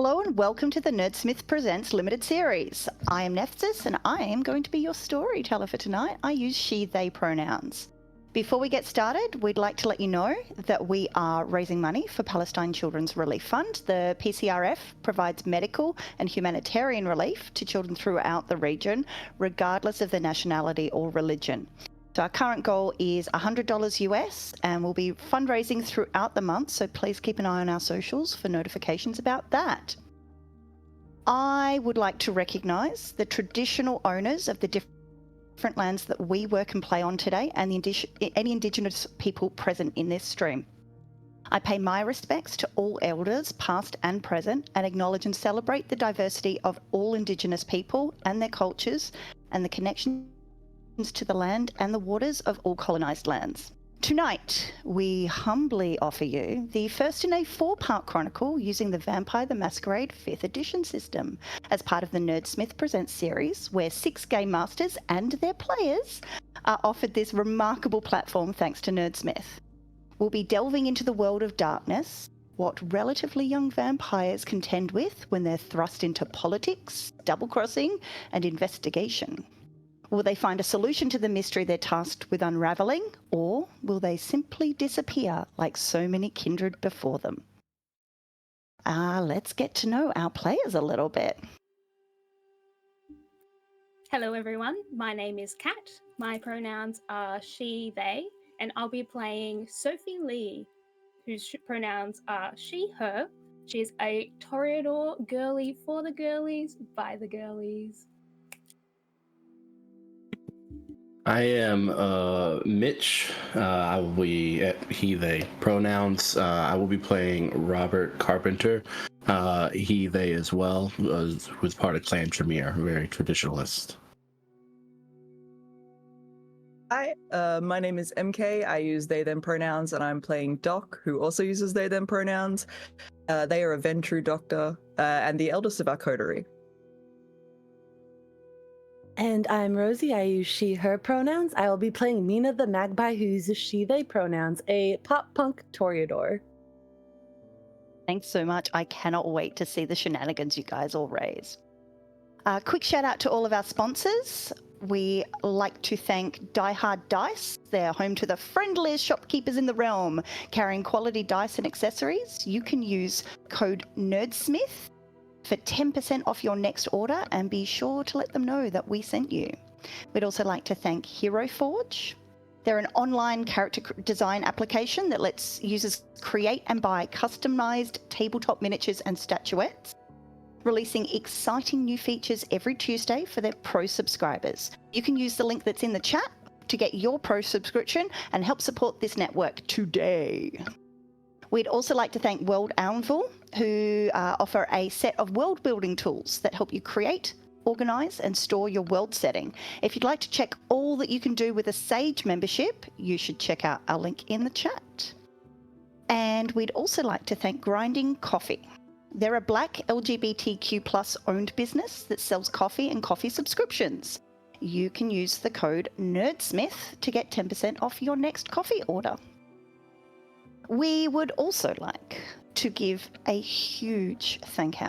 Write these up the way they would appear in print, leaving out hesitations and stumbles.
Hello and welcome to the Nerdsmith Presents Limited Series. I am Nephthys and I am going to be your storyteller for tonight. I use she, they pronouns. Before we get started, we'd like to let you know that we are raising money for Palestine Children's Relief Fund. The PCRF provides medical and humanitarian relief to children throughout the region, regardless of their nationality or religion. So our current goal is $100 US and we'll be fundraising throughout the month, so please keep an eye on our socials for notifications about that. I would like to recognise the traditional owners of the different lands that we work and play on today and any Indigenous people present in this stream. I pay my respects to all elders, past and present, and acknowledge and celebrate the diversity of all Indigenous people and their cultures and the connections to the land and the waters of all colonised lands. Tonight, we humbly offer you the first in a 4-part chronicle using the Vampire the Masquerade 5th edition system as part of the Nerdsmith Presents series, where 6 game masters and their players are offered this remarkable platform thanks to Nerdsmith. We'll be delving into the world of darkness, what relatively young vampires contend with when they're thrust into politics, double-crossing, and investigation. Will they find a solution to the mystery they're tasked with unravelling, or will they simply disappear like so many kindred before them? Let's get to know our players a little bit. Hello everyone, my name is Kat. My pronouns are she, they, and I'll be playing Sophie Lee, whose pronouns are she, her. She's a Toreador girly for the girlies, by the girlies. I am Mitch. I will be at he, they pronouns. I will be playing Robert Carpenter, he, they as well, who's part of Clan Tremere, very traditionalist. Hi, my name is MK. I use they, them pronouns, and I'm playing Doc, who also uses they, them pronouns. They are a Ventru doctor and the eldest of our coterie. And I'm Rosie. I use she, her pronouns. I will be playing Mina the Magpie, who uses she, they pronouns, a pop punk Toreador. Thanks so much. I cannot wait to see the shenanigans you guys all raise. Quick shout out to all of our sponsors. We like to thank Die Hard Dice. They're home to the friendliest shopkeepers in the realm, carrying quality dice and accessories. You can use code NERDSMITH for 10% off your next order, and be sure to let them know that we sent you. We'd also like to thank Hero Forge. They're an online character design application that lets users create and buy customized tabletop miniatures and statuettes, releasing exciting new features every Tuesday for their pro subscribers. You can use the link that's in the chat to get your pro subscription and help support this network today. We'd also like to thank ANVIL, who offer a set of world building tools that help you create, organise and store your world setting. If you'd like to check all that you can do with a Sage membership, you should check out our link in the chat. And we'd also like to thank Grinding Coffee. They're a Black LGBTQ+ owned business that sells coffee and coffee subscriptions. You can use the code NERDSMITH to get 10% off your next coffee order. We would also like to give a huge thank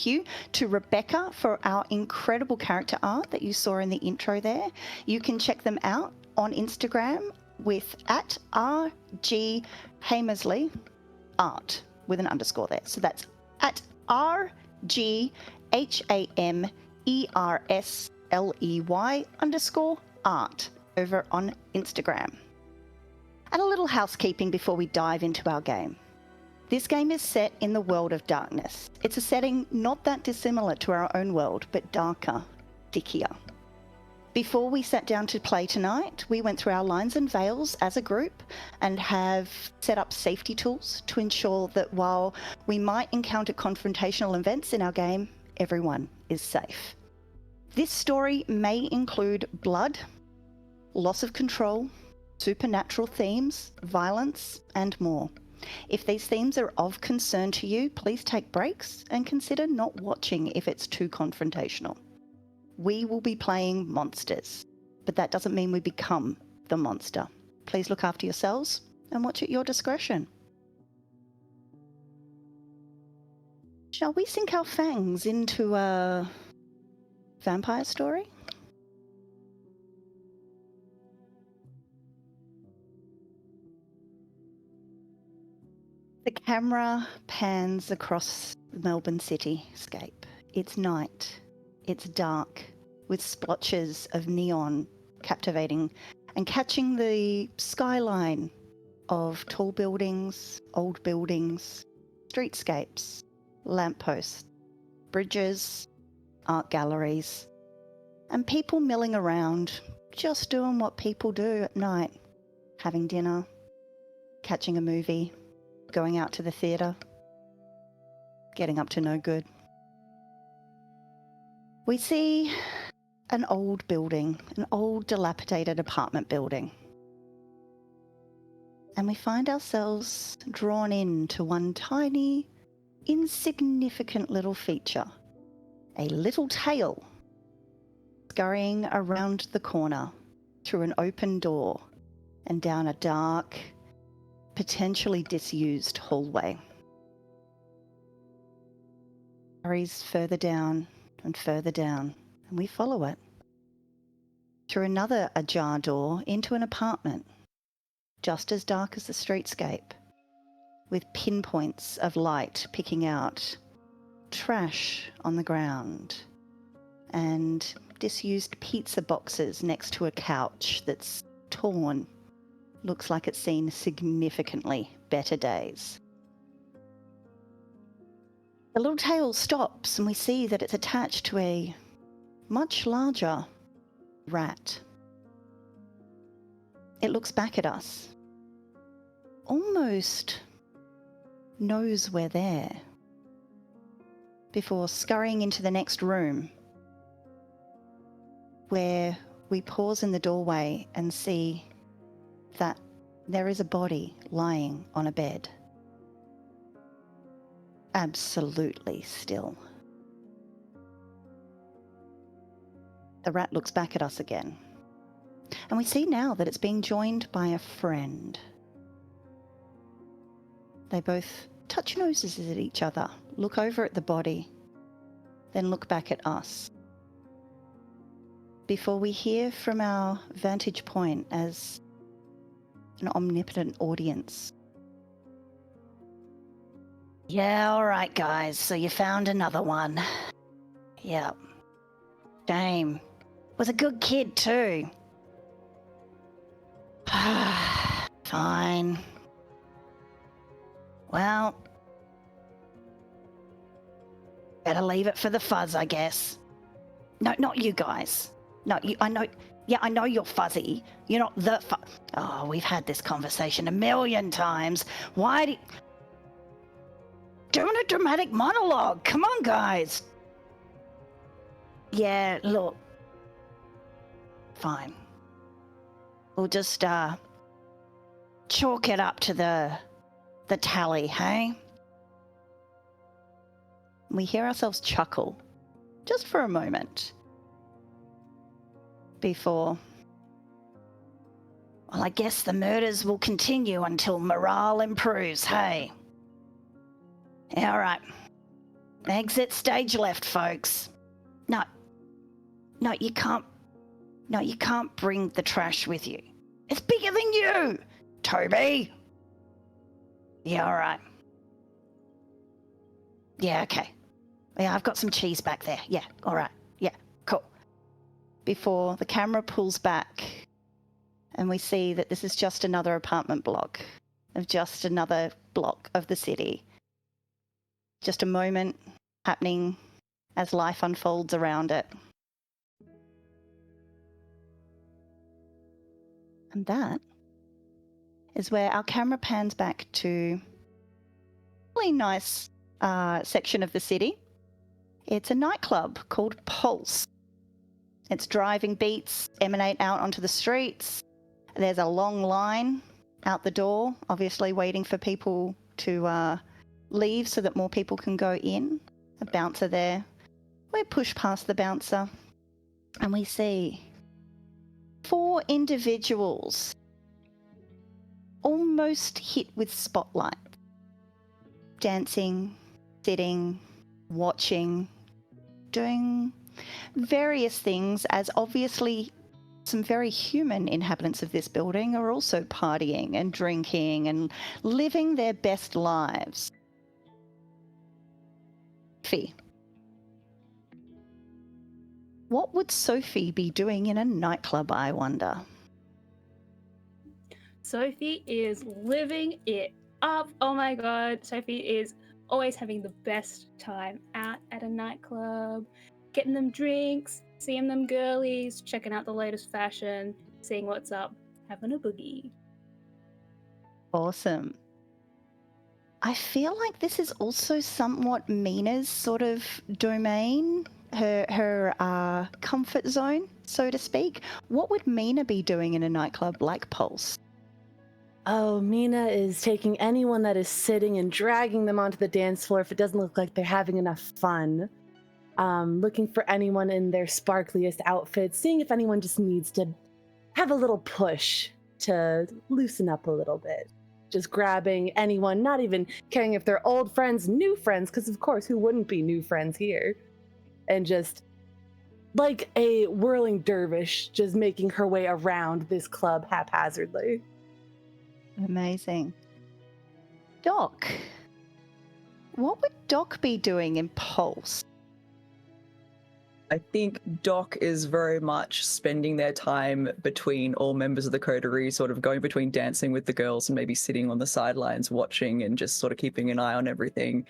you to Rebecca for our incredible character art that you saw in the intro there. You can check them out on Instagram with @RGHamersley art with an underscore there. So that's @RGHamersley_art over on Instagram. And a little housekeeping before we dive into our game. This game is set in the world of darkness. It's a setting not that dissimilar to our own world, but darker, stickier. Before we sat down to play tonight, we went through our lines and veils as a group and have set up safety tools to ensure that while we might encounter confrontational events in our game, everyone is safe. This story may include blood, loss of control, supernatural themes, violence, and more. If these themes are of concern to you, please take breaks and consider not watching if it's too confrontational. We will be playing monsters, but that doesn't mean we become the monster. Please look after yourselves and watch at your discretion. Shall we sink our fangs into a vampire story? The camera pans across the Melbourne cityscape. It's night. It's dark, with splotches of neon captivating and catching the skyline of tall buildings, old buildings, streetscapes, lampposts, bridges, art galleries, and people milling around, just doing what people do at night, having dinner, catching a movie, going out to the theatre, getting up to no good. We see an old building, an old dilapidated apartment building. And we find ourselves drawn into one tiny, insignificant little feature. A little tail scurrying around the corner through an open door and down a dark, potentially disused hallway. Hurries further down and further down, and we follow it. Through another ajar door into an apartment, just as dark as the streetscape, with pinpoints of light picking out trash on the ground and disused pizza boxes next to a couch that's torn. Looks like it's seen significantly better days. The little tail stops and we see that it's attached to a much larger rat. It looks back at us, almost knows we're there, before scurrying into the next room, where we pause in the doorway and see that there is a body lying on a bed. Absolutely still. The rat looks back at us again, and we see now that it's being joined by a friend. They both touch noses at each other, look over at the body, then look back at us. Before we hear from our vantage point as an omnipotent audience. Yeah, all right, guys, so you found another one. Yep. Shame. Was a good kid, too. Fine. Well, better leave it for the fuzz, I guess. No, not you guys. No, I know. Yeah, I know you're fuzzy. You're not the Oh, we've had this conversation a million times. Why do doing a dramatic monologue? Come on, guys. Yeah, look. Fine. We'll just chalk it up to the tally, hey? We hear ourselves chuckle, just for a moment, before... Well, I guess the murders will continue until morale improves, hey? Yeah, all right. Exit stage left, folks. No, you can't... No, you can't bring the trash with you. It's bigger than you, Toby. Yeah, all right. Yeah, okay. Yeah, I've got some cheese back there. Yeah, all right. Yeah, cool. Before the camera pulls back and we see that this is just another apartment block of just another block of the city. Just a moment happening as life unfolds around it. And that is where our camera pans back to a really nice section of the city. It's a nightclub called Pulse. Its driving beats emanate out onto the streets. There's a long line out the door, obviously waiting for people to leave so that more people can go in. A bouncer there. We push past the bouncer and we see 4 individuals almost hit with spotlight, dancing, sitting, watching, doing various things, as obviously some very human inhabitants of this building are also partying and drinking and living their best lives. Sophie. What would Sophie be doing in a nightclub, I wonder? Sophie is living it up. Oh my god, Sophie is always having the best time out at a nightclub, getting them drinks, seeing them girlies, checking out the latest fashion, seeing what's up, having a boogie. Awesome. I feel like this is also somewhat Mina's sort of domain, her comfort zone, so to speak. What would Mina be doing in a nightclub like Pulse? Oh, Mina is taking anyone that is sitting and dragging them onto the dance floor if it doesn't look like they're having enough fun. Looking for anyone in their sparkliest outfits, seeing if anyone just needs to have a little push to loosen up a little bit. Just grabbing anyone, not even caring if they're old friends, new friends, because of course, who wouldn't be new friends here? And just like a whirling dervish, just making her way around this club haphazardly. Amazing. Doc. What would Doc be doing in Pulse? I think Doc is very much spending their time between all members of the coterie, sort of going between dancing with the girls and maybe sitting on the sidelines watching and just sort of keeping an eye on everything.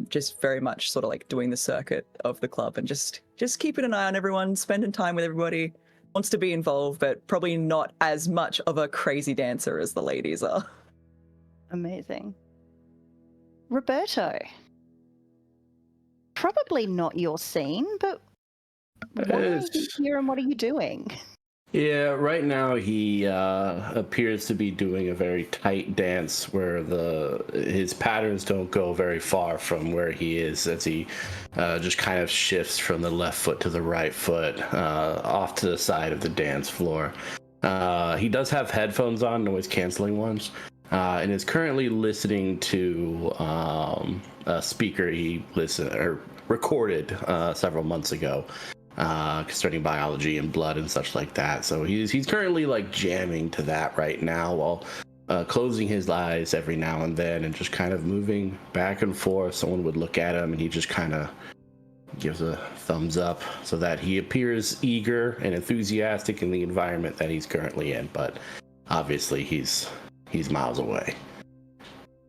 Just very much sort of like doing the circuit of the club and just keeping an eye on everyone, spending time with everybody. Wants to be involved, but probably not as much of a crazy dancer as the ladies are. Amazing. Roberto. Probably not your scene, but why are you here and what are you doing? Yeah, right now he appears to be doing a very tight dance where his patterns don't go very far from where he is, as he just kind of shifts from the left foot to the right foot off to the side of the dance floor. He does have headphones on, noise canceling ones, and is currently listening to a speaker he recorded several months ago. Concerning biology and blood and such like that. So he's currently like jamming to that right now while closing his eyes every now and then and just kind of moving back and forth. Someone would look at him and he just kind of gives a thumbs up so that he appears eager and enthusiastic in the environment that he's currently in. But obviously he's miles away.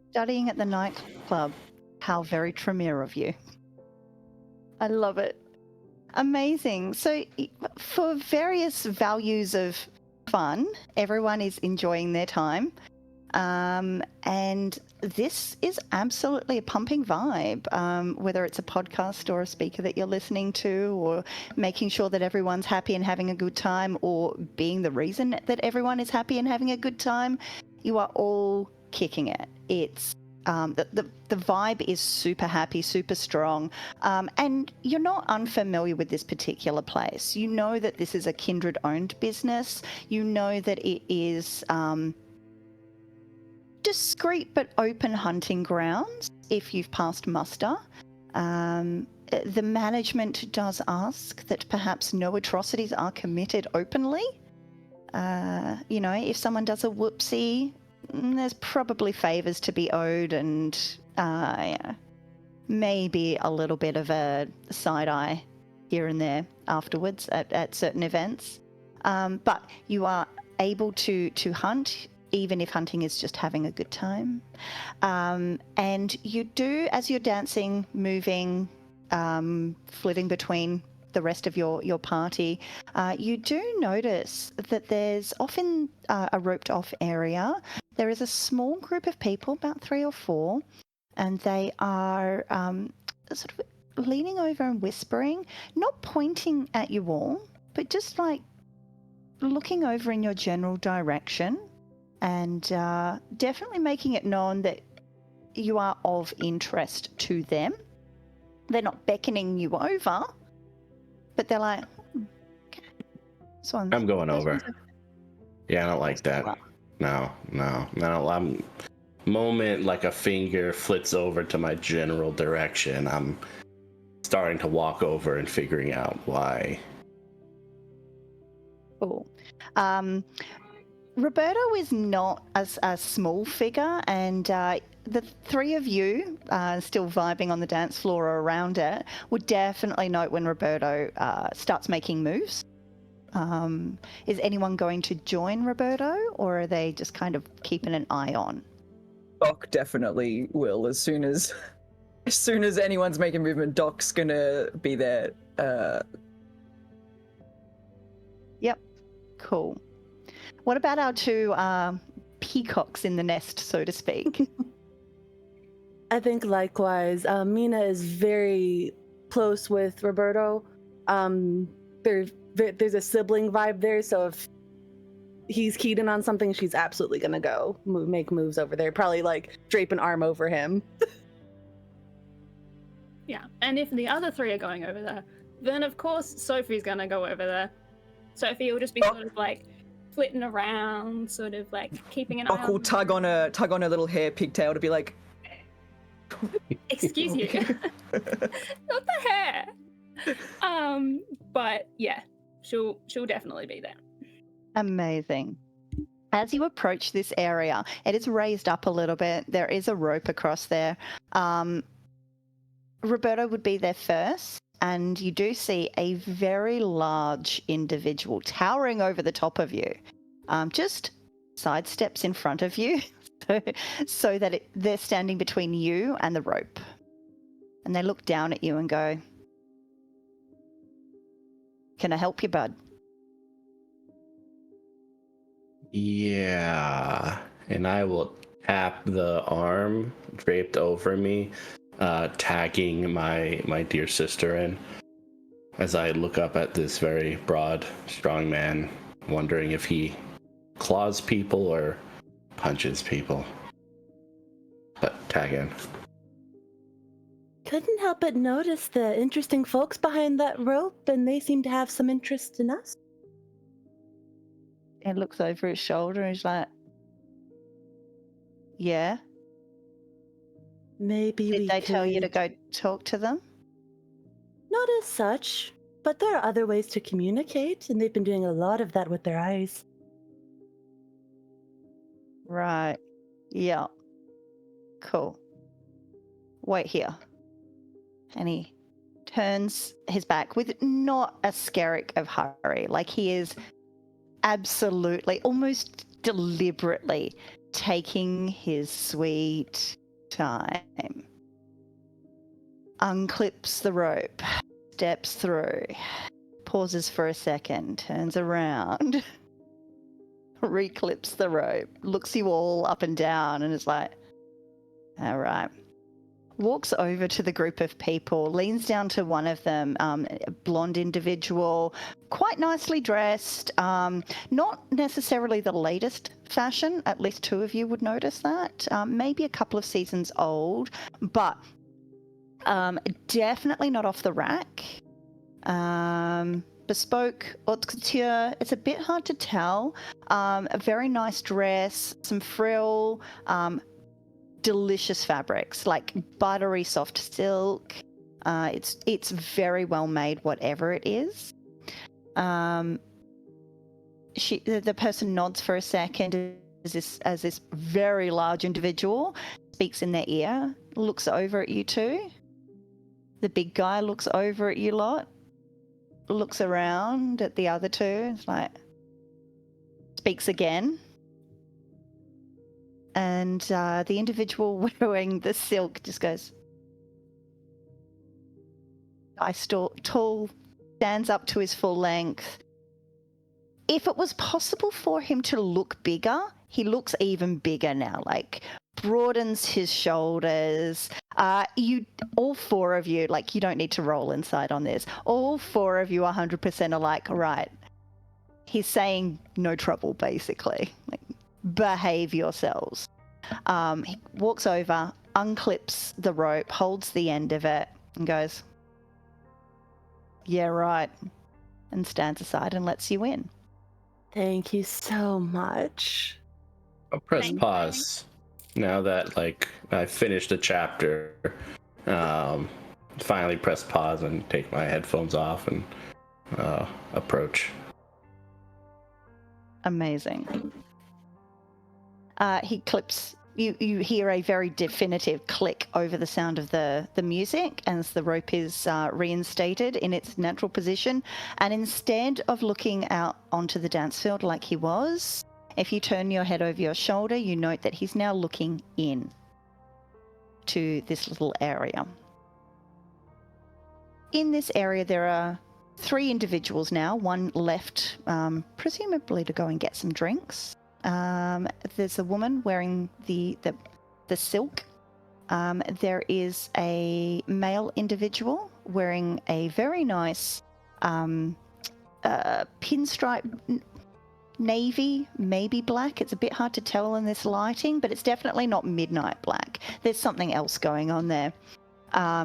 Studying at the nightclub. How very Tremere of you. I love it. Amazing. So for various values of fun, everyone is enjoying their time. And this is absolutely a pumping vibe, whether it's a podcast or a speaker that you're listening to, or making sure that everyone's happy and having a good time, or being the reason that everyone is happy and having a good time. You are all kicking it. It's the vibe is super happy, super strong, and you're not unfamiliar with this particular place. You know that this is a Kindred-owned business. You know that it is discreet but open hunting grounds if you've passed muster. The management does ask that perhaps no atrocities are committed openly. If someone does a whoopsie, there's probably favours to be owed and maybe a little bit of a side eye here and there afterwards at certain events. But you are able to hunt, even if hunting is just having a good time. And you do, as you're dancing, moving, flitting between the rest of your party, you do notice that there's often a roped off area. There is a small group of people, about 3 or 4, and they are sort of leaning over and whispering, not pointing at you all, but just like looking over in your general direction and definitely making it known that you are of interest to them. They're not beckoning you over, but they're like, okay. I'm going over. Yeah, I don't like that. No. I'm moment like a finger flits over to my general direction, I'm starting to walk over and figuring out why. Cool. Roberto is not a small figure, and the three of you, still vibing on the dance floor or around it, would definitely note when Roberto starts making moves. Is anyone going to join Roberto, or are they just kind of keeping an eye on? Doc definitely will. As soon as anyone's making movement, Doc's gonna be there. Yep. Cool. What about our two peacocks in the nest, so to speak? I think likewise. Mina is very close with Roberto. There's a sibling vibe there, so if he's keyed in on something, she's absolutely gonna go make moves over there. Probably like drape an arm over him. Yeah, and if the other three are going over there, then of course Sophie's gonna go over there. Sophie will just be sort of like flitting around, sort of like keeping an eye Doc will tug on her little hair pigtail to be like, excuse you. Not the hair. But yeah, she'll definitely be there. Amazing. As you approach this area, it is raised up a little bit. There is a rope across there. Roberto would be there first, and you do see a very large individual towering over the top of you. Just sidesteps in front of you so that they're standing between you and the rope. And they look down at you and go, "Can I help you, bud?" Yeah, and I will tap the arm draped over me, tagging my dear sister in, as I look up at this very broad, strong man, wondering if he claws people or punches people. But tag in. Couldn't help but notice the interesting folks behind that rope, and they seem to have some interest in us. And looks over his shoulder and he's like, "Yeah? Maybe Did we they tell you to could- go talk to them?" Not as such, but there are other ways to communicate, and they've been doing a lot of that with their eyes. Right. Yeah. Cool. Wait here. And he turns his back with not a skerrick of hurry. Like, he is absolutely, almost deliberately taking his sweet time. Unclips the rope, steps through, pauses for a second, turns around, reclips the rope, looks you all up and down and is like, "All right." Walks over to the group of people, leans down to one of them, a blonde individual, quite nicely dressed, not necessarily the latest fashion, at least two of you would notice that, maybe a couple of seasons old, but definitely not off the rack. Bespoke haute couture, it's a bit hard to tell. A very nice dress, some frill, delicious fabrics, like buttery soft silk. It's very well made, whatever it is. The person nods for a second as this very large individual speaks in their ear, looks over at you two. The big guy looks over at you lot, looks around at the other two, it's like, speaks again. And the individual wearing the silk just goes, tall, stands up to his full length. If it was possible for him to look bigger, he looks even bigger now, like broadens his shoulders. All four of you, like, you don't need to roll inside on this. All four of you 100% are like, right, he's saying no trouble, basically. Like, behave yourselves. He walks over, unclips the rope, holds the end of it, and goes, "Yeah, right," and stands aside and lets you in. Thank you so much. I'll press Thank you. pause Now that like I finished a chapter, finally press pause and take my headphones off and approach. Amazing. He clips. You hear a very definitive click over the sound of the music as the rope is reinstated in its natural position. And instead of looking out onto the dance field like he was, if you turn your head over your shoulder, you note that he's now looking in to this little area. In this area, there are 3 individuals now, one left, presumably to go and get some drinks. There's a woman wearing the silk. There is a male individual wearing a very nice pinstripe navy, maybe black. It's a bit hard to tell in this lighting, but it's definitely not midnight black. There's something else going on there.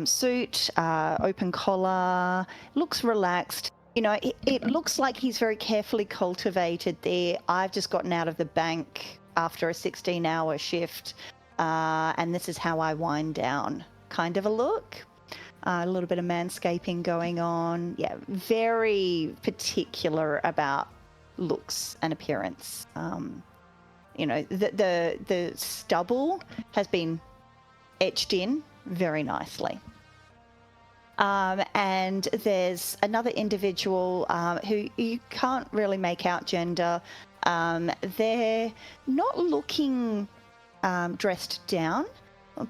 Suit, open collar, looks relaxed. You know, it looks like he's very carefully cultivated there. I've just gotten out of the bank after a 16-hour shift, and this is how I wind down kind of a look. A little bit of manscaping going on. Yeah, very particular about looks and appearance. You know, the stubble has been etched in very nicely. And there's another individual who you can't really make out gender. They're not looking dressed down,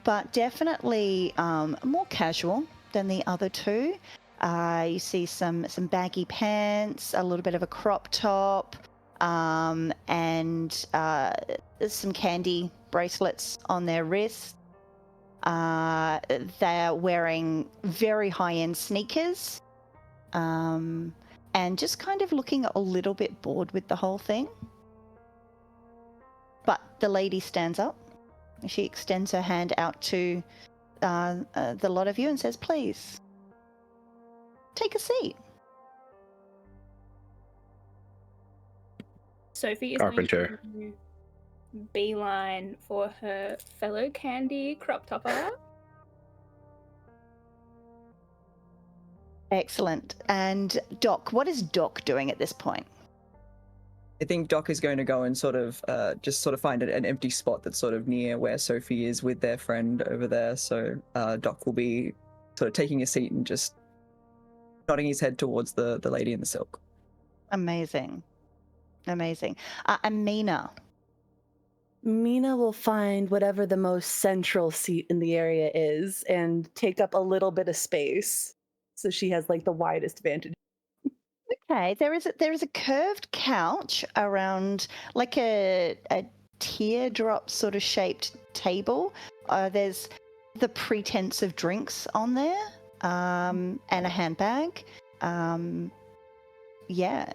but definitely more casual than the other 2. You see some baggy pants, a little bit of a crop top, and some candy bracelets on their wrists. They're wearing very high-end sneakers, and just kind of looking a little bit bored with the whole thing. But the lady stands up. She extends her hand out to the lot of you and says, "Please, take a seat." Sophie is Carpenter. going to beeline for her fellow candy crop topper. Excellent. And Doc, what is Doc doing at this point? I think Doc is going to go and sort of just sort of find an empty spot that's sort of near where Sophie is with their friend over there. So Doc will be sort of taking a seat and just nodding his head towards the lady in the silk. Amazing. Amazing. And Mina. Mina will find whatever the most central seat in the area is and take up a little bit of space, so she has like the widest vantage. Okay, there is a curved couch around like a teardrop sort of shaped table. There's the pretense of drinks on there, and a handbag. Yeah.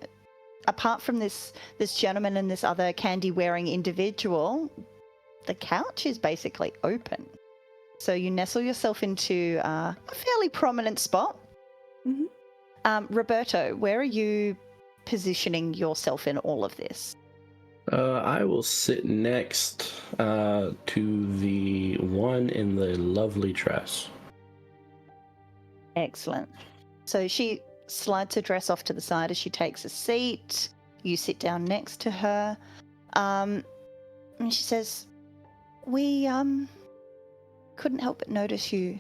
Apart from this gentleman and this other candy-wearing individual, the couch is basically open. So you nestle yourself into a fairly prominent spot. Mm-hmm. Roberto, where are you positioning yourself in all of this? I will sit next to the one in the lovely dress. Excellent. So she slides her dress off to the side as she takes a seat. You sit down next to her. And she says, "We couldn't help but notice you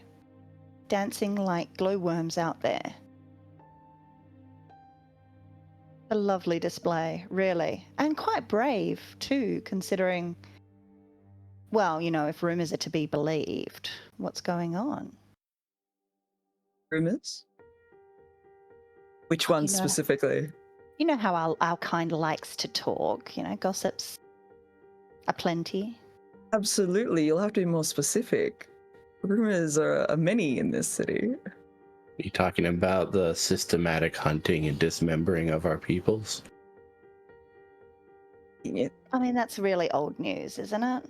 dancing like glowworms out there. A lovely display, really. And quite brave, too, considering, well, you know, if rumors are to be believed, what's going on." Rumors? Which ones know. specifically? You know how our kind likes to talk, you know, gossips aplenty. Absolutely, you'll have to be more specific. Rumors are many in this city. You talking about the systematic hunting and dismembering of our peoples? Yeah. I mean, that's really old news, isn't it?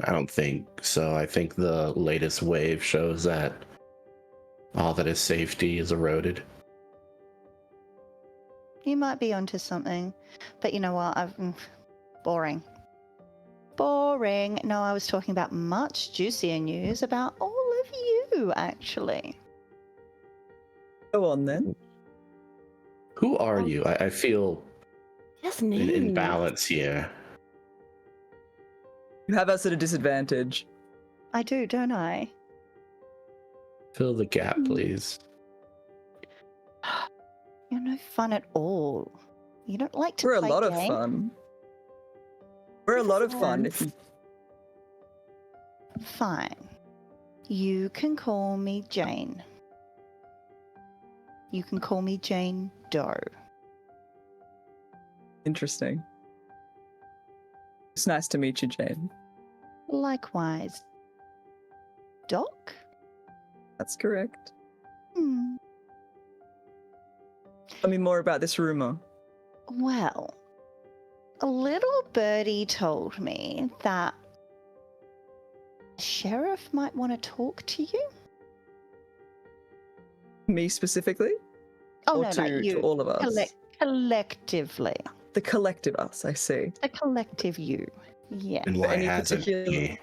I don't think so. I think the latest wave shows that all that is safety is eroded. You might be onto something, but you know what? Boring. boring. No, I was talking about much juicier news about all of you, actually. Go on then. Who are you? I feel Just in names. balance here. You have us at a disadvantage. I do, don't I? Fill the gap, please. You're no fun at all. You don't like to We're a play lot of games. fun. We're a lot of fun. If Fun. you... Fine. You can call me Jane. You can call me Jane Doe. Interesting. It's nice to meet you, Jane. Likewise. Doc? That's correct. Hmm. Tell me more about this rumor. Well, a little birdie told me that the sheriff might want to talk to you. Me specifically? Oh, Or no, to, no, you. to all of us? Collectively. The collective us, I see. The collective you. Yeah. And why any hasn't particular- he?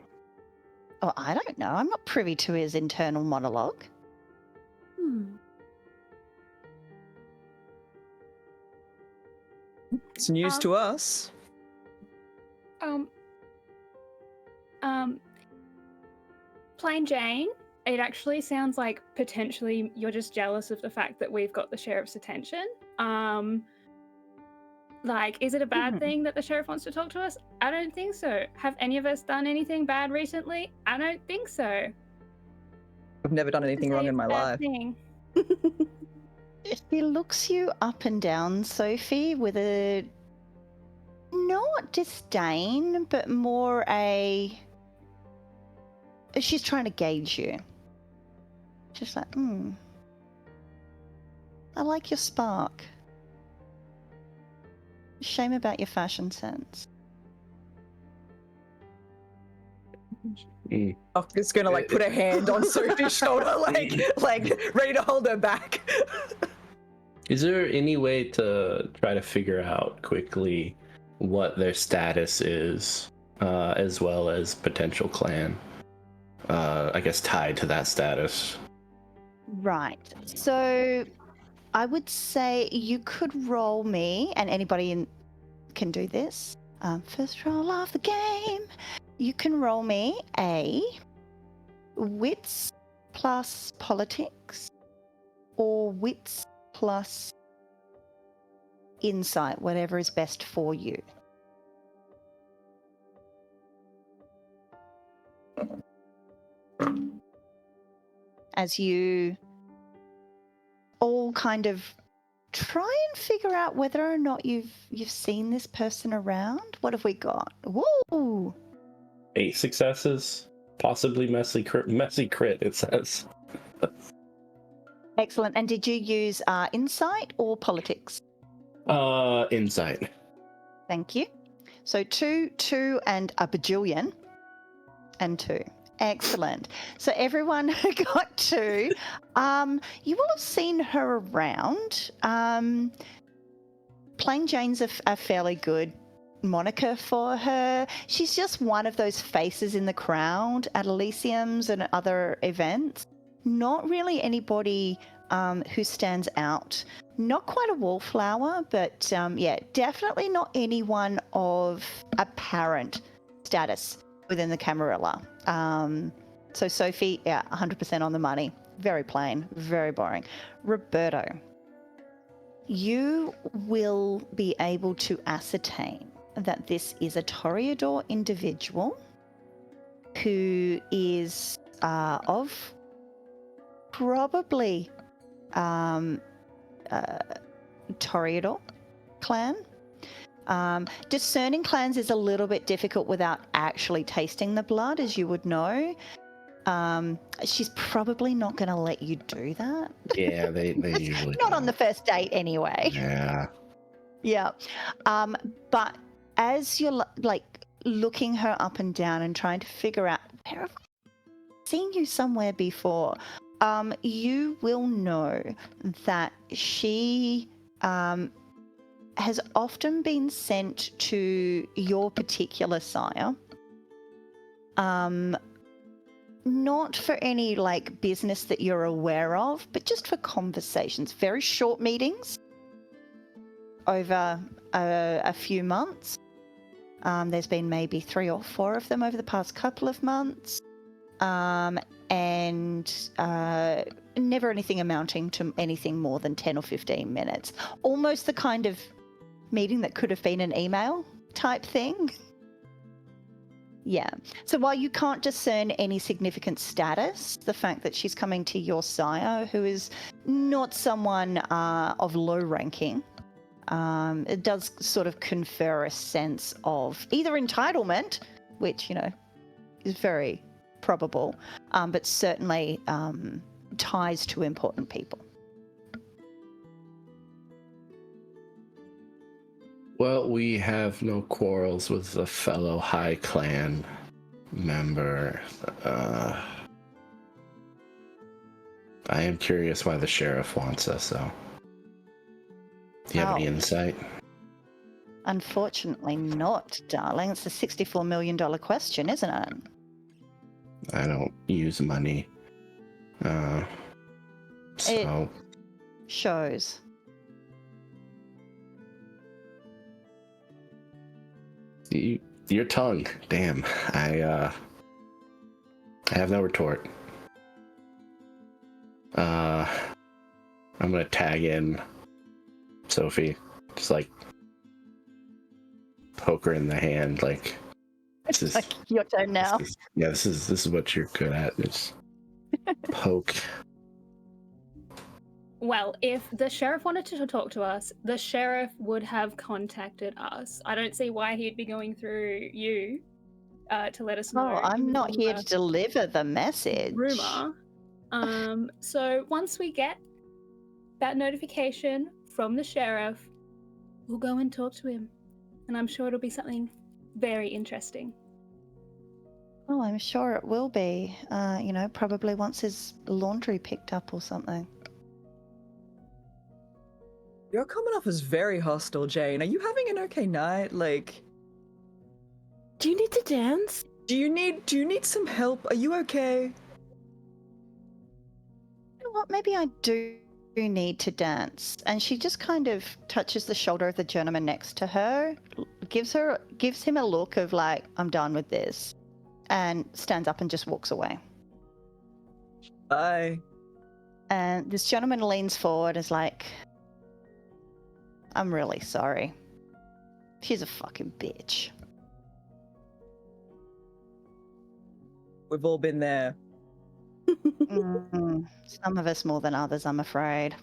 Oh, I don't know. I'm not privy to his internal monologue. It's news to us. Plain Jane, it actually sounds like potentially you're just jealous of the fact that we've got the sheriff's attention. Like, is it a bad thing that the sheriff wants to talk to us? I don't think so. Have any of us done anything bad recently? I don't think so. I've never done anything wrong in my life. She looks you up and down, Sophie, with a not disdain, but more a. She's trying to gauge you. Just like, I like your spark. Shame about your fashion sense. Doc is gonna like put a hand on Sophie's shoulder, like ready to hold her back. Is there any way to try to figure out quickly what their status is, as well as potential clan? I guess tied to that status. Right. So I would say you could roll me, and anybody can do this. First roll of the game. You can roll me a wits plus politics or wits plus insight, whatever is best for you. As you all kind of try and figure out whether or not you've seen this person around. What have we got? Whoa! 8 successes, possibly messy crit, it says. Excellent. And did you use insight or politics? Insight. Thank you. So 2, and a bajillion, and 2. Excellent. So everyone got 2. You will have seen her around. Plain Jane's a fairly good moniker for her. She's just one of those faces in the crowd at Elysium's and other events. Not really anybody who stands out. Not quite a wallflower, but yeah, definitely not anyone of apparent status within the Camarilla. So Sophie, yeah, 100% on the money. Very plain, very boring. Roberto, you will be able to ascertain that this is a Toreador individual who is of probably Toreador clan. Discerning clans is a little bit difficult without actually tasting the blood, as you would know. She's probably not going to let you do that. Yeah, they usually Not on the first date anyway. Yeah. Yeah. But as you're like looking her up and down and trying to figure out, where have I seen you somewhere before? You will know that she has often been sent to your particular sire Not for any like business that you're aware of, but just for conversations. Very short meetings over a few months. There's been maybe 3 or 4 of them over the past couple of months. And never anything amounting to anything more than 10 or 15 minutes. Almost the kind of meeting that could have been an email type thing. Yeah. So while you can't discern any significant status, the fact that she's coming to your sire, who is not someone of low ranking, it does sort of confer a sense of either entitlement, which, is very probable, but certainly ties to important people. Well, we have no quarrels with a fellow High Clan member. I am curious why the sheriff wants us, though. Do you have any insight? Unfortunately not, darling. It's a $64 million question, isn't it? I don't use money. It shows. Your tongue. Damn. I have no retort. I'm gonna tag in Sophie. Just like poke her in the hand, like this is like your turn now. This is what you're good at. It's poke. Well, if the sheriff wanted to talk to us, the sheriff would have contacted us. I don't see why he'd be going through you to let us know. Oh, I'm not here to deliver the message. Rumor. So once we get that notification from the sheriff, we'll go and talk to him. And I'm sure it'll be something very interesting. Oh, I'm sure it will be. Probably wants his laundry picked up or something. You're coming off as very hostile, Jane. Are you having an okay night? Like, Do you need to dance? do you need some help? Are you okay? You know what? Maybe I do need to dance. And she just kind of touches the shoulder of the gentleman next to her, gives him a look of like, I'm done with this, and stands up and just walks away. Bye. And this gentleman leans forward and is like, I'm really sorry. She's a fucking bitch. We've all been there. Some of us more than others, I'm afraid.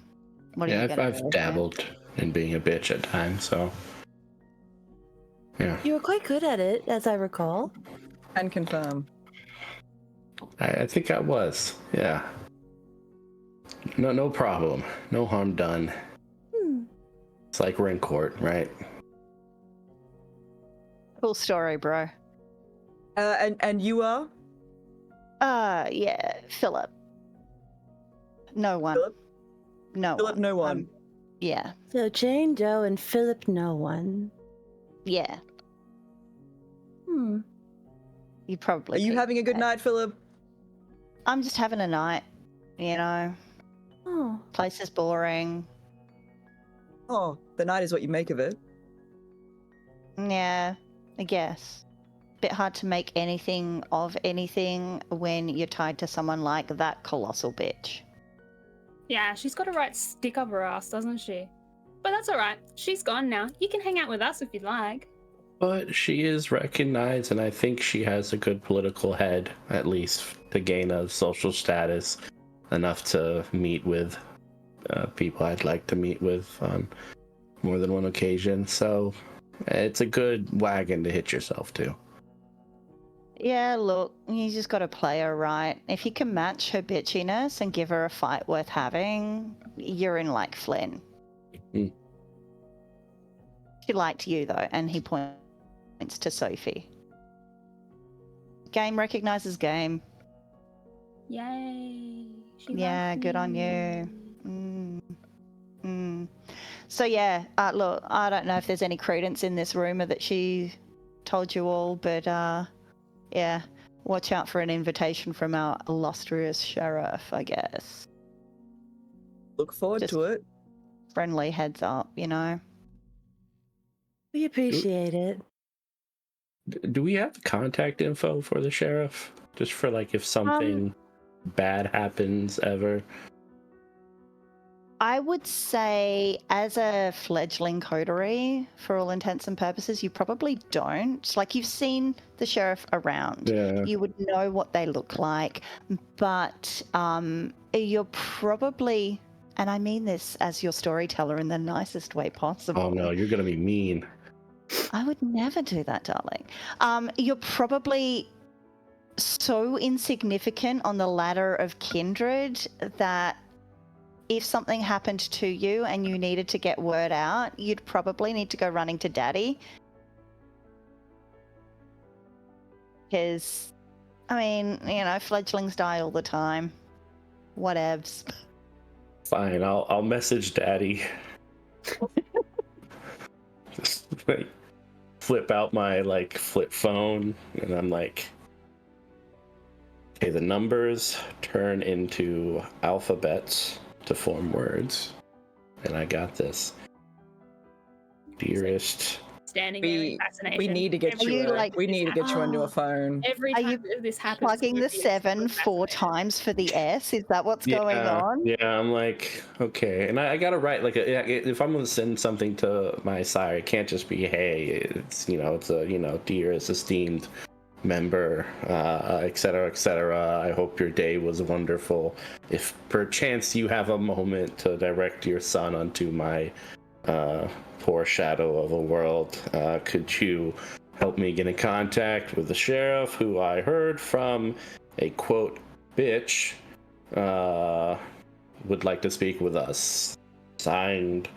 What are you gonna I've do? dabbled in being a bitch at times, so yeah. You were quite good at it, as I recall. And confirm. I think I was. Yeah. No problem. No harm done. It's like we're in court, right? Cool story, bro. And you are? Yeah, Philip. No one. Philip? No Philip, one. no one. Yeah. So Jane Doe and Philip no one. Yeah. You probably. Are you keep having a good that. night, Philip? I'm just having a night. Oh. Place is boring. Oh, the night is what you make of it. Yeah, I guess. Bit hard to make anything of anything when you're tied to someone like that colossal bitch. Yeah, she's got a right stick up her ass, doesn't she? But that's alright. She's gone now. You can hang out with us if you'd like. But she is recognized, and I think she has a good political head, at least to gain a social status enough to meet with people I'd like to meet with on more than one occasion. So it's a good wagon to hit yourself to. Yeah, look, you just got to play her right. If you can match her bitchiness and give her a fight worth having, you're in like Flynn. She liked you though, and he points to Sophie. Game recognizes game. Yay. She Yeah, liked good on you. So yeah, look, I don't know if there's any credence in this rumor that she told you all, but yeah, watch out for an invitation from our illustrious sheriff, I guess. Look forward Just- to it. Friendly heads up, you know? We appreciate it. Do we have contact info for the sheriff? Just for like if something bad happens ever? I would say, as a fledgling coterie, for all intents and purposes, you probably don't. Like, you've seen the sheriff around. Yeah. You would know what they look like, but you're probably, and I mean this as your storyteller in the nicest way possible. Oh no, you're gonna be mean. I would never do that, darling. You're probably so insignificant on the ladder of kindred that if something happened to you and you needed to get word out, you'd probably need to go running to Daddy. Because, I mean, you know, fledglings die all the time. Whatevs. Fine, I'll message Daddy. Just like flip out my like flip phone, and I'm like, okay, the numbers turn into alphabets to form words, and I got this. Dearest. Standing there in fascination. We need to get Every you. time We this need to get you onto a happens- phone. Every Are time you this happens, Plugging the Sophie is 7 so 4 fascinated. times for the S? Is that what's going on? Yeah, I'm like, okay, and I gotta write like if I'm gonna send something to my sire, it can't just be hey, it's it's a dearest esteemed member, etc., etc. I hope your day was wonderful. If perchance you have a moment to direct your son onto my poor shadow of a world, could you help me get in contact with the sheriff, who I heard from a quote bitch would like to speak with us. Signed,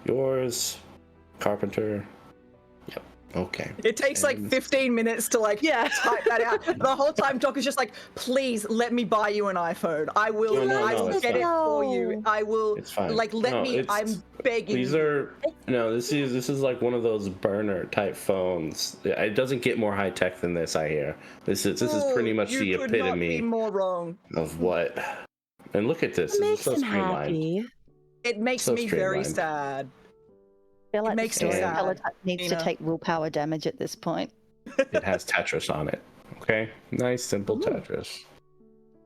yours, Carpenter. Yep. Okay. It takes like And- 15 minutes to like Yeah. type that out. The whole time Doc is just like, please let me buy you an iPhone. I will No, I will it's get it fine. for you. I will It's fine. like let No, me it's- I'm begging These you. are this is like one of those burner type phones. It doesn't get more high tech than this. I hear this is pretty much you the could not epitome be more wrong. of what. And look at this. It This is makes so him streamlined. happy. It makes So me very streamlined. sad. I feel like the makes me storyteller sad, needs to Nina. take willpower damage at this point. It has Tetris on it. Okay, nice simple Ooh. Tetris.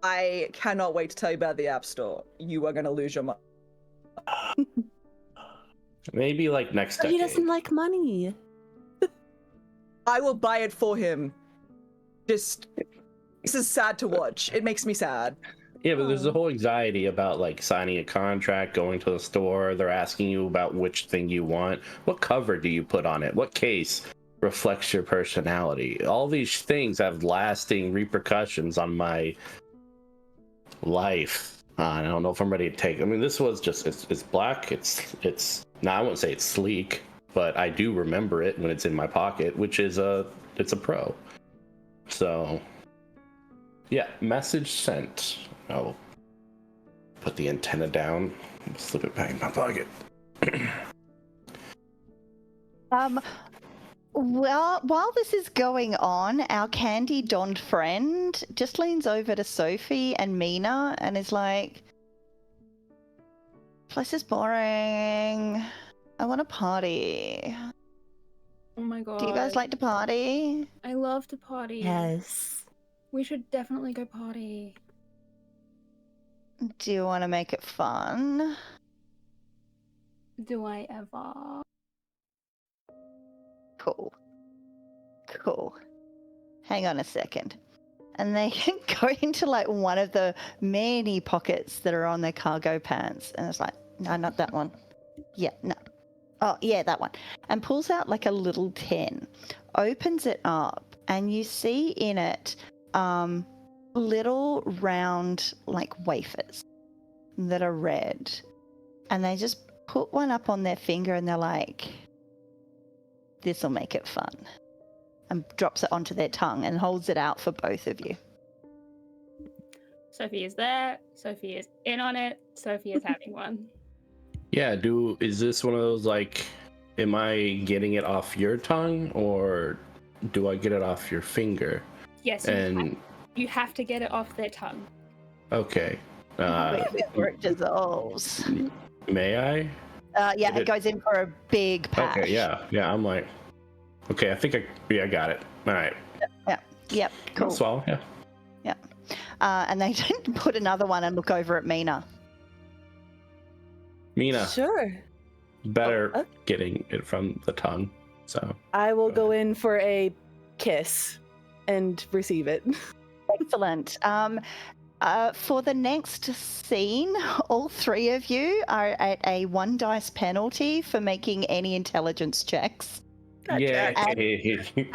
I cannot wait to tell you about the App Store. You are gonna lose your mind. Maybe like next But decade. he doesn't like money. I will buy it for him. Just this is sad to watch. It makes me sad. Yeah, but there's the Oh. whole anxiety about like signing a contract, going to the store. They're asking you about which thing you want. What cover do you put on it? What case reflects your personality? All these things have lasting repercussions on my life. I don't know if I'm ready to take. I mean, this was just it's black. It's now I won't say it's sleek, but I do remember it when it's in my pocket, which is it's a pro. So yeah, message sent. I'll put the antenna down, slip it back in my pocket. Well, while this is going on, our candy-donned friend just leans over to Sophie and Mina and is like, "Place is boring. I want to party. Oh my god. Do you guys like to party?" I love to party. Yes. We should definitely go party. Do you want to make it fun? Do I ever? Cool. Cool. Hang on a second. And they go into like one of the many pockets that are on their cargo pants. And it's like, no, not that one. Yeah, no. Oh, yeah, that one. And pulls out like a little tin, opens it up, and you see in it little round like wafers that are red. And they just put one up on their finger and they're like, "This'll make it fun," and drops it onto their tongue and holds it out for both of you. Sophie is there. Sophie is in on it. Sophie is having one. Yeah, is this one of those like, am I getting it off your tongue or do I get it off your finger? Yes, And you have to get it off their tongue. okay. Before it dissolves. May I? Yeah, it goes in for a big patch. Okay, yeah. I'm like, okay, I think I got it. All right. Yep, I'll cool. swallow, yeah. And they put another one and look over at Mina. Mina, Sure. better Oh, okay. getting it from the tongue. So I will Go go in for a kiss and receive it. Excellent. For the next scene, all three of you are at a 1 dice penalty for making any intelligence checks. yeah.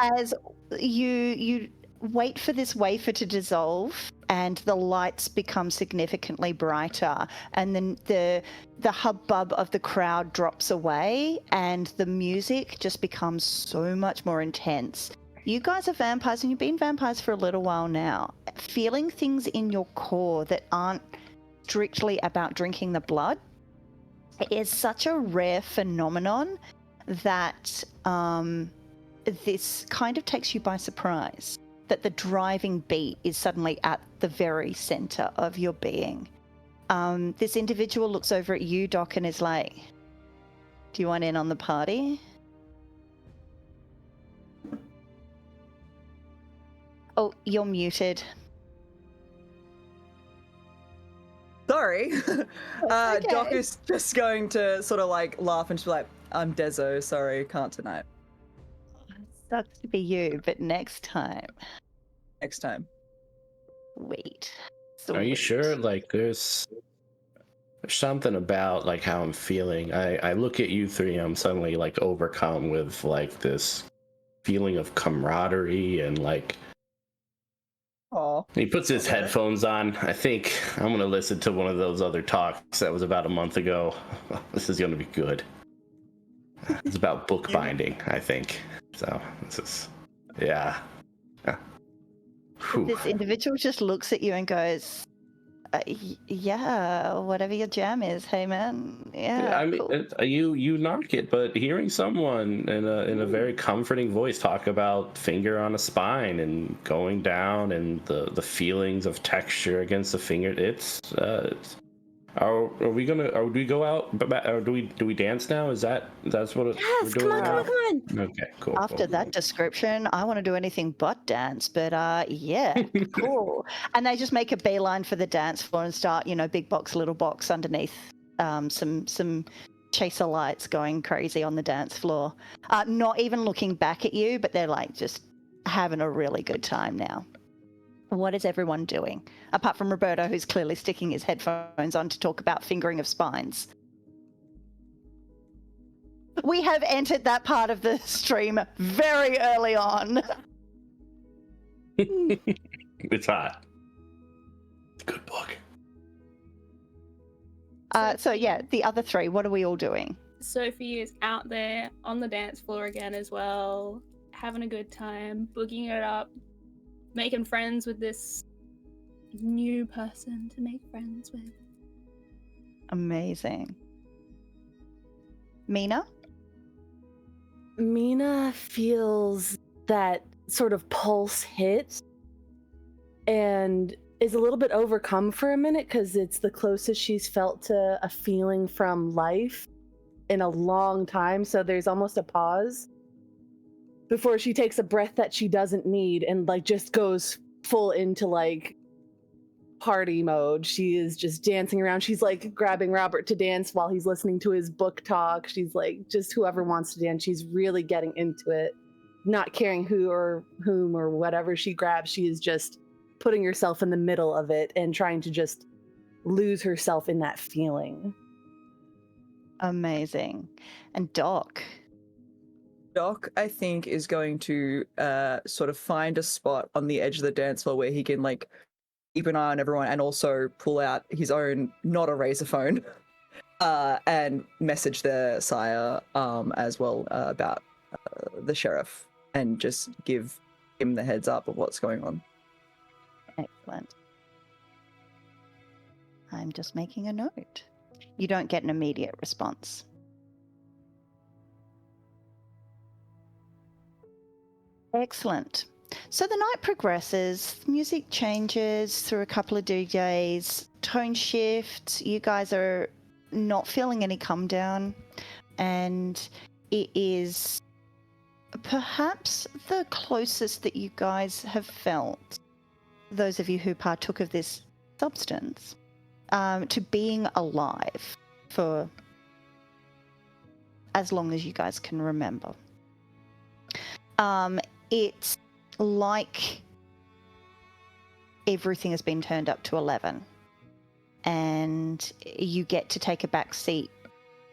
As you wait for this wafer to dissolve and the lights become significantly brighter, and then the hubbub of the crowd drops away and the music just becomes so much more intense. You guys are vampires, and you've been vampires for a little while now. Feeling things in your core that aren't strictly about drinking the blood is such a rare phenomenon that this kind of takes you by surprise, that the driving beat is suddenly at the very center of your being. This individual looks over at you, Doc, and is like, do you want in on the party? Oh, you're muted. Sorry. okay. Doc is just going to sort of like laugh and just be like, I'm Dezo, sorry, can't tonight. Sucks to be you, but next time. Next time. Wait. Are you Sweet. sure? Like, there's something about like how I'm feeling. I look at you three, I'm suddenly like overcome with like this feeling of camaraderie and like. Aw. He puts his headphones on. I think I'm gonna listen to one of those other talks that was about a month ago. This is gonna be good. It's about bookbinding, I think. So this is, yeah. Whew. This individual just looks at you and goes, yeah, whatever your jam is, hey man. Yeah, I mean, cool. you knock it, but hearing someone in a very comforting voice talk about finger on a spine and going down and the feelings of texture against the finger, it's are we go out or do we dance now? That's what we're Yes, doing come now? on. Okay, cool. After cool. that description, I want to do anything but dance, but yeah, cool. And they just make a beeline for the dance floor and start, big box, little box underneath some chaser lights going crazy on the dance floor. Not even looking back at you, but they're like just having a really good time now. What is everyone doing? Apart from Roberto, who's clearly sticking his headphones on to talk about fingering of spines. We have entered that part of the stream very early on. It's hot. It's a good book. So yeah, the other three, what are we all doing? Sophie is out there on the dance floor again as well, having a good time, boogieing it up, making friends with this new person to make friends with. Amazing. Mina? Mina feels that sort of pulse hit and is a little bit overcome for a minute because it's the closest she's felt to a feeling from life in a long time. So there's almost a pause before she takes a breath that she doesn't need and like just goes full into like party mode. She is just dancing around. She's like grabbing Robert to dance while he's listening to his book talk. She's like just whoever wants to dance. She's really getting into it, not caring who or whom or whatever she grabs. She is just putting herself in the middle of it and trying to just lose herself in that feeling. Amazing. And Doc? Doc, I think, is going to sort of find a spot on the edge of the dance floor where he can like keep an eye on everyone and also pull out his own, not a razor phone, and message the sire as well about the sheriff and just give him the heads up of what's going on. Excellent. I'm just making a note. You don't get an immediate response. Excellent. So the night progresses, music changes through a couple of DJs, tone shifts, you guys are not feeling any come down, and it is perhaps the closest that you guys have felt, those of you who partook of this substance, to being alive for as long as you guys can remember. It's like everything has been turned up to 11 and you get to take a back seat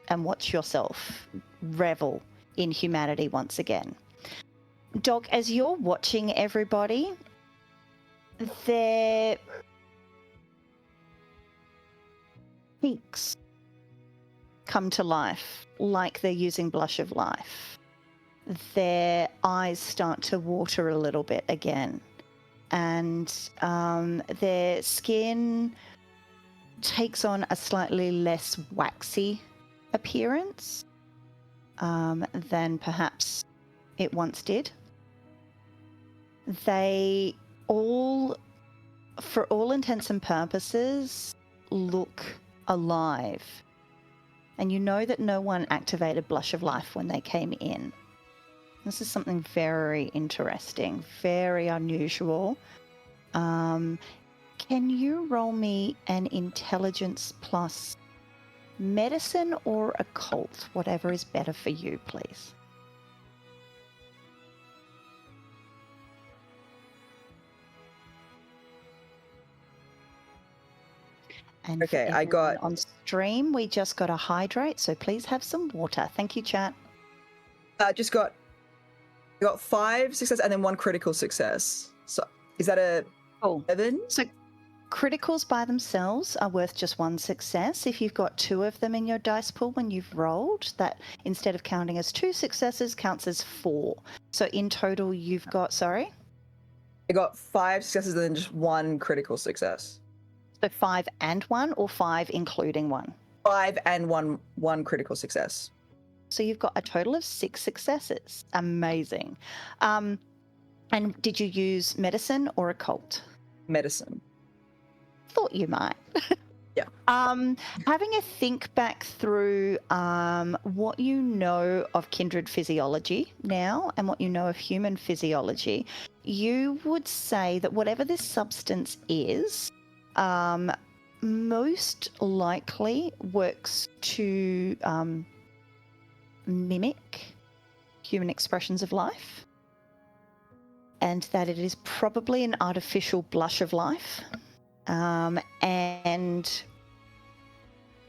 and watch yourself revel in humanity once again. Doc, as you're watching everybody, their cheeks come to life like they're using blush of life. Their eyes start to water a little bit again, and their skin takes on a slightly less waxy appearance than perhaps it once did. They all, for all intents and purposes, look alive. And you know that no one activated Blush of Life when they came in. This is something very interesting, very unusual. Can you roll me an intelligence plus medicine or occult, whatever is better for you, please? And Okay, for I everyone got- on stream, we just got a hydrate, so please have some water. Thank you, chat. Just got 5 success and then 1 critical success. So is that a Cool. 7? So criticals by themselves are worth just 1 success. If you've got 2 of them in your dice pool when you've rolled, that instead of counting as 2 successes, counts as 4. So in total, you've got, sorry? I got 5 successes and then just 1 critical success. So 5 and 1 or 5 including 1? 5 and 1 critical success. So you've got a total of 6 successes. Amazing. And did you use medicine or occult? Medicine. Thought you might. Yeah. Having a think back through what you know of kindred physiology now and what you know of human physiology, you would say that whatever this substance is, most likely works to mimic human expressions of life, and that it is probably an artificial blush of life. And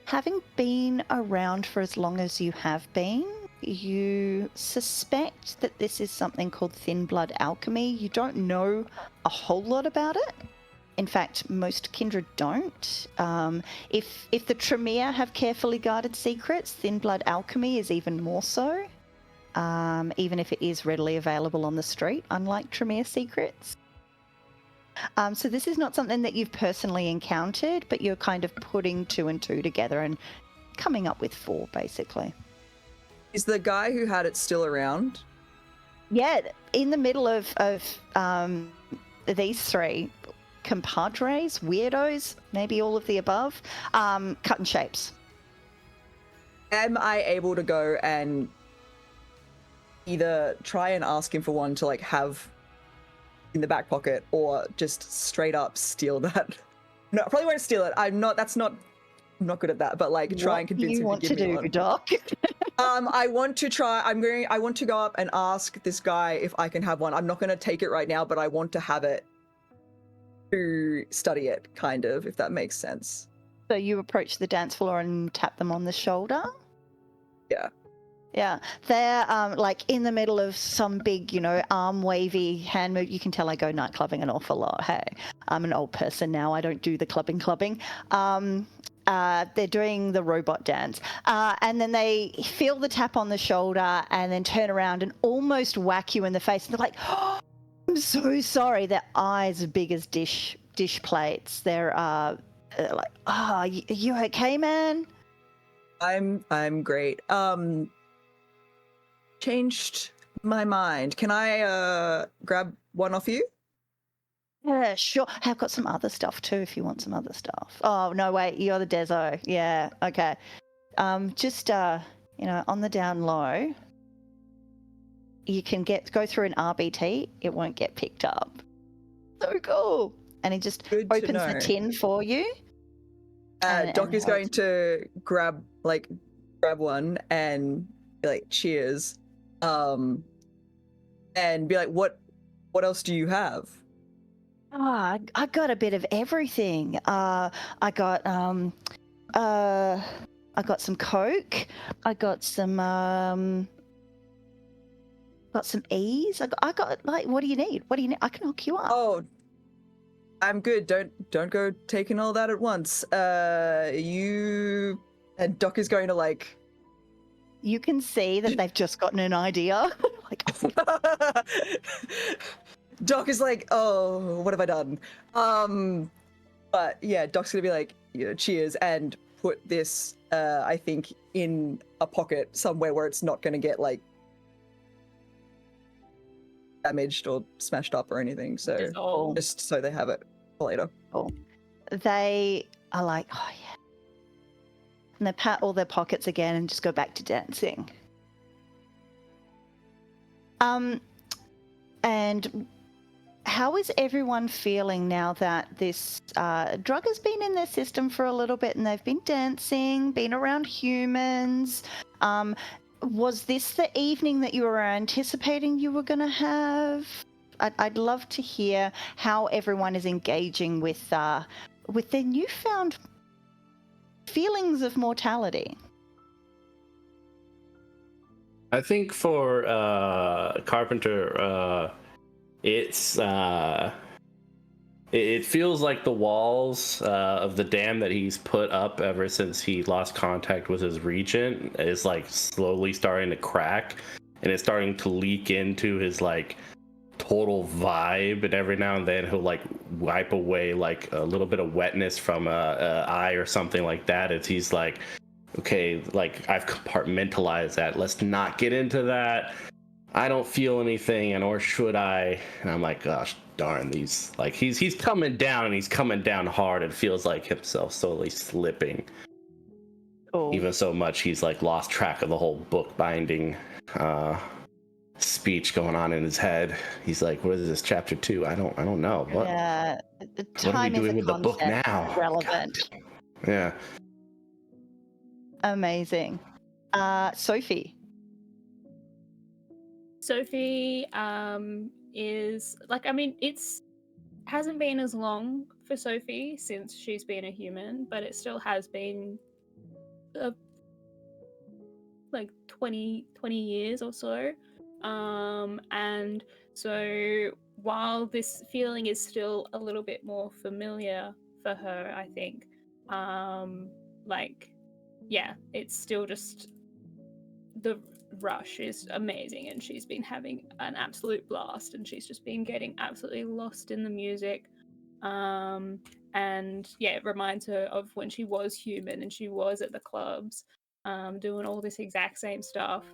having been around for as long as you have been, you suspect that this is something called thin blood alchemy. You don't know a whole lot about it. In fact, most kindred don't. If the Tremere have carefully guarded secrets, thin blood alchemy is even more so, even if it is readily available on the street, unlike Tremere secrets. So this is not something that you've personally encountered, but you're kind of putting 2 and 2 together and coming up with 4, basically. Is the guy who had it still around? Yeah, in the middle of these 3 compadres, weirdos, maybe all of the above, cutting shapes. Am I able to go and either try and ask him for one to like have in the back pocket, or just straight up steal that? No, I probably won't steal it. I'm not good at that, but like try and convince him to give me one. Doc? I want to try. I want to go up and ask this guy if I can have one. I'm not going to take it right now, but I want to have it to study it, kind of, if that makes sense. So you approach the dance floor and tap them on the shoulder? Yeah. Yeah. They're like in the middle of some big, arm wavy hand move. You can tell I go nightclubbing an awful lot. Hey, I'm an old person now. I don't do the clubbing. They're doing the robot dance. And then they feel the tap on the shoulder and then turn around and almost whack you in the face. And they're like, oh, I'm so sorry. Their eyes are big as dish plates. They're like, oh, you okay, man? I'm great. Changed my mind. Can I grab one off you? Yeah, sure. I've got some other stuff too if you want some other stuff. Oh, no, wait, you're the Deso. Yeah, okay. Just, on the down low, you can go through an RBT, it won't get picked up. So cool. And he just Good to opens the know. tin for you. Doc is going to grab one and be like, cheers. And be like, what else do you have? I got a bit of everything. I got some Coke. I got some E's. I got like, what do you need? What do you need? I can hook you up. Oh, I'm good. Don't go taking all that at once. And Doc is going to like. You can see that they've just gotten an idea. Like, Doc is like, oh, what have I done? But yeah, Doc's gonna be like, cheers, and put this, I think, in a pocket somewhere where it's not gonna get like damaged or smashed up or anything. So just so they have it for later. Cool. They are like, oh yeah. And they pat all their pockets again and just go back to dancing. And how is everyone feeling now that this drug has been in their system for a little bit and they've been dancing, been around humans? Was this the evening that you were anticipating you were going to have? I'd love to hear how everyone is engaging with their newfound feelings of mortality. I think for Carpenter, it feels like the walls of the dam that he's put up ever since he lost contact with his regent is like slowly starting to crack, and it's starting to leak into his like total vibe, and every now and then he'll like wipe away like a little bit of wetness from a eye or something like that, as he's like, okay, like I've compartmentalized that, let's not get into that. I don't feel anything, and or should I? And I'm like, gosh darn, these, like, he's coming down, and he's coming down hard. It feels like himself slowly slipping. Cool. Even so much he's like lost track of the whole book binding speech going on in his head. He's like, what is this, chapter 2? I don't know. What? Yeah, What are we time doing is a with the book concept, now? relevant. Yeah. Amazing. Sophie. Sophie is like, I mean, hasn't been as long for Sophie since she's been a human, but it still has been like 20 years or so. And so while this feeling is still a little bit more familiar for her, I think, it's still just, the rush is amazing, and she's been having an absolute blast, and she's just been getting absolutely lost in the music. And yeah, it reminds her of when she was human and she was at the clubs, doing all this exact same stuff.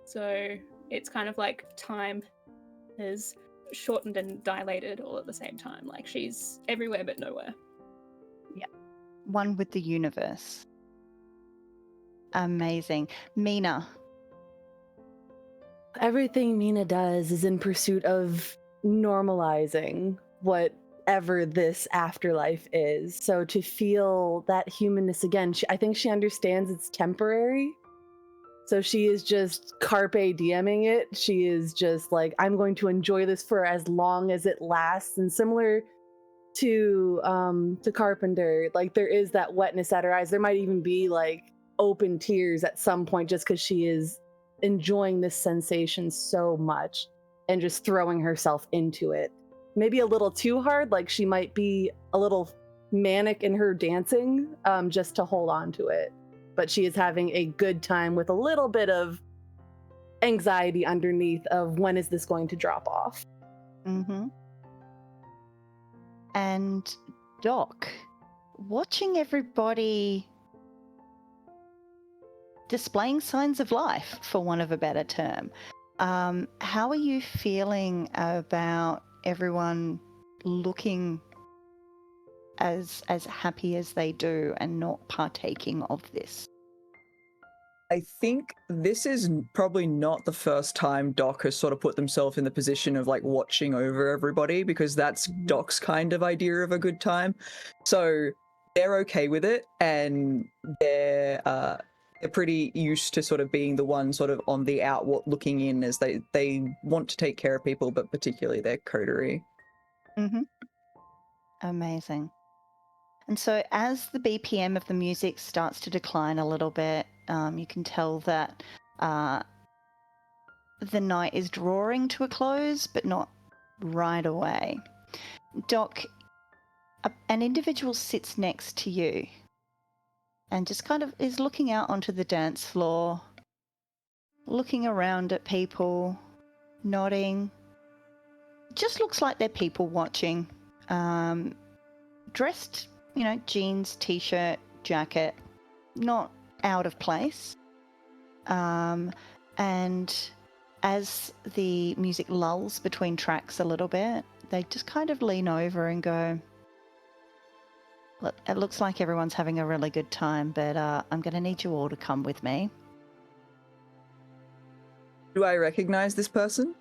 So it's kind of like time has shortened and dilated all at the same time. Like, she's everywhere but nowhere. Yeah. One with the universe. Amazing. Mina. Everything Mina does is in pursuit of normalizing whatever this afterlife is. So to feel that humanness again, I think she understands it's temporary. So she is just carpe dieming it. She is just like, I'm going to enjoy this for as long as it lasts. And similar to Carpenter, like, there is that wetness at her eyes. There might even be like open tears at some point, just because she is enjoying this sensation so much and just throwing herself into it. Maybe a little too hard, like she might be a little manic in her dancing, just to hold on to it. But she is having a good time with a little bit of anxiety underneath of, when is this going to drop off? Mm-hmm. And Doc, watching everybody displaying signs of life, for want of a better term. How are you feeling about everyone looking as happy as they do and not partaking of this? I think this is probably not the first time Doc has sort of put themselves in the position of like watching over everybody, because that's Doc's kind of idea of a good time. So they're okay with it, and they're pretty used to sort of being the one sort of on the outward looking in, as they want to take care of people, but particularly their coterie. Mm-hmm. Amazing. And so as the BPM of the music starts to decline a little bit, you can tell that the night is drawing to a close, but not right away. Doc, an individual sits next to you and just kind of is looking out onto the dance floor, looking around at people, nodding. Just looks like they're people watching. Dressed, jeans, t-shirt, jacket, not out of place. And as the music lulls between tracks a little bit, they just kind of lean over and go, "Look, it looks like everyone's having a really good time, but I'm going to need you all to come with me." Do I recognize this person?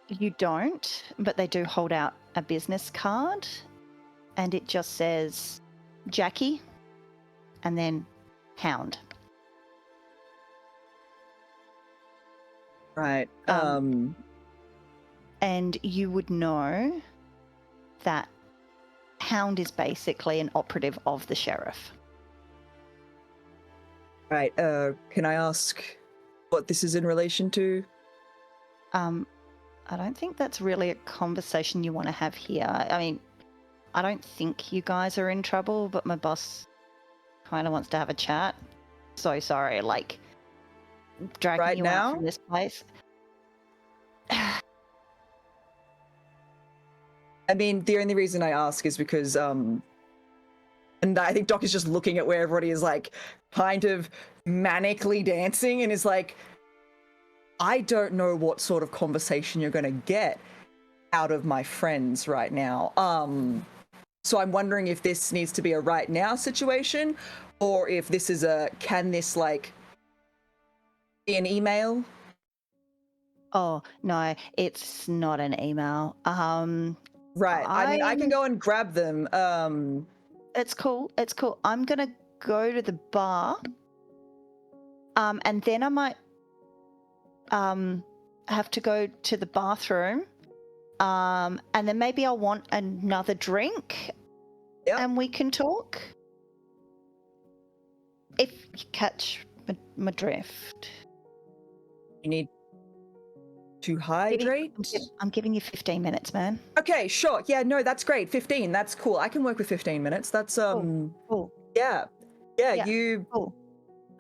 You don't, but they do hold out a business card, and it just says Jackie and then Hound. Right. And you would know that Hound is basically an operative of the sheriff. Right. Can I ask what this is in relation to? I don't think that's really a conversation you want to have here. I mean, I don't think you guys are in trouble, but my boss kind of wants to have a chat. So sorry, dragging right you now? out from this place. I mean, the only reason I ask is because, and I think Doc is just looking at where everybody is like kind of manically dancing and is like, I don't know what sort of conversation you're going to get out of my friends right now. So I'm wondering if this needs to be a right now situation, or if this is can this be an email? Oh, no, it's not an email. Right. I mean, I can go and grab them. It's cool. I'm going to go to the bar. And then I might have to go to the bathroom. And then maybe I'll want another drink. Yep. And we can talk. If you catch my drift. You need to hydrate? I'm giving you 15 minutes, man. Okay, sure. Yeah, no, that's great. 15, that's cool. I can work with 15 minutes. That's, Cool. Yeah, you... Cool.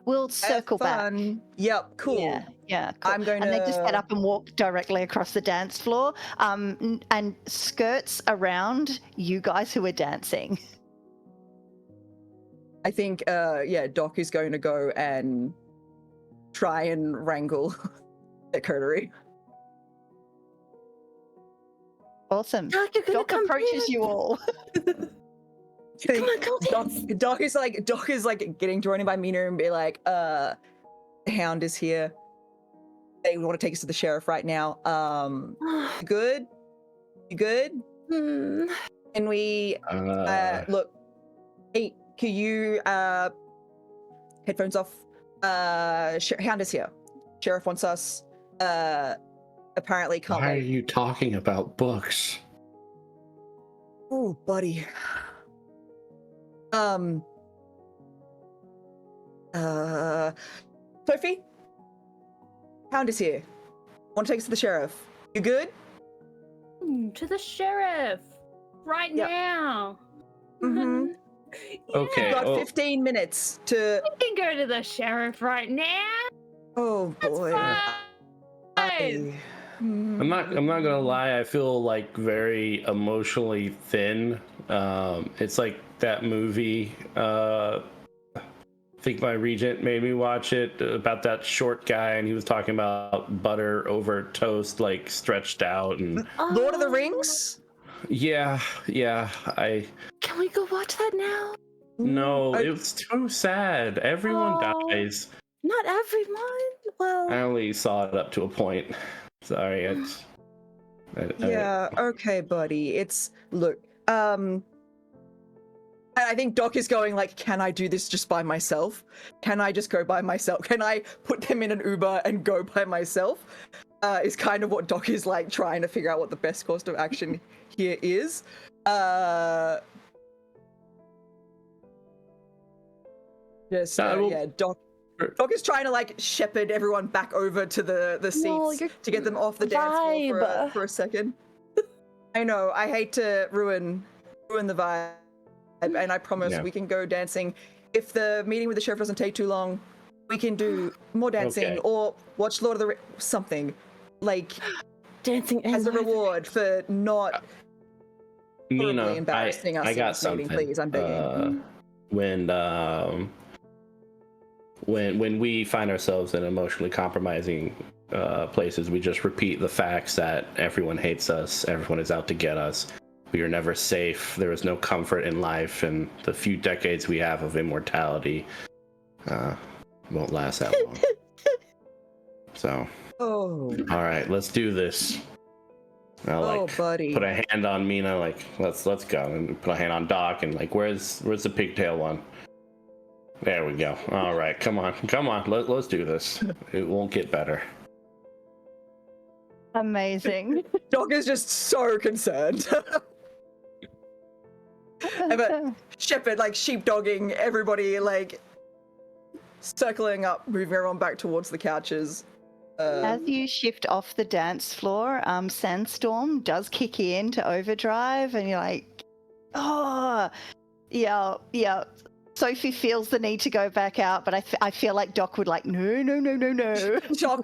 We'll circle back. Yep, cool. Yeah, cool. I'm going and to... they just get up and walk directly across the dance floor, and skirts around you guys who are dancing. I think, Doc is going to go and try and wrangle the coterie. Awesome. Doc approaches you all. Come on, go dance. Doc is getting joined by Mina and be like, the Hound is here. They want to take us to the sheriff right now. You good? You good? Can we look? Hey, can you headphones off? Hound is here. Sheriff wants us. Apparently can't Why wait. are you talking about books? Oh, buddy. Sophie? Hound is here. Want to take us to the sheriff. You good? To the sheriff right now. Mm-hmm. Okay. You've got 15 minutes to... We can go to the sheriff right now. Oh, boy. Fine. I'm not gonna lie, I feel like very emotionally thin. It's like that movie, think my regent made me watch it about that short guy, and he was talking about butter over toast, like stretched out, and Lord of the Oh, Rings? yeah, Can we go watch that now? no, it was too sad. Everyone Oh. dies. Not everyone. Well, I only saw it up to a point. Sorry, Yeah, okay, buddy. Look, I think Doc is going like, can I do this just by myself? Can I just go by myself? Can I put them in an Uber and go by myself? Is kind of what Doc is like trying to figure out what the best course of action here is. Doc is trying to like shepherd everyone back over to the seats to get them off the dance floor for a second. I know, I hate to ruin the vibe, and I promise we can go dancing. If the meeting with the sheriff doesn't take too long, we can do more dancing or watch Lord of the Rings, something like dancing as a reward for not Mina, embarrassing us. I got in this meeting, something. please, I'm begging. When we find ourselves in emotionally compromising places, we just repeat the facts that everyone hates us, everyone is out to get us, we are never safe, there is no comfort in life, and the few decades we have of immortality won't last that long. So, all right, let's do this. I'll buddy, put a hand on Mina, like let's go, and put a hand on Doc, and like where's the pigtail one? There we go. All right, come on, let's do this. It won't get better. Amazing. Doc is just so concerned. But Shepherd, like sheepdogging everybody, like circling up, moving everyone back towards the couches. As you shift off the dance floor, Sandstorm does kick in to overdrive, and you're like, oh, yeah. Sophie feels the need to go back out, but I feel like Doc would like, no.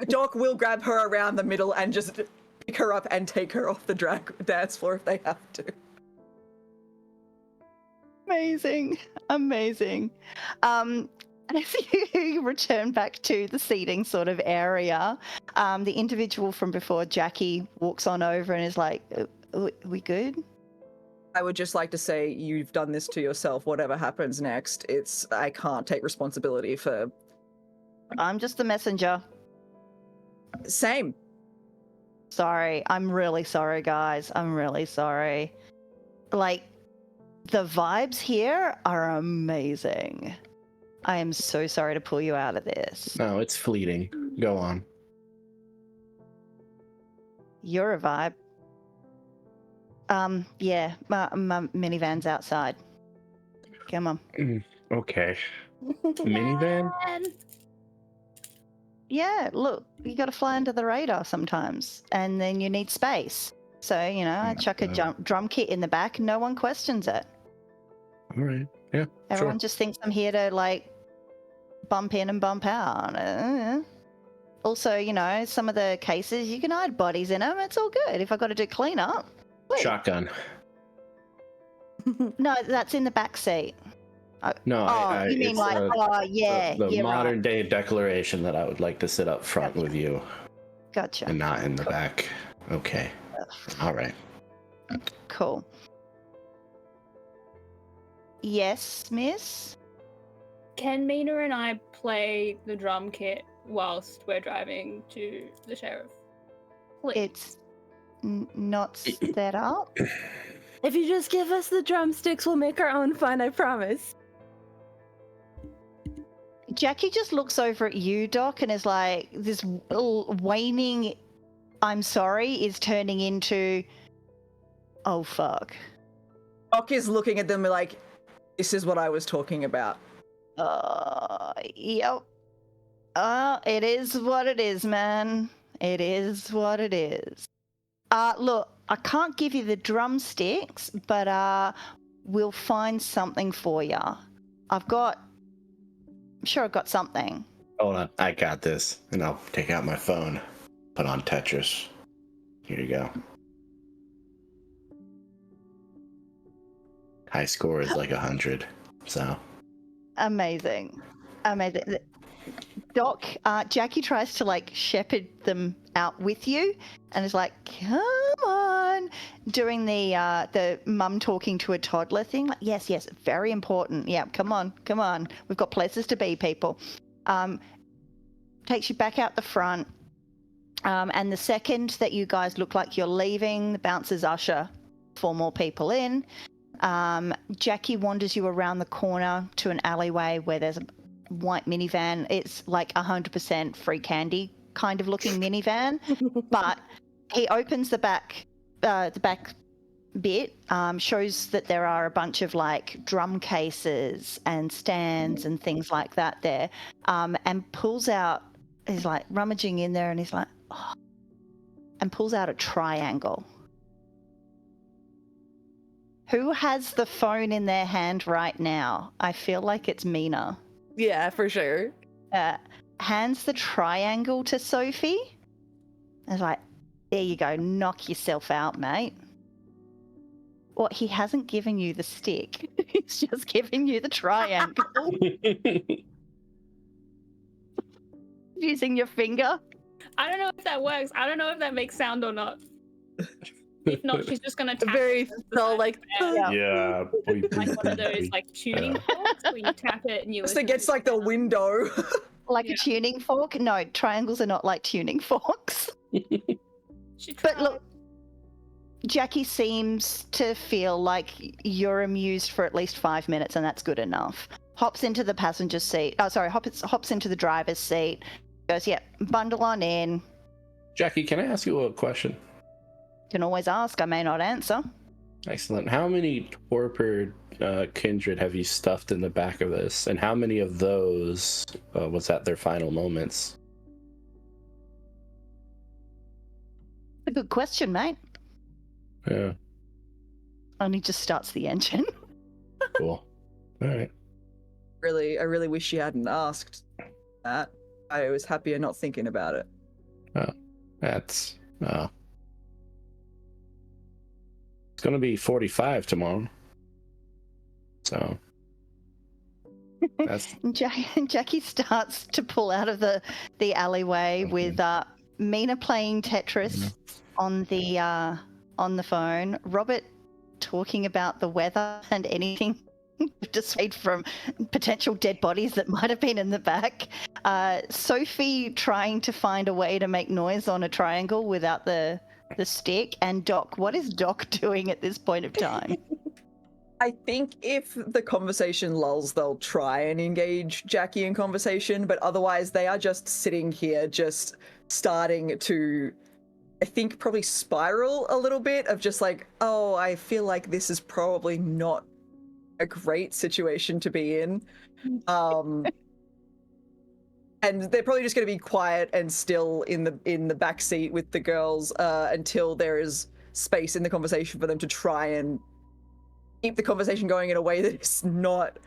Doc will grab her around the middle and just pick her up and take her off the dance floor if they have to. Amazing. And as you return back to the seating sort of area, the individual from before, Jackie, walks on over and is like, we good? I would just like to say you've done this to yourself. Whatever happens next, I can't take responsibility for... I'm just the messenger. Same. Sorry. I'm really sorry, guys. I'm really sorry. Like, the vibes here are amazing. I am so sorry to pull you out of this. No, it's fleeting. Go on. You're a vibe. Yeah, my minivan's outside. Come on. Okay. Minivan? Yeah, look, you got to fly under the radar sometimes, and then you need space. So, I chuck a drum kit in the back, and no one questions it. All right. Yeah. Everyone just thinks I'm here to like bump in and bump out. Also, some of the cases you can hide bodies in them. It's all good. If I got to do cleanup. Shotgun. No, that's in the back seat. No, you mean like, the modern right. day declaration that I would like to sit up front with you. Gotcha. And not in the back. Okay. All right. Cool. Yes, miss? Can Mina and I play the drum kit whilst we're driving to the sheriff? Please. It's not set up. if you just give us the drumsticks, we'll make our own fun, I promise. Jackie just looks over at you, Doc, and is like, this waning I'm sorry is turning into, oh, fuck. Doc is looking at them like, this is what I was talking about. Yep. It is what it is, man. It is what it is. Look, I can't give you the drumsticks, but we'll find something for you. I'm sure I've got something. Hold on, I got this. And I'll take out my phone, put on Tetris. Here you go. High score is like 100, so. Amazing. Amazing. Doc, Jackie tries to like shepherd them out with you, and is like, "Come on," doing the mum talking to a toddler thing. Like, yes, very important. Yeah, come on. We've got places to be, people. Takes you back out the front, and the second that you guys look like you're leaving, the bouncers usher 4 more people in. Jackie wanders you around the corner to an alleyway where there's a white minivan. It's like 100% free candy kind of looking minivan, but he opens the back bit, shows that there are a bunch of like drum cases and stands and things like that there, and pulls out. He's like rummaging in there, and he's like, oh, and pulls out a triangle. Who has the phone in their hand right now? I feel like it's Mina. Yeah, for sure. Hands the triangle to Sophie. I was like, there you go, knock yourself out, mate. Well, he hasn't given you the stick. He's just giving you the triangle. Using your finger. I don't know if that works. I don't know if that makes sound or not. If not, she's just gonna tap Very it so like Yeah. like one of those like tuning forks where you tap it and you. So it gets like the window. Like a tuning fork? No, triangles are not like tuning forks. But look, Jackie seems to feel like you're amused for at least 5 minutes, and that's good enough. Hops into the passenger seat. Oh, sorry, hops into the driver's seat. Goes, yeah, bundle on in. Jackie, can I ask you a question? Can always ask. I may not answer. Excellent. How many torpid kindred have you stuffed in the back of this, and how many of those was at their final moments? A good question, mate. Yeah. Only just starts the engine. Cool. All right. I really wish you hadn't asked that. I was happier not thinking about it. That's it's gonna be 45 tomorrow. So that's Jackie starts to pull out of the alleyway with Mina playing Tetris on the phone, Robert talking about the weather and anything dissuade from potential dead bodies that might have been in the back. Sophie trying to find a way to make noise on a triangle without the stick. And Doc, what is Doc doing at this point of time? I think if the conversation lulls, they'll try and engage Jackie in conversation, but otherwise they are just sitting here, just starting to, I think, probably spiral a little bit of just like, oh, I feel like this is probably not a great situation to be in. And they're probably just going to be quiet and still in the back seat with the girls until there is space in the conversation for them to try and keep the conversation going in a way that is not,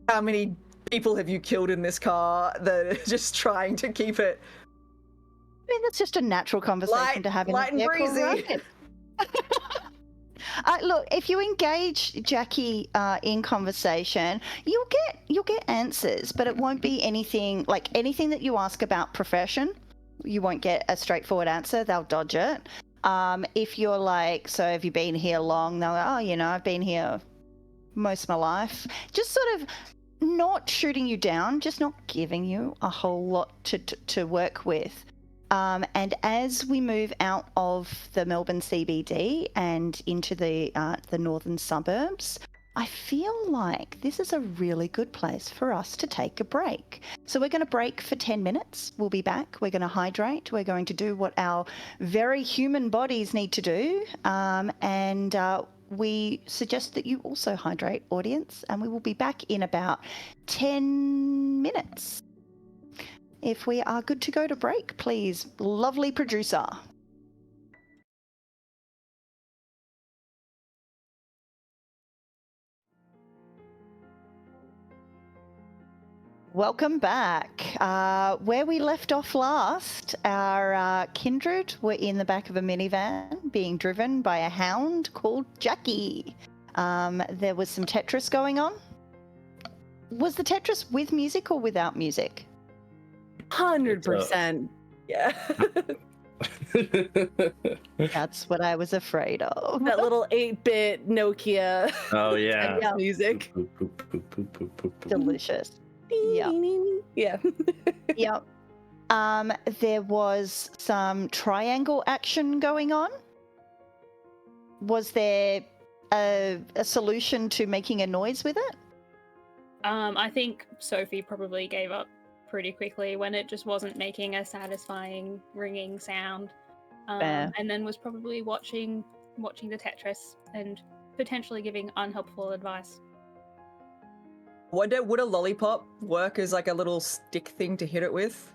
how many people have you killed in this car? They're just trying to keep it. I mean, that's just a natural conversation to have in light and breezy. Right? Look, if you engage Jackie in conversation, you'll get answers, but it won't be anything that you ask about profession. You won't get a straightforward answer. They'll dodge it. If you're like, so have you been here long? They'll go, oh, I've been here most of my life. Just sort of not shooting you down, just not giving you a whole lot to work with. And as we move out of the Melbourne CBD and into the northern suburbs, I feel like this is a really good place for us to take a break. So we're going to break for 10 minutes. We'll be back. We're going to hydrate. We're going to do what our very human bodies need to do. And we suggest that you also hydrate, audience. And we will be back in about 10 minutes. If we are good to go to break, please, lovely producer. Welcome back. Where we left off last, our kindred were in the back of a minivan being driven by a hound called Jackie. There was some Tetris going on. Was the Tetris with music or without music? 100%. Yeah. That's what I was afraid of. That little 8-bit Nokia Oh yeah. Yeah. music. Delicious. Yeah. Yeah. Yep. There was some triangle action going on. Was there a solution to making a noise with it? I think Sophie probably gave up pretty quickly when it just wasn't making a satisfying ringing sound. Fair. And then was probably watching the Tetris and potentially giving unhelpful advice. Would a lollipop work as like a little stick thing to hit it with?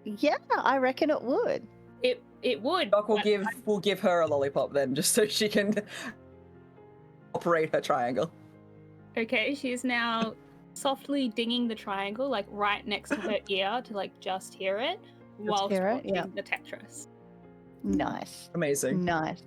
Yeah, I reckon it would. It would. Doc will but give her a lollipop then, just so she can operate her triangle. Okay, she is now softly dinging the triangle, like right next to her ear to like just hear it whilst hear it, watching yeah. the Tetris. Nice. Amazing. Nice.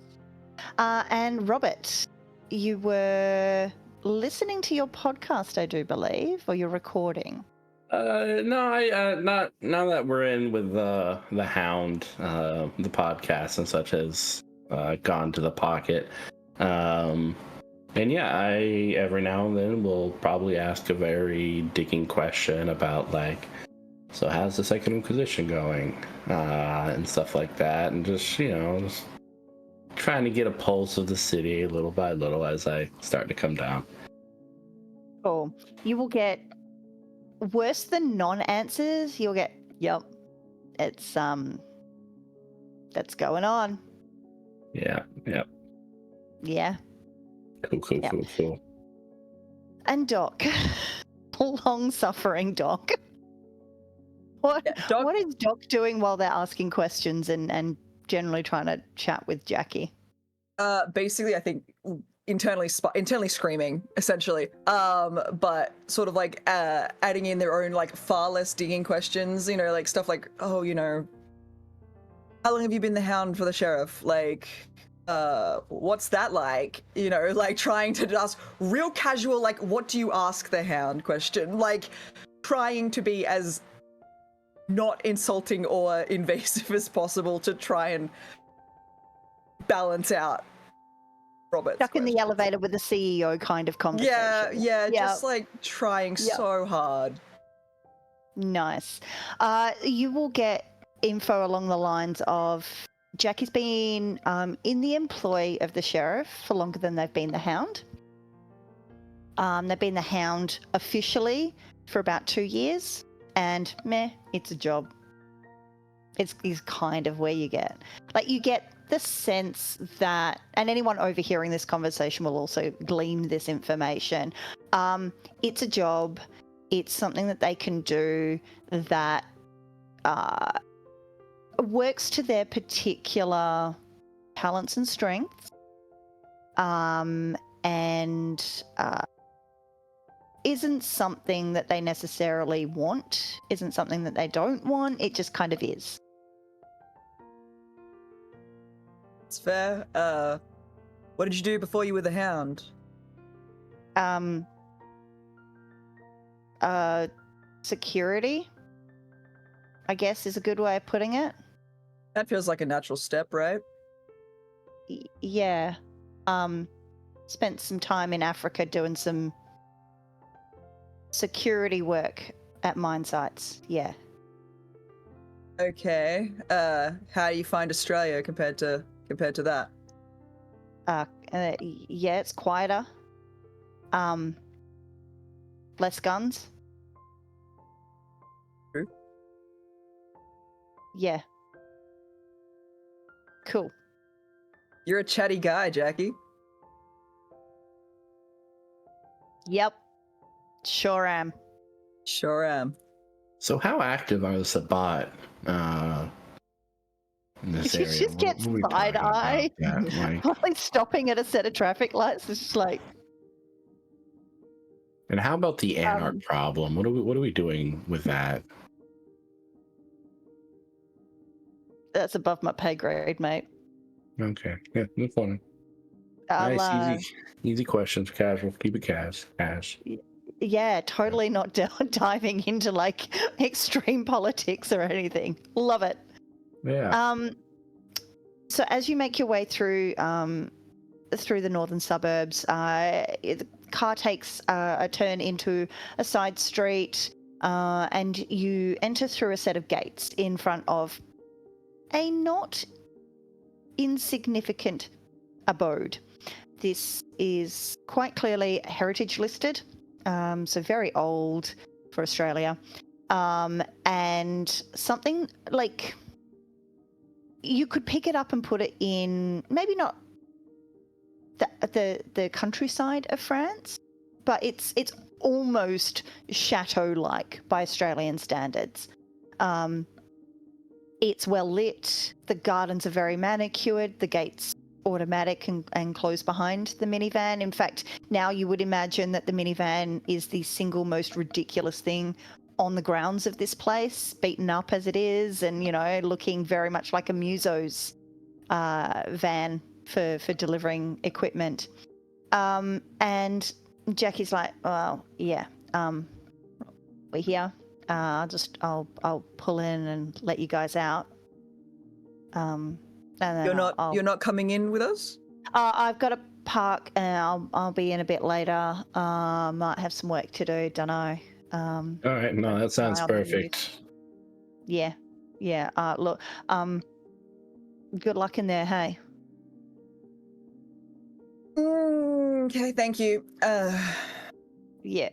And Robert, you were listening to your podcast, I do believe, or you're recording. No, I not now that we're in with the Hound, the podcast and such has gone to the pocket. And yeah, I every now and then will probably ask a very digging question about like, so how's the Second Inquisition going, and stuff like that, and just just trying to get a pulse of the city little by little as I start to come down. Cool. You will get worse than non-answers. You'll get, yep, it's that's going on. Yeah. Yeah. Cool. Yep. Cool. And Doc, long-suffering Doc. What Doc- what is Doc doing while they're asking questions and generally trying to chat with Jackie? Basically, I think internally screaming, essentially. But sort of like adding in their own like far less digging questions. Like stuff like, oh, how long have you been the Hound for the sheriff? Like, what's that like? Like trying to ask real casual, like, what do you ask the Hound question? Like, trying to be as not insulting or invasive as possible to try and balance out Robert's Stuck in the questions. elevator with the CEO kind of conversation. Yeah, just like trying so hard. Nice. You will get info along the lines of Jackie's been in the employ of the sheriff for longer than they've been the Hound. They've been the Hound officially for about 2 years, and it's a job. It's kind of where you get. Like, you get the sense that, and anyone overhearing this conversation will also glean this information, it's a job, it's something that they can do that works to their particular talents and strengths, and isn't something that they necessarily want, isn't something that they don't want, it just kind of is. It's fair. What did you do before you were the Hound? Security, I guess, is a good way of putting it. That feels like a natural step, right? Yeah. Spent some time in Africa doing some security work at mine sites. Yeah. Okay. How do you find Australia compared to that? Yeah, it's quieter. Less guns. True. Yeah. Cool. You're a chatty guy, Jackie. Yep. Sure am. Sure am. So how active are the Sabbat in this She area? just gets What are we talking about side-eye. that? Like, Like stopping at a set of traffic lights. It's just like, and how about the Anarch problem? What are we doing with that? that's above my pay grade, mate. Okay, yeah, no fun. I'll, Nice, easy questions. Casual. Keep it cash. Yeah, totally not diving into like extreme politics or anything. Love it. Yeah. So as you make your way through the northern suburbs, the car takes a turn into a side street, and you enter through a set of gates in front of a not insignificant abode. This is quite clearly heritage listed, so very old for Australia, and something like you could pick it up and put it in maybe not the countryside of France, but it's almost chateau-like by Australian standards. It's well lit. The gardens are very manicured. The gates automatic and close behind the minivan. In fact, now you would imagine that the minivan is the single most ridiculous thing on the grounds of this place, beaten up as it is, and looking very much like a muso's van for delivering equipment. And Jackie's like, "Well, yeah, we're here. I'll pull in and let you guys out. And then You're not coming in with us? I've got to park, and I'll be in a bit later. Might have some work to do. Don't know. All right. No, that sounds perfect. Yeah. Look. Good luck in there. Hey. Okay. Thank you. Yeah.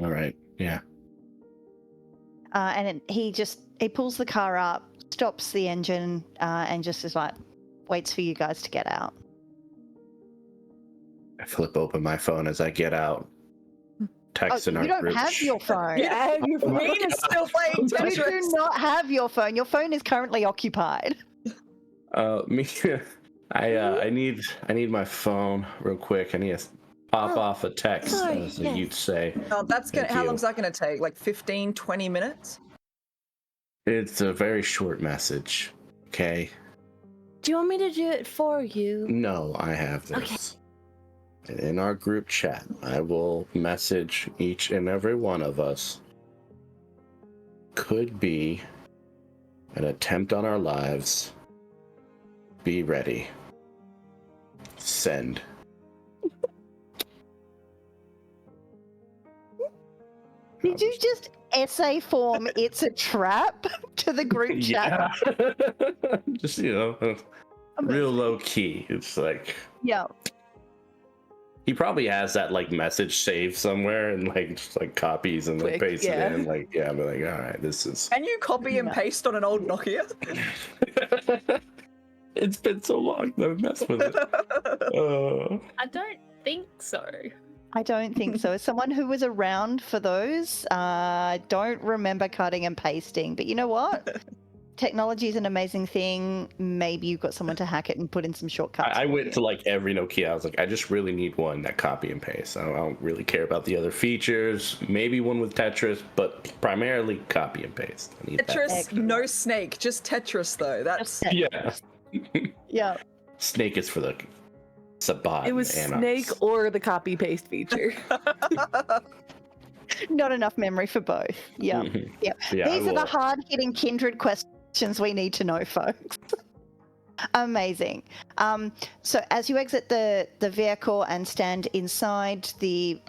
All right. Yeah. And he pulls the car up, stops the engine, and just is like, waits for you guys to get out. I flip open my phone as I get out. Text in our you don't group. have your phone. Yeah, your phone is still playing Tetris. You do not have your phone. Your phone is currently occupied. Me. I need my phone real quick. I need to pop off a text, as you'd say. Oh, how long's that going to take? Like 15, 20 minutes? It's a very short message. Okay. Do you want me to do it for you? No, I have this. Okay. In our group chat, I will message each and every one of us. Could be an attempt on our lives. Be ready. Send. Did you just essay form "it's a trap" to the group chat? Yeah. Just, real low key. It's like... Yeah. He probably has that message saved somewhere and just copies and then pastes it in. I'm like, all right, this is... Can you copy and paste on an old Nokia? It's been so long that I've messed with it. I don't think so. I don't think so. As someone who was around for those, I don't remember cutting and pasting. But you know what? Technology is an amazing thing. Maybe you've got someone to hack it and put in some shortcuts. I went to every Nokia. I was like, I just really need one that copy and paste. I don't really care about the other features. Maybe one with Tetris, but primarily copy and paste. I need Tetris, no snake, just Tetris though. That's yeah. Yeah. Snake is for the Sabat. It was snake or the copy paste feature. Not enough memory for both. Yeah. Mm-hmm. Yeah. These are the hard-hitting kindred questions we need to know, folks. Amazing. So as you exit the vehicle and stand inside the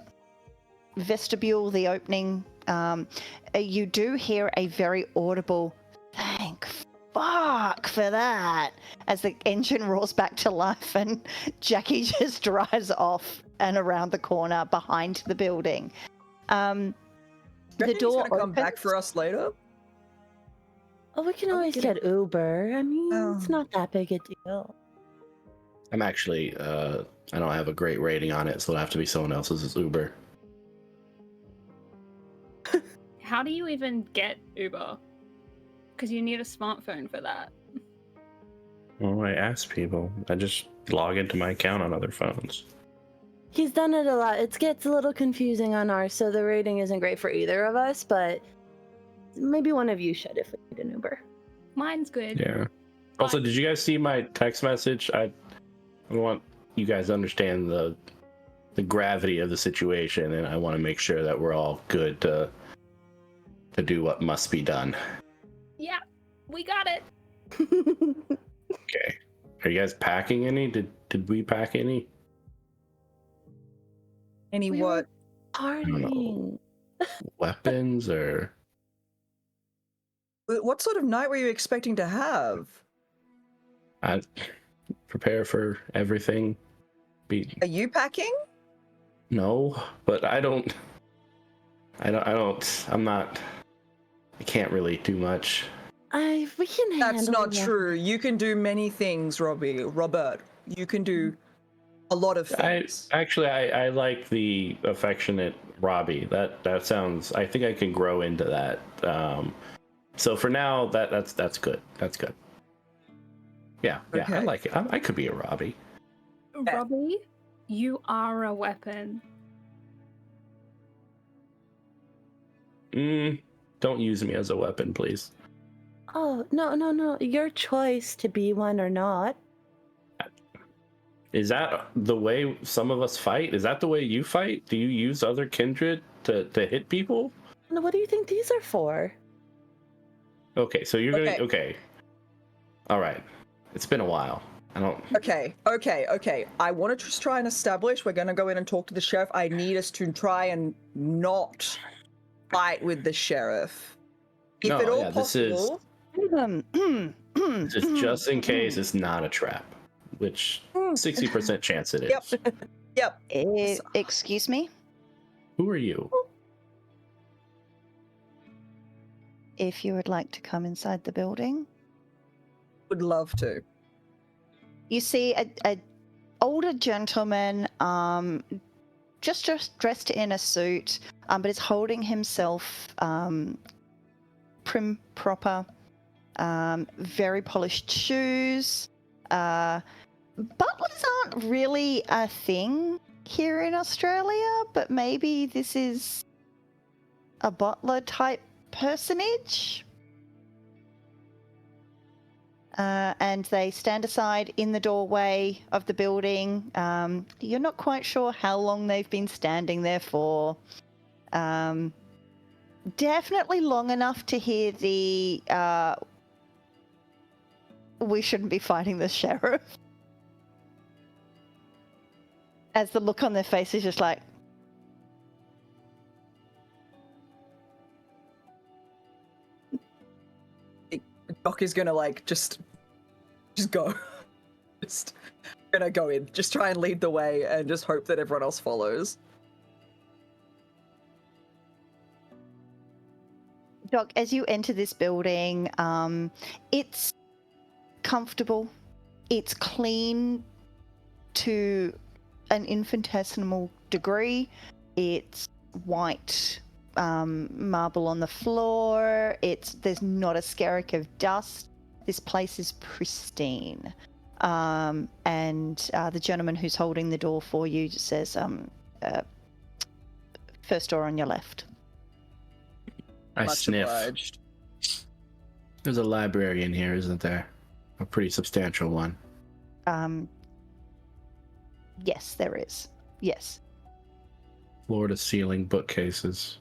vestibule, the opening, you do hear a very audible "thank fuck for that" as the engine roars back to life and Jackie just drives off and around the corner behind the building. The door gonna come back for us later. Oh, we can always get Uber. I mean, it's not that big a deal. I'm actually, I don't have a great rating on it, so it'll have to be someone else's Uber. How do you even get Uber? Because you need a smartphone for that. Well, I ask people. I just log into my account on other phones. He's done it a lot. It gets a little confusing on ours, so the rating isn't great for either of us, but maybe one of you should if we need an Uber. Mine's good. Yeah. Also, did you guys see my text message? want you guys to understand the gravity of the situation, and I want to make sure that we're all good to do what must be done. Yeah, we got it. Okay. Are you guys packing any? Did we pack any? Any We what? Partying. Weapons or? What sort of night were you expecting to have? I prepare for everything. Are you packing? No, but I can't really do much. We can handle That's not that. true. You can do many things, Robert. You can do a lot of things. I like the affectionate Robbie. That sounds. I think I can grow into that. So for now, that's good. That's good. Yeah, Okay. I like it. I could be a Robbie. Robbie, you are a weapon. Don't use me as a weapon, please. Oh, no. Your choice to be one or not. Is that the way some of us fight? Is that the way you fight? Do you use other kindred to hit people? No, what do you think these are for? Okay, so you're Okay. gonna. Okay. All right. It's been a while. I don't. Okay. I want to just try and establish. We're going to go in and talk to the sheriff. I need us to try and not fight with the sheriff. If No, at all yeah, this is- possible. It's just in case it's not a trap, which 60% chance it is. Yep. Excuse me? Who are you? If you would like to come inside the building. Would love to. You see a older gentleman, just dressed in a suit, but is holding himself prim proper, very polished shoes. Butlers aren't really a thing here in Australia, but maybe this is a butler type personage. And they stand aside in the doorway of the building. You're not quite sure how long they've been standing there for. Definitely long enough to hear the we shouldn't be fighting the sheriff. As the look on their face is just like, Doc is gonna like just go. Just gonna go in. Just try and lead the way and just hope that everyone else follows. Doc, as you enter this building, it's comfortable. It's clean to an infinitesimal degree. It's white marble on the floor. There's not a skerrick of dust. This place is pristine. And the gentleman who's holding the door for you says, first door on your left. I Much sniff. obliged. There's a library in here, isn't there? A pretty substantial one. Yes, there is. Yes. Floor to ceiling bookcases.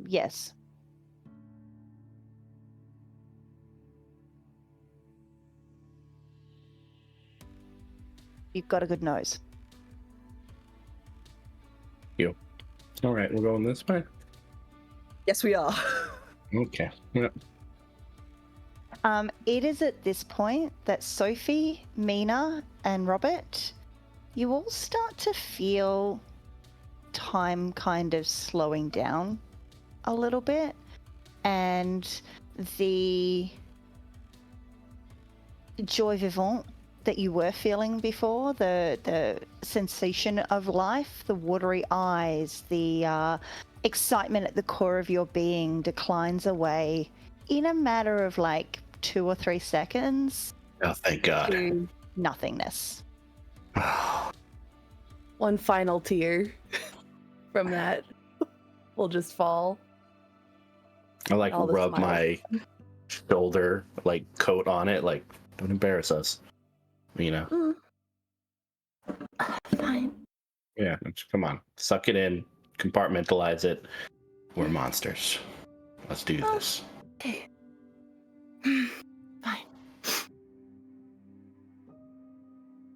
Yes. You've got a good nose. All right, we're going this way. Yes, we are. Okay. Yeah. It is at this point that Sophie, Mina, and Robert, you all start to feel time kind of slowing down a little bit, and the joie vivant that you were feeling before, the sensation of life, the watery eyes, the excitement at the core of your being declines away in a matter of like 2 or 3 seconds Oh, thank God. to nothingness. One final tear from that will just fall. I like All the rub smiles. my shoulder, like coat on it, like Don't embarrass us. Mina. Fine. Yeah, come on. Suck it in. Compartmentalize it. We're monsters. Let's do this. Okay. Fine.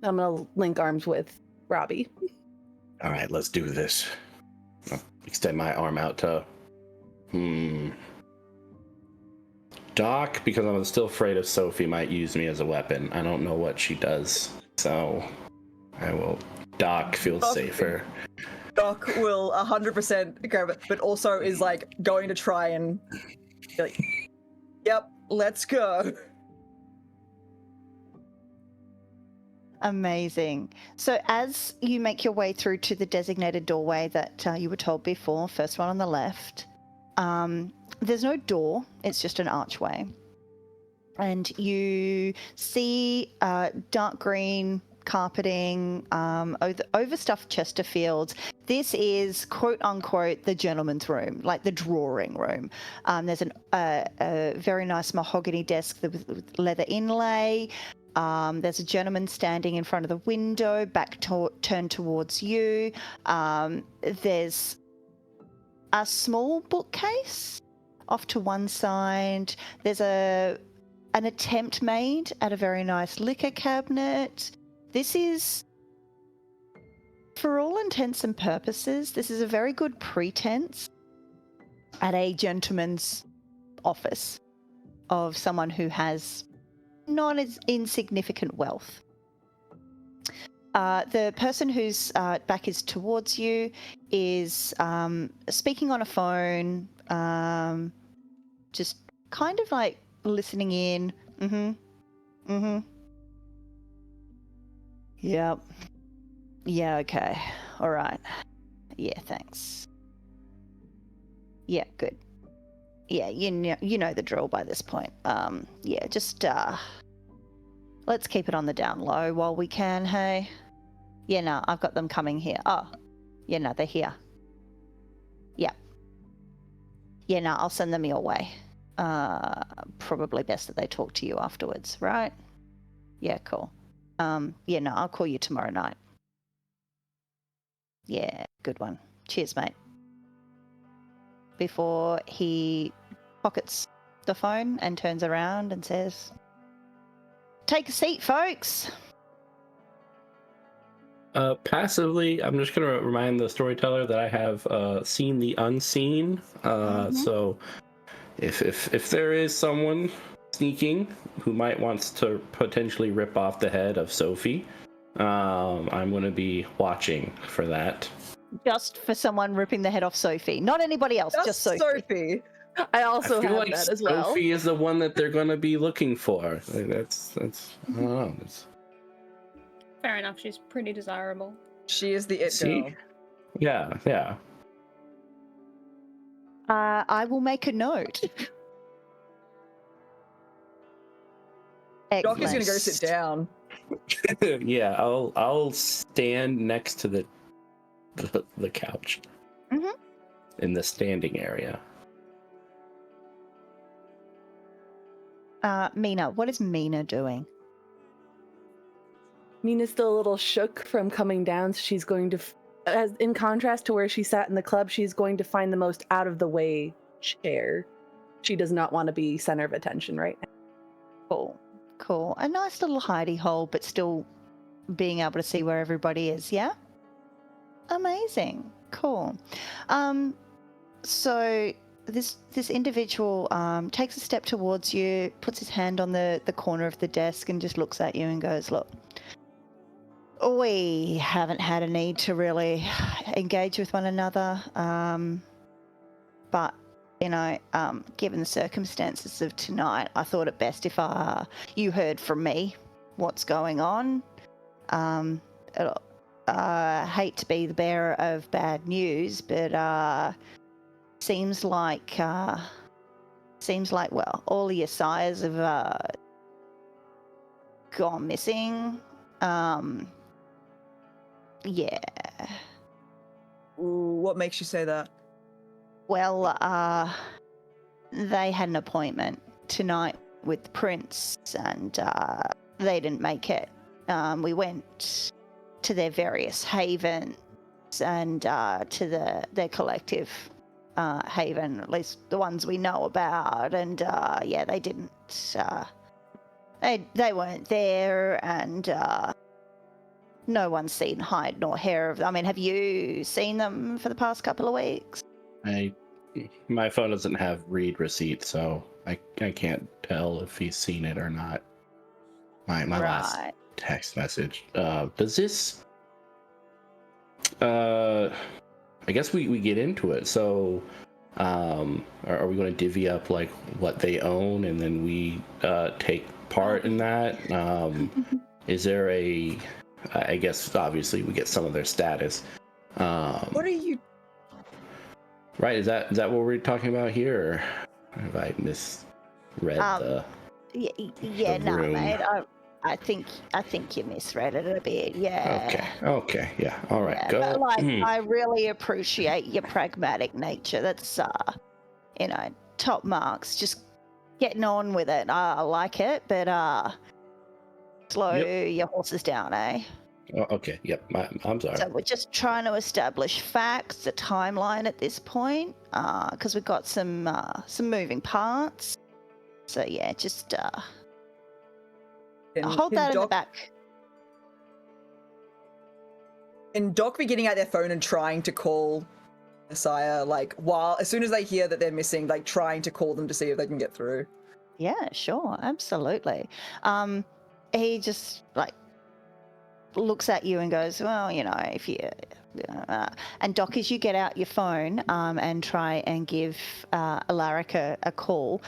I'm gonna link arms with Robbie. All right, let's do this. I'll extend my arm out to... Doc, because I'm still afraid of Sophie might use me as a weapon. I don't know what she does, so I will... Doc feels safer. Doc will 100% go, but also is like going to try and be like, yep, let's go. Amazing. So as you make your way through to the designated doorway that you were told before, first one on the left, there's no door, it's just an archway. And you see dark green carpeting, overstuffed Chesterfields. This is quote unquote the gentleman's room, like the drawing room. There's a very nice mahogany desk with leather inlay. There's a gentleman standing in front of the window, turned towards you. There's a small bookcase off to one side. There's an attempt made at a very nice liquor cabinet. This is, for all intents and purposes, this is a very good pretense at a gentleman's office of someone who has not as insignificant wealth. The person whose back is towards you is speaking on a phone, just kind of like listening in. Yep. Yeah, okay. All right. Yeah, thanks. Yeah, good. Yeah, you know the drill by this point. Yeah, just let's keep it on the down low while we can, hey? Yeah, no, I've got them coming here. Oh, yeah, no, they're here. Yeah. Yeah, no, I'll send them your way. Probably best that they talk to you afterwards, right? Yeah, cool. Yeah, no, I'll call you tomorrow night. Yeah, good one. Cheers, mate. Before he pockets the phone and turns around and says, "Take a seat, folks." Passively, I'm just going to remind the storyteller that I have seen the unseen. So if there is someone sneaking who might wants to potentially rip off the head of Sophie, I'm going to be watching for that. Just for someone ripping the head off Sophie. Not anybody else, just Sophie. I also I feel have like that as well. Sophie is the one that they're going to be looking for. Like, that's I don't know. Fair enough, she's pretty desirable. She is the it See? girl. Yeah. I will make a note. Doc is Excellent. going to go sit down. Yeah, I'll stand next to the couch in the standing area. Mina, what is Mina doing? Mina's still a little shook from coming down, so she's going to, as in contrast to where she sat in the club, she's going to find the most out-of-the-way chair. She does not want to be center of attention right now. Cool. A nice little hidey hole, but still being able to see where everybody is, yeah? Amazing. Cool. So this individual takes a step towards you, puts his hand on the corner of the desk and just looks at you and goes, "Look, we haven't had a need to really engage with one another, but, you know, given the circumstances of tonight, I thought it best if you heard from me what's going on. Hate to be the bearer of bad news, but seems like well, all of your sires have gone missing. Yeah. What makes you say that? Well, they had an appointment tonight with the prince, and they didn't make it. We went to their various havens and to their collective haven, at least the ones we know about, and yeah, they didn't. They weren't there, and no one's seen hide nor hair of them. I mean, have you seen them for the past couple of weeks? My phone doesn't have read receipt, so I can't tell if he's seen it or not. My last text message. Does this? I guess we get into it. So, are we going to divvy up like what they own, and then we take part in that? Is there a? I guess obviously we get some of their status. What are you? Right? Is that what we're talking about here, or have I misread the? Yeah, no, mate. I think you misread it a bit. Yeah. Okay. Yeah. All right. Yeah, Go. but, like, I really appreciate your pragmatic nature. That's top marks. Just getting on with it. I like it, but slow your horses down, eh? Oh, okay. Yep. I'm sorry. So we're just trying to establish facts, the timeline at this point, because we've got some moving parts. So yeah, just hold that in the back. And Doc be getting out their phone and trying to call Messiah, like, as soon as they hear that they're missing, like, trying to call them to see if they can get through. Yeah, sure, absolutely. He just, like, looks at you and goes, well, if you... and Doc, as you get out your phone and try and give Alaric a call,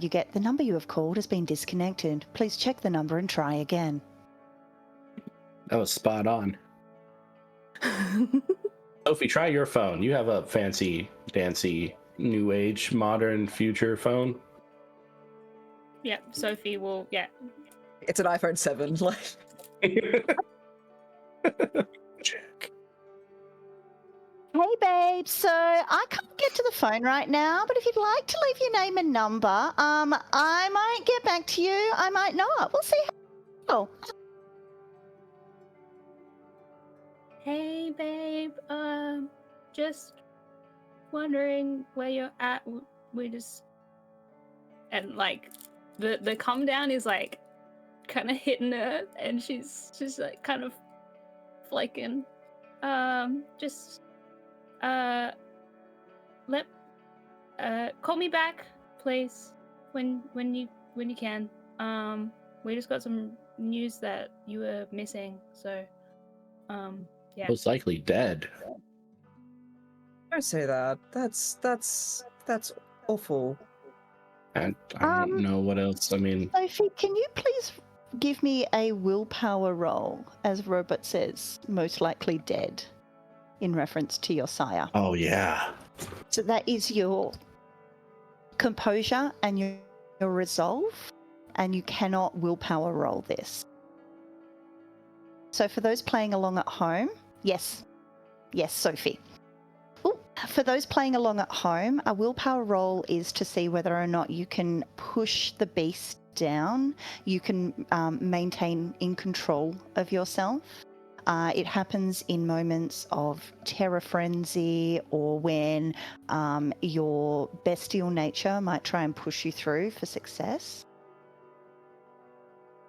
you get, the number you have called has been disconnected. Please check the number and try again. That was spot on. Sophie, try your phone. You have a fancy, dancy, new age, modern, future phone. Yeah, Sophie will. Yeah, it's an iPhone 7. Like, Check. Hey, babe. So I can't get to the phone right now, but if you'd like to leave your name and number, I might get back to you. I might not. We'll see how. Hey, babe. Just wondering where you're at. We just and like the calm down is like kind of hitting her, and she's just like kind of flaking. Just call me back, please, when you can. We just got some news that you were missing, so yeah. Most likely dead. don't say that. That's awful. And I don't know what else. I mean, Sophie, can you please give me a willpower roll, as Robert says, most likely dead, in reference to your sire? oh yeah. So that is your composure and your resolve, and you cannot willpower roll this. So for those playing along at home, yes, Sophie. Ooh, for those playing along at home, a willpower roll is to see whether or not you can push the beast down, you can maintain in control of yourself. It happens in moments of terror frenzy, or when your bestial nature might try and push you through for success.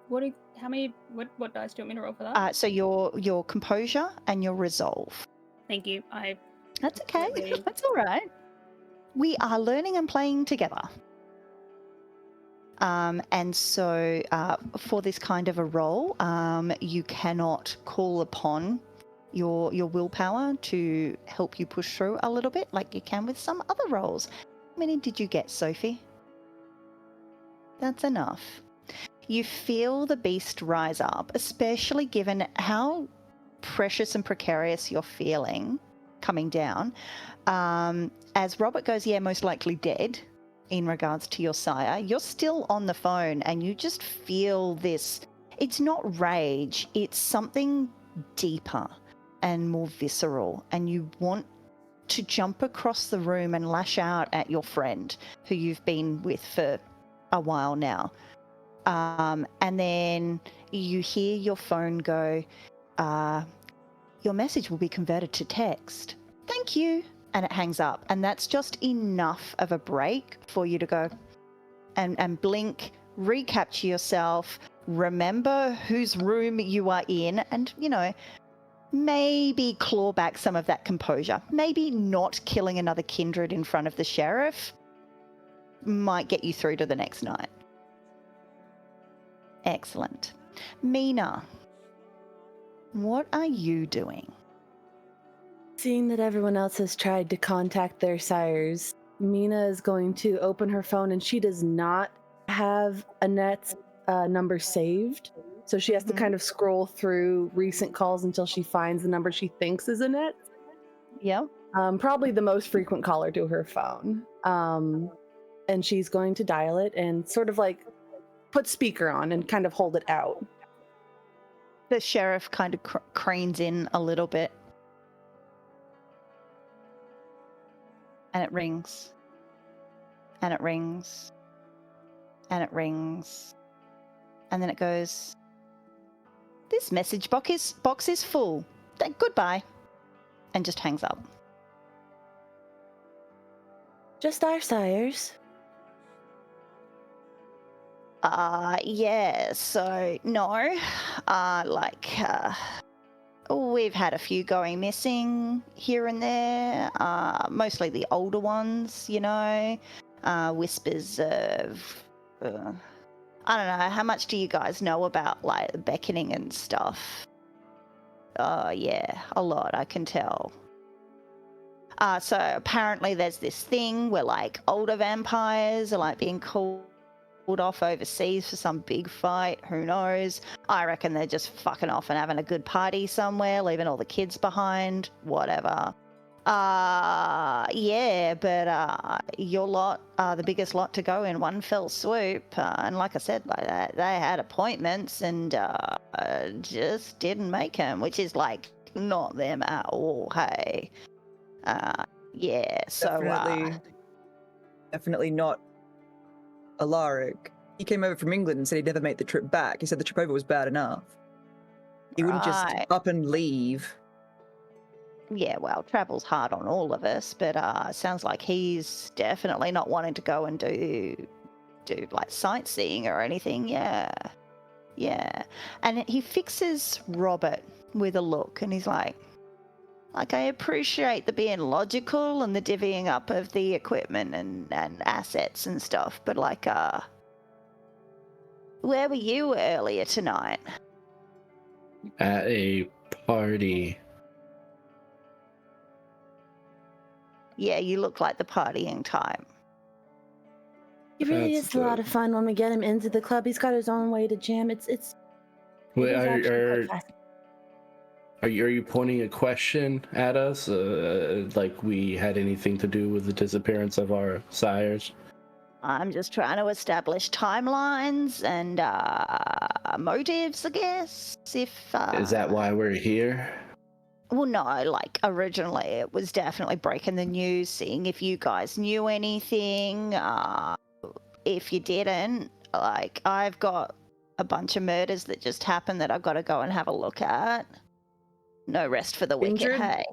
What dice do you want me to roll for that? So your composure and your resolve. Thank you. That's okay. That's all right. We are learning and playing together. And so for this kind of a role, you cannot call upon your willpower to help you push through a little bit like you can with some other roles. How many did you get, Sophie? That's enough. You feel the beast rise up, especially given how precious and precarious you're feeling coming down. As Robert goes, yeah, most likely dead in regards to your sire, you're still on the phone and you just feel this, it's not rage, it's something deeper and more visceral, and you want to jump across the room and lash out at your friend who you've been with for a while now. And then you hear your phone go, your message will be converted to text. Thank you. And it hangs up. And that's just enough of a break for you to go and blink, recapture yourself, remember whose room you are in, and, you know, maybe claw back some of that composure. Maybe not killing another kindred in front of the sheriff might get you through to the next night. Excellent. Mina, what are you doing? Seeing that everyone else has tried to contact their sires, Mina is going to open her phone, and she does not have Annette's number saved. So she has to kind of scroll through recent calls until she finds the number she thinks is Annette. Yep. Probably the most frequent caller to her phone. And she's going to dial it and sort of like put speaker on and kind of hold it out. The sheriff kind of cranes in a little bit. And it rings. And it rings. And it rings. And then it goes, this message box is full. Goodbye. And just hangs up. Just our sires. Yeah, so no. We've had a few going missing here and there. Mostly the older ones, you know. Whispers of... I don't know, how much do you guys know about, like, the beckoning and stuff? Yeah, a lot, I can tell. So apparently there's this thing where, like, older vampires are, like, being called off overseas for some big fight. Who knows? I reckon they're just fucking off and having a good party somewhere, leaving all the kids behind. Whatever. Yeah, but your lot are the biggest lot to go in one fell swoop. And like I said, like they had appointments and just didn't make them, which is like not them at all. Hey, yeah. So definitely not Alaric. He came over from England and said he'd never make the trip back. He said the trip over was bad enough. He wouldn't just up and leave. Yeah, well, travel's hard on all of us, but sounds like he's definitely not wanting to go and do like sightseeing or anything. Yeah. And he fixes Robert with a look, and he's like, I appreciate the being logical and the divvying up of the equipment and assets and stuff, but like, where were you earlier tonight? At a party. Yeah, you look like the partying type. He really That's is a lot of fun when we get him into the club. He's got his own way to jam. Wait, actually quite fast. Are you pointing a question at us? Like we had anything to do with the disappearance of our sires? I'm just trying to establish timelines and motives, I guess. If Is that why we're here? Well, no, like originally it was definitely breaking the news, seeing if you guys knew anything. If you didn't, like I've got a bunch of murders that just happened that I've got to go and have a look at. No rest for the wicked, hey.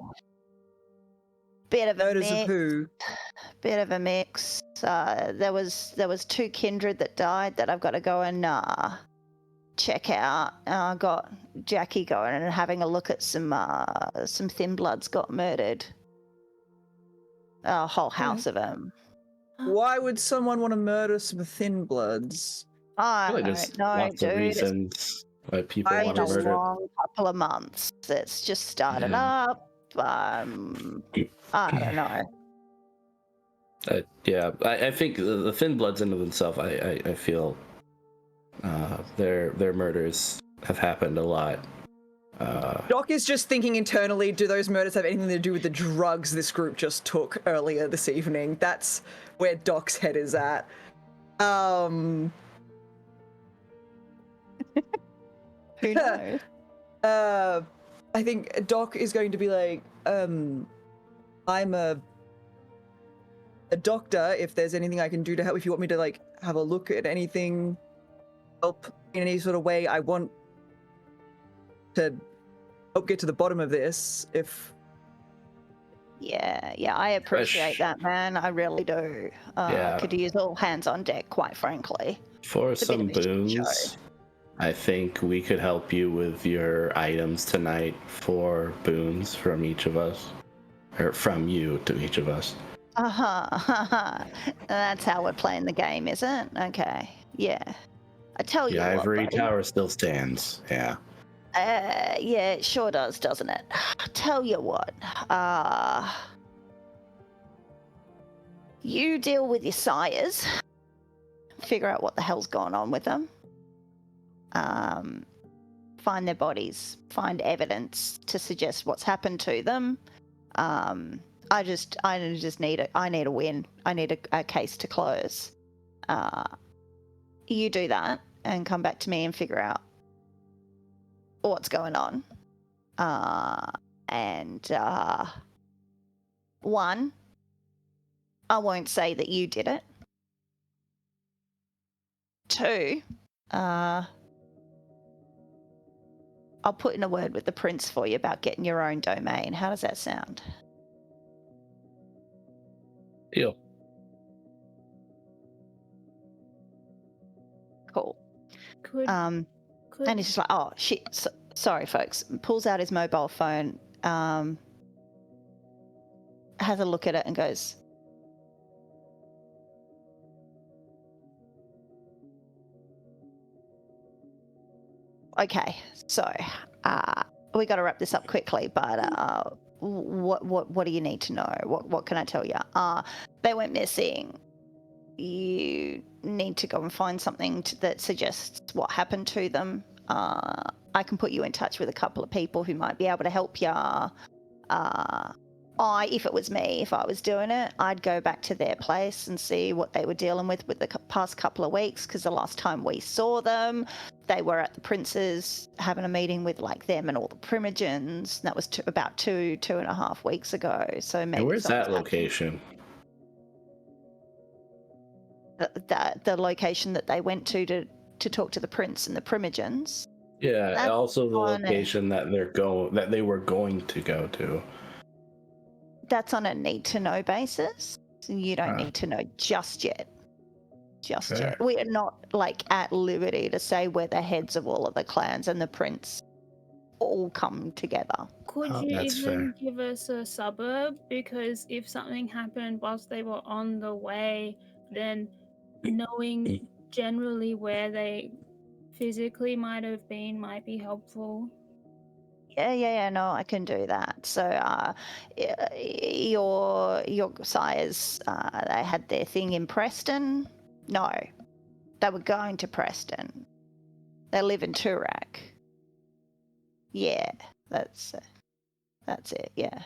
Bit of Murders a mix. of who? Bit of a mix. There was 2 kindred that died that I've got to go and check out. I got Jackie going and having a look at some thin bloods got murdered. A whole house of them. Why would someone want to murder some thin bloods? I Feel like don't there's know, lots of dude. reasons why people It's want been to a murder. long couple of months. It's just started up. I don't know. Yeah, I think the thin bloods in of themselves, I feel their murders have happened a lot. Doc is just thinking internally, do those murders have anything to do with the drugs this group just took earlier this evening? That's where Doc's head is at. Who knows? I think Doc is going to be like, I'm a doctor. If there's anything I can do to help, if you want me to like have a look at anything, help in any sort of way. I want to help get to the bottom of this. If Yeah, I appreciate that, man. I really do. Yeah. Could use all hands on deck, quite frankly. For It's a bit some of a shit boons, show. I think we could help you with your items tonight for boons from each of us. Or from you to each of us. That's how we're playing the game, is it? Okay. Yeah. I tell The you what, ivory buddy. tower still stands. Yeah. Yeah, it sure does, doesn't it? Tell you what. You deal with your sires. Figure out what the hell's going on with them. Find their bodies. Find evidence to suggest what's happened to them. I just need a win. I need a case to close. You do that and come back to me and figure out what's going on. One, I won't say that you did it. Two, I'll put in a word with the prince for you about getting your own domain. How does that sound? Deal. Cool. Could And he's just like, oh shit, sorry folks. Pulls out his mobile phone, has a look at it and goes, okay, so we got to wrap this up quickly, but what do you need to know? What can I tell you? They went missing. You need to go and find something that suggests what happened to them. I can put you in touch with a couple of people who might be able to help you. If it was me, if I was doing it, I'd go back to their place and see what they were dealing with the past couple of weeks, because the last time we saw them, they were at the prince's having a meeting with like them and all the primogens. That was about 2.5 weeks ago. So maybe And where's that something's location? the location that they went to talk to the prince and the primogens. Yeah, That's also the on location that they were going to go to. That's on a need to know basis. So you don't need to know just yet. Fair. We are not like at liberty to say where the heads of all of the clans and the prince all come together. Could Oh, you that's even fair. give us a suburb? Because if something happened whilst they were on the way, then knowing generally where they physically might have been might be helpful. Yeah, no, I can do that. So your sires, they had their thing in Preston? No, they were going to Preston. They live in Turak. Yeah, that's it, yeah.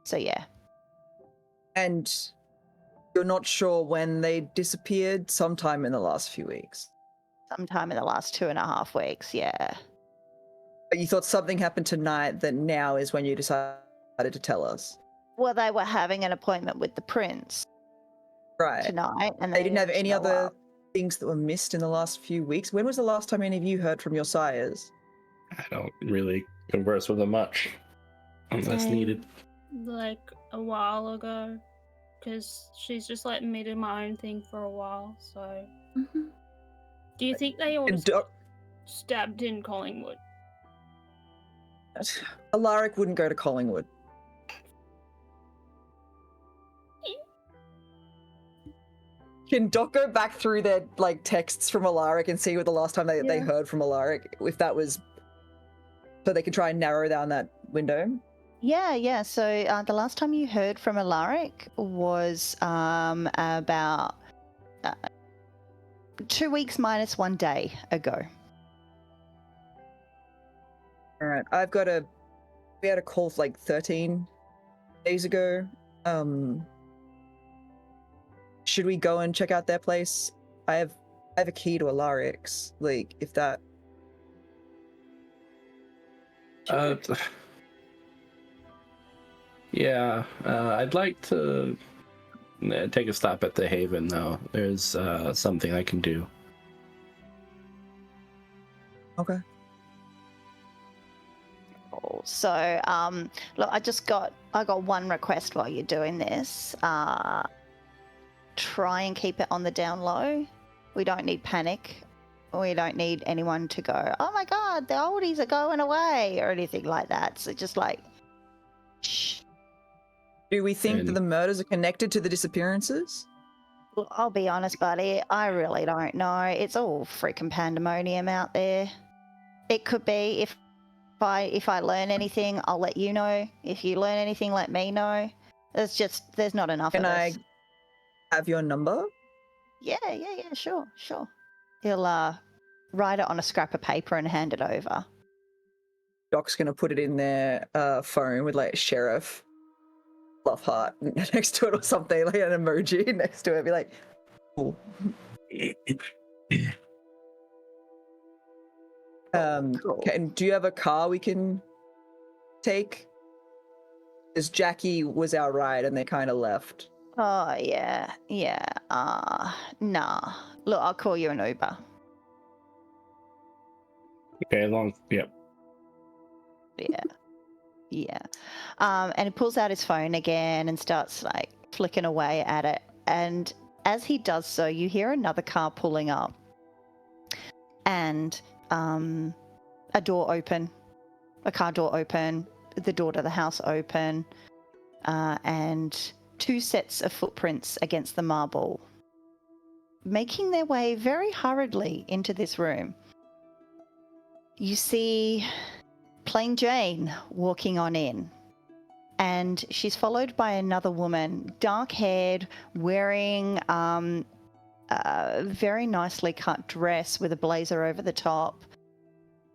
So yeah. And you're not sure when they disappeared? Sometime in the last few weeks. Sometime in the last 2.5 weeks, yeah. But you thought something happened tonight that now is when you decided to tell us. Well, they were having an appointment with the prince Right. tonight, and They didn't have any show other up. things that were missed in the last few weeks. When was the last time any of you heard from your sires? I don't really converse with them much unless Same. needed. Like a while ago. Because she's just let me do my own thing for a while, so... Mhm. Do you think they all And stabbed in Collingwood? Alaric wouldn't go to Collingwood. Can Doc go back through their like texts from Alaric and see what the last time they heard from Alaric, if that was, so they can try and narrow down that window? Yeah. So the last time you heard from Alaric was about 2 weeks minus 1 day ago. All right, we had a call like 13 days ago. Should we go and check out their place? I have a key to Alaric's. Like, if that. Yeah, I'd like to take a stop at the Haven, though. There's something I can do. Okay. So, look, I got one request while you're doing this. Try and keep it on the down low. We don't need panic. We don't need anyone to go, oh my god, the oldies are going away, or anything like that. So just like, shh. Do we think that the murders are connected to the disappearances? Well, I'll be honest, buddy, I really don't know. It's all freaking pandemonium out there. It could be. If I learn anything, I'll let you know. If you learn anything, let me know. There's not enough of us. Can I have your number? Yeah, sure. He'll write it on a scrap of paper and hand it over. Doc's gonna put it in their phone with like sheriff love heart next to it or something, like an emoji next to it. Be like, cool. Cool. Okay, and do you have a car we can take? Because Jackie was our ride and they kind of left. Oh, yeah. Nah. Look, I'll call you an Uber. Okay, yep. Yeah. And he pulls out his phone again and starts like flicking away at it. And as he does so, you hear another car pulling up. And a door open, a car door open, the door to the house open, and two sets of footprints against the marble, making their way very hurriedly into this room. You see plain Jane walking on in, and she's followed by another woman, dark-haired, wearing a very nicely cut dress with a blazer over the top,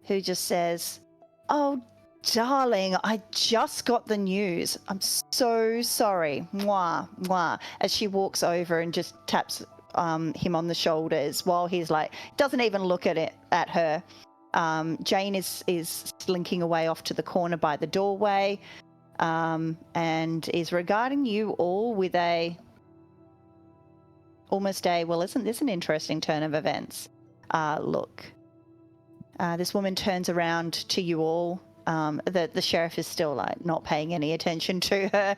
who just says, oh, darling, I just got the news. I'm so sorry. Mwah, mwah. As she walks over and just taps him on the shoulders while he's like, doesn't even look at her. Jane is slinking away off to the corner by the doorway, and is regarding you all with well, isn't this an interesting turn of events? Look. This woman turns around to you all. The sheriff is still like not paying any attention to her.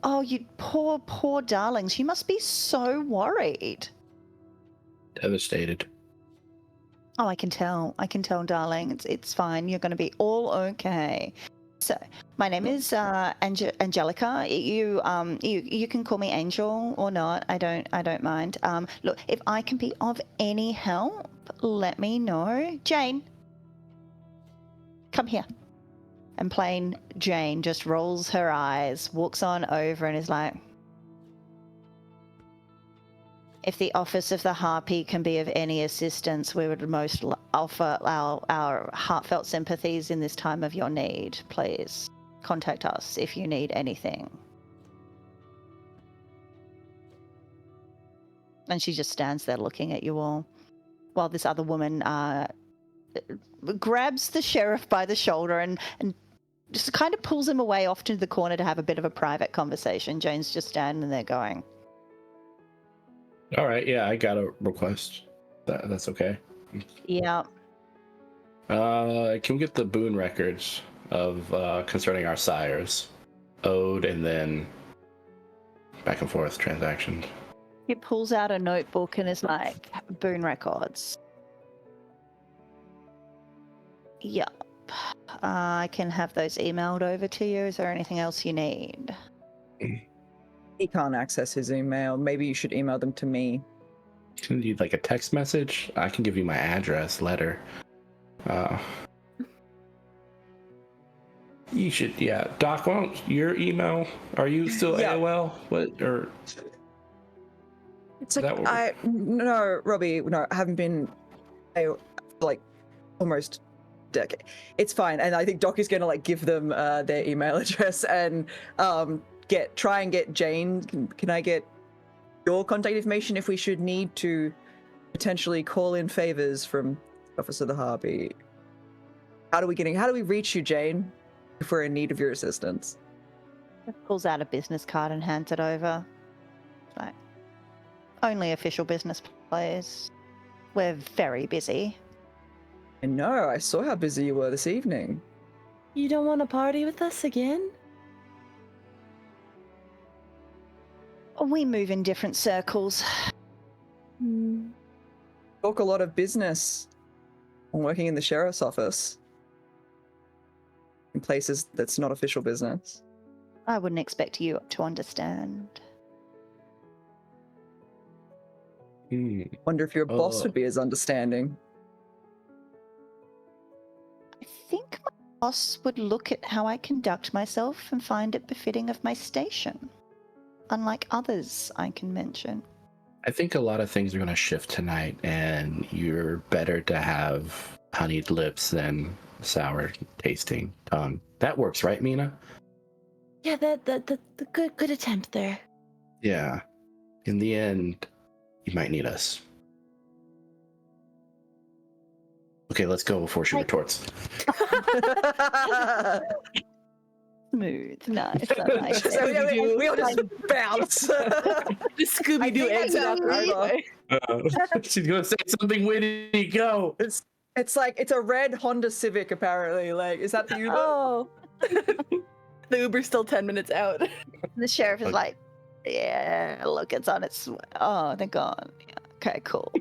Oh, you poor darlings. You must be so worried. Devastated. Oh, I can tell, darling. It's fine. You're going to be all okay. So, my name is Angelica. You can call me Angel or not. I don't mind. Look, if I can be of any help, let me know. Jane, come here. And plain Jane just rolls her eyes, walks on over, and is like, if the Office of the Harpy can be of any assistance, we would most offer our heartfelt sympathies in this time of your need. Please contact us if you need anything. And she just stands there looking at you all, while this other woman grabs the sheriff by the shoulder and just kind of pulls him away off to the corner to have a bit of a private conversation. Jane's just standing there going, all right, yeah, I got a request. That's okay. yeah. Can we get the boon records of concerning our sires? Owed and then back and forth transactions. He pulls out a notebook and is like, boon records. Yup. I can have those emailed over to you. Is there anything else you need? He can't access his email. Maybe you should email them to me. You need like a text message? I can give you my address, letter. You should, yeah. Doc, why don't your email? Are you still AOL? What or? It's like no, Robbie. No, I haven't been like almost decade. It's fine, and I think Doc is gonna like give them their email address and try and get Jane. Can I get your contact information if we should need to potentially call in favors from Office of the Harpy? How do we reach you, Jane, if we're in need of your assistance? Pulls out a business card and hands it over. Like, only official business players. We're very busy. I know, I saw how busy you were this evening. You don't want to party with us again? We move in different circles. Talk a lot of business. I'm working in the sheriff's office. In places that's not official business. I wouldn't expect you to understand. Wonder if your boss would be as understanding. I think my boss would look at how I conduct myself and find it befitting of my station. Unlike others I can mention. I think a lot of things are going to shift tonight, and you're better to have honeyed lips than sour tasting tongue. That works, right, Mina? Yeah, the good attempt there. Yeah. In the end, you might need us. Okay, let's go before she retorts. Smooth, nice. I like it. So we all just bounce. The Scooby-Doo exit out the right way. She's going to say something witty. Go. It's like, it's a red Honda Civic, apparently. Like, is that the Uber? Oh. The Uber's still 10 minutes out. The sheriff is like, yeah, look, it's on its... Oh, they're gone. Yeah. Okay, cool.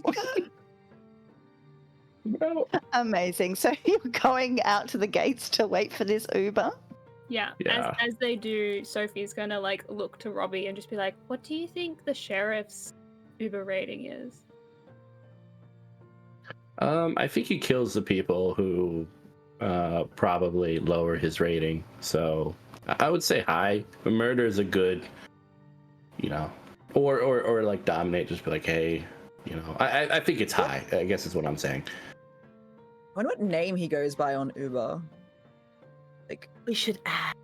No. Amazing. So you're going out to the gates to wait for this Uber? Yeah. As they do, Sophie's gonna like look to Robbie and just be like, "What do you think the sheriff's Uber rating is?" I think he kills the people who probably lower his rating. So I would say high. But murder is a good, or like dominate. Just be like, hey, I think it's high. I guess is what I'm saying. I wonder what name he goes by on Uber. Like, We should ask.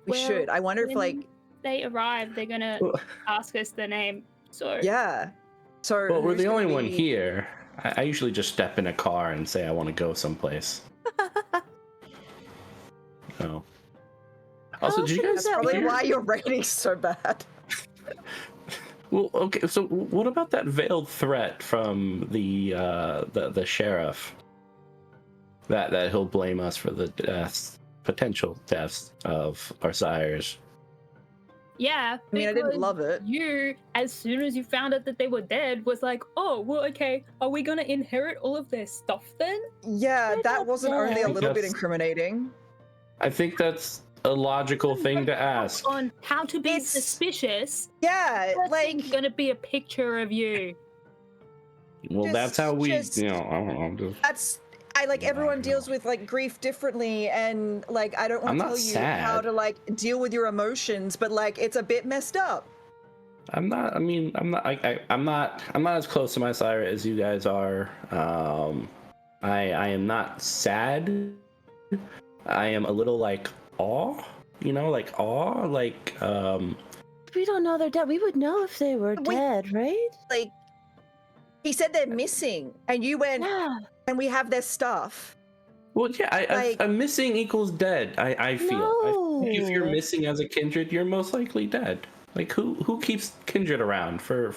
we should. I wonder if, like, they arrive, they're gonna ask us the name. So yeah. So Well, we're who's the gonna only one be- here. I usually just step in a car and say I want to go someplace. Oh. Also, did you guys? That's probably why your rating's so bad. Well, okay. So, what about that veiled threat from the sheriff? That he'll blame us for the potential deaths of our sires. yeah, I mean, I didn't because love it. You, as soon as you found out that they were dead, was like, "Oh, well, okay. Are we gonna inherit all of their stuff then?" Yeah, that wasn't only a little bit That's- incriminating. I think that's a logical thing to ask. On how to be It's- suspicious. Yeah, First like, thing's gonna be a picture of you. Well, Just- that's how we, just- I don't know. everyone deals with, like, grief differently, and, like, I don't want I'm to not tell you how sad. to, like, deal with your emotions, but, like, it's a bit messed up. I'm not. I mean, I'm not. I'm not. I'm not as close to my sire as you guys are. I am not sad. I am a little like awe. Like awe. Like We don't know they're dead. We would know if they were dead, right? Like, he said they're missing, and you went, Yeah. and we have their stuff. Well, yeah. Like- A missing equals dead. I feel. I think if you're No. missing as a kindred, you're most likely dead. Like who keeps kindred around for?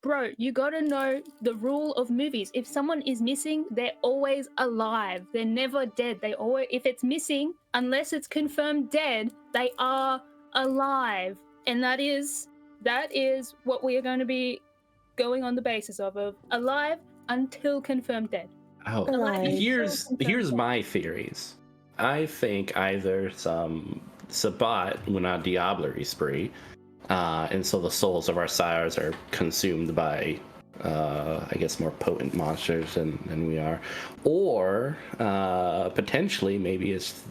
Bro, you gotta know the rule of movies. If someone is missing, they're always alive. They're never dead. They always, if it's missing, unless it's confirmed dead, they are alive. And that is what we are going to be going on the basis of alive until confirmed dead. Oh, Alive. here's my theories. I think either some Sabbat went on a diablerie spree, and so the souls of our sires are consumed by, I guess, more potent monsters than we are, or potentially maybe it's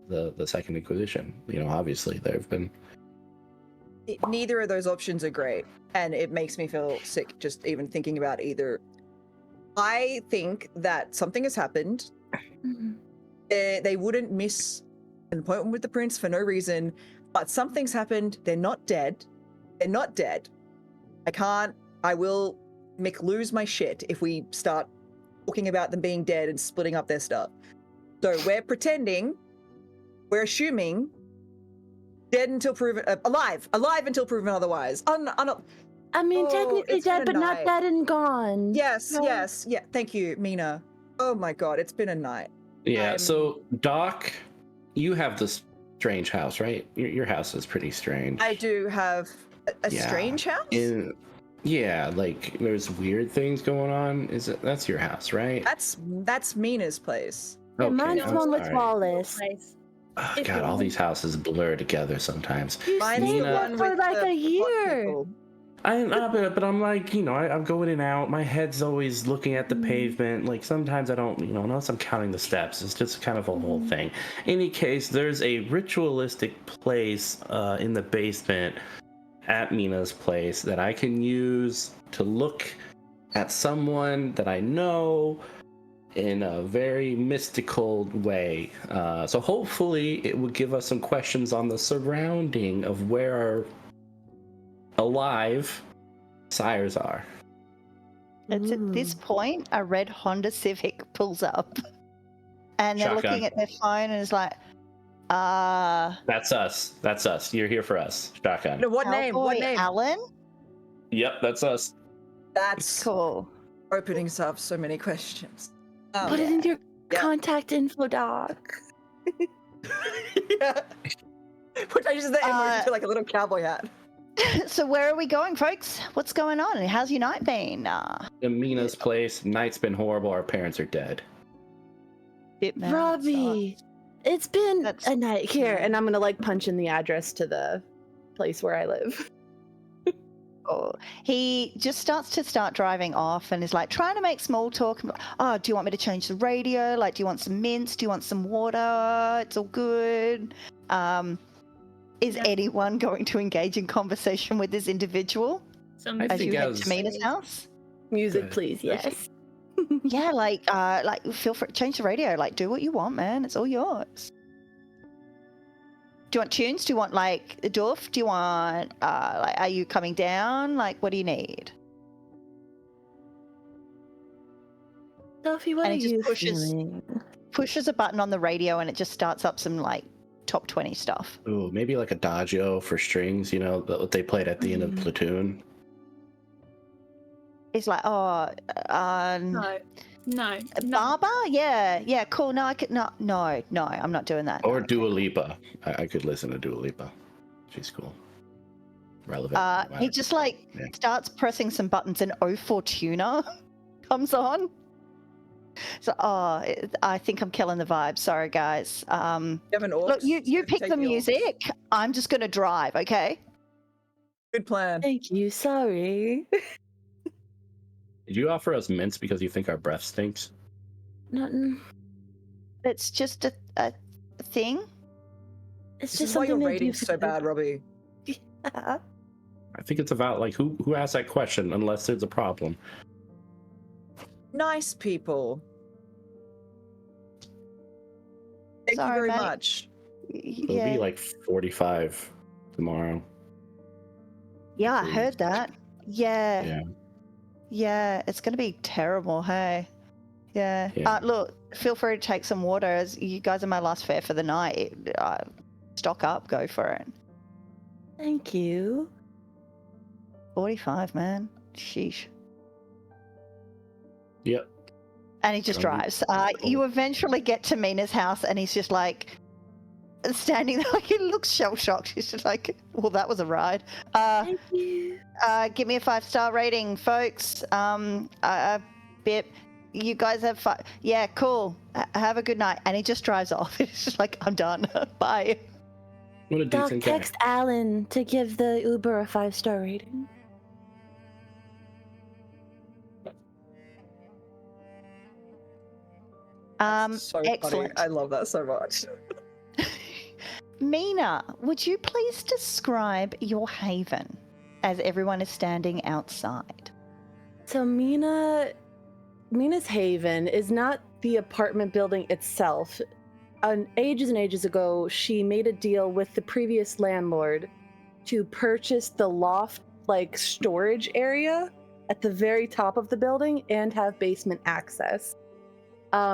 the Second Inquisition. Obviously there have been. Neither of those options are great, and it makes me feel sick just even thinking about either. I think that something has happened. They wouldn't miss an appointment with the prince for no reason, but something's happened. They're not dead. They're not dead. I will lose my shit if we start talking about them being dead and splitting up their stuff. So we're assuming Dead until proven alive until proven otherwise. I mean, Oh, technically it's been dead, a but not night. dead and gone. Yes, No. yes, yeah. Thank you, Mina. Oh my God, it's been a night. Yeah. So Doc, you have this strange house, right? Your house is pretty strange. I do have a Yeah. strange house. Yeah, like there's weird things going on. That's your house, right? That's Mina's place. Yeah, Okay, mine's I'm one with sorry. Wallace. Place. Oh, If God, you all want. these houses blur together sometimes. You Mine's stayed Mina- the there one for with like the a hot year. people. but I'm like, I go in and out. My head's always looking at the pavement. Like sometimes I don't, unless I'm counting the steps. It's just kind of a whole thing. In any case, there's a ritualistic place in the basement at Mina's place that I can use to look at someone that I know in a very mystical way. So hopefully it will give us some questions on the surrounding of where our alive sires are. It's at this point a red Honda Civic pulls up, and they're Shotgun. looking at their phone and is like, That's us. You're here for us. Shotgun. No, what name? What Cowboy name? Alan? Yep, that's us. That's Cool. opening up so many questions. Put it in your Yeah. contact info, Doc. Yeah. Which I just the emoji to like a little cowboy hat. So where are we going, folks? What's going on? How's your night been? In Mina's place. Night's been horrible. Our parents are dead. Robbie, it's been That's- a night here, and I'm gonna like punch in the address to the place where I live. Oh, he just start driving off and is like trying to make small talk. Oh, do you want me to change the radio? Like, do you want some mints? Do you want some water? It's all good. Is anyone going to engage in conversation with this individual Some I as think you head as- to Mina's house? Music, Good. please. Yes. Yeah, like feel free change the radio. Like, do what you want, man. It's all yours. Do you want tunes? Do you want like a doof? Do you want like are you coming down? Like, what do you need? Sophie, what And are he just you pushes- feeling? Pushes a button on the radio and it just starts up some like top 20 stuff. Ooh, maybe like a Adagio for strings, what they played at the end of Platoon. It's like, No. Barber? Yeah, cool. No, I could no, I'm not doing that. Or no. Dua Lipa. I could listen to Dua Lipa. She's cool. Relevant. He just like Yeah. starts pressing some buttons and 04 tuner comes on. So, I think I'm killing the vibe. Sorry, guys. You have an aux? Look, you pick Take the aux. music. I'm just gonna drive, okay? Good plan. Thank you. Sorry. Did you offer us mints because you think our breath stinks? Nothing. It's just a thing. It's This just is why your something they do rating's for so the- bad, Robbie. I think it's about like who asked that question, unless there's a problem. Nice people. Thank Sorry, you very mate. much. It'll Yeah, be like 45 tomorrow. yeah, I please. heard that. Yeah. Yeah, it's gonna be terrible. Hey, yeah. Yeah. Look, feel free to take some water. As you guys are my last fare for the night. Stock up, go for it. Thank you. 45, man. Sheesh. Yep. And he just Gonna be drives. You eventually get to Mina's house, and he's just like standing there, like he looks shell shocked. He's just like, "Well, that was a ride." Thank you. Give me a 5-star rating, folks. Bip, you guys have fun. Yeah, cool. Have a good night. And he just drives off. It's just like, I'm done. Bye. What a Doc, decent guy. text Alan to give the Uber a 5-star rating. So excellent. funny. I love that so much. Mina, would you please describe your haven as everyone is standing outside? So Mina's haven is not the apartment building itself. Ages and ages ago, she made a deal with the previous landlord to purchase the loft like storage area at the very top of the building and have basement access.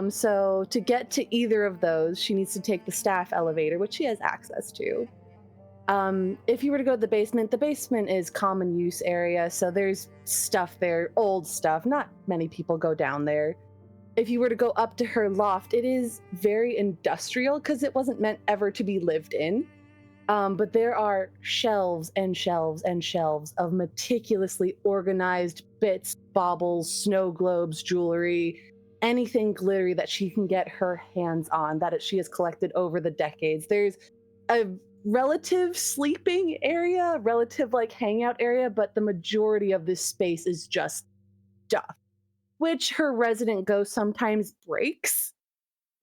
So to get to either of those, she needs to take the staff elevator, which she has access to. If you were to go to the basement is common use area, so there's stuff there, old stuff. Not many people go down there. If you were to go up to her loft, it is very industrial because it wasn't meant ever to be lived in. But there are shelves and shelves and shelves of meticulously organized bits, baubles, snow globes, jewelry, anything glittery that she can get her hands on that she has collected over the decades. There's a relative sleeping area, relative like hangout area, but the majority of this space is just stuff, which her resident ghost sometimes breaks,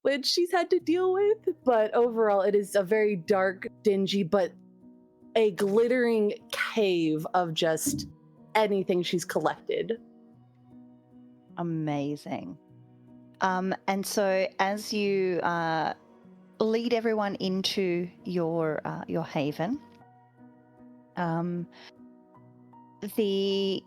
which she's had to deal with. But overall, it is a very dark, dingy, but a glittering cave of just anything she's collected. Amazing. And so as you lead everyone into your haven, the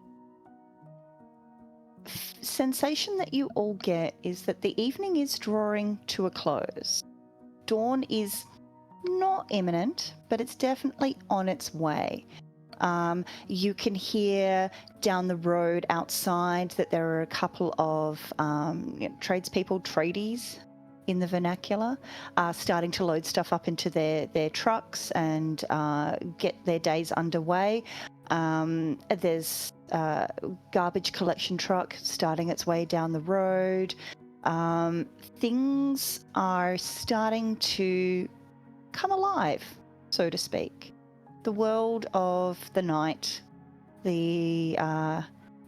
sensation that you all get is that the evening is drawing to a close. Dawn is not imminent, but it's definitely on its way. You can hear down the road outside that there are a couple of tradespeople, tradies in the vernacular, starting to load stuff up into their trucks and get their days underway. There's a garbage collection truck starting its way down the road. Things are starting to come alive, so to speak. The world of the night, the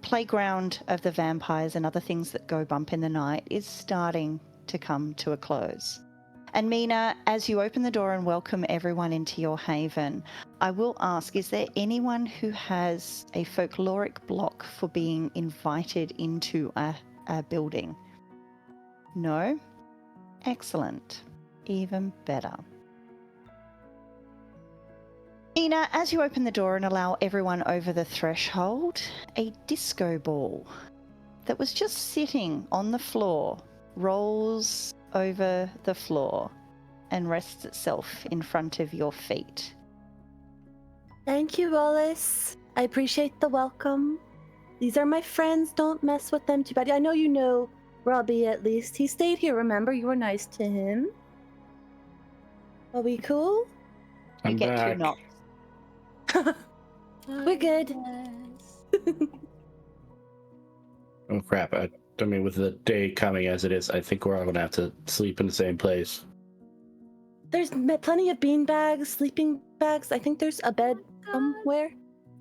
playground of the vampires and other things that go bump in the night is starting to come to a close. And Mina, as you open the door and welcome everyone into your haven, I will ask, is there anyone who has a folkloric block for being invited into a building? No? Excellent. Even better. Mina, as you open the door and allow everyone over the threshold, a disco ball that was just sitting on the floor rolls over the floor and rests itself in front of your feet. Thank you, Wallace. I appreciate the welcome. These are my friends. Don't mess with them too bad. I know you know Robbie, at least. He stayed here, remember? You were nice to him. Are we cool? I'm You get back. 2 knocks. We're good. Oh crap! I mean, with the day coming as it is, I think we're all gonna have to sleep in the same place. There's plenty of bean bags, sleeping bags. I think there's a bed somewhere.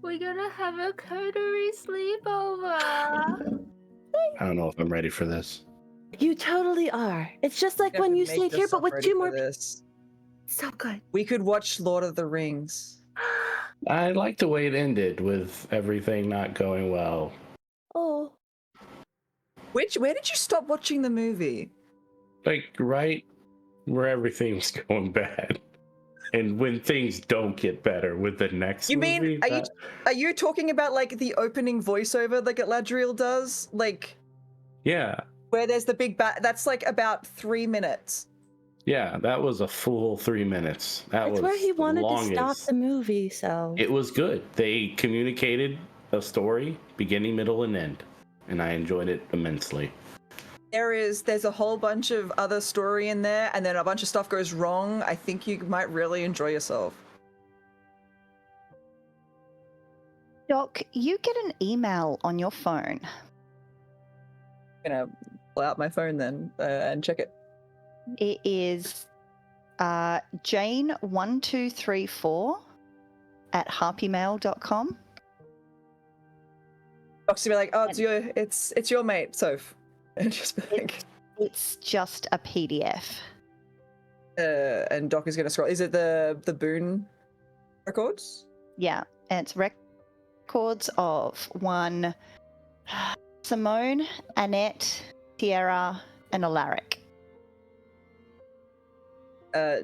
We're gonna have a coterie sleepover. I don't know if I'm ready for this. You totally are. It's just like You have when to you make stayed here, but yourself with ready 2 for more. this. So good. We could watch Lord of the Rings. I like the way it ended with everything not going well. Oh. Where did you stop watching the movie? Like right where everything's going bad, and when things don't get better with the next You movie. mean, are you talking about like the opening voiceover that Galadriel does? Like, Yeah. where there's the big that's like about 3 minutes. Yeah, that was a full 3 minutes. That It's was where he the wanted to stop longest. the movie, so. It was good. They communicated a story, beginning, middle, and end, and I enjoyed it immensely. There's a whole bunch of other story in there, and then a bunch of stuff goes wrong. I think you might really enjoy yourself. Doc, you get an email on your phone. I'm gonna pull out my phone then and check it. It is Jane1234 at harpymail.com. Doc's gonna be like, oh, it's your mate, Soph. And just be like, It's just a PDF. and Doc is gonna scroll. Is it the Boone records? Yeah, and it's records of one Simone, Annette, Tierra, and Alaric.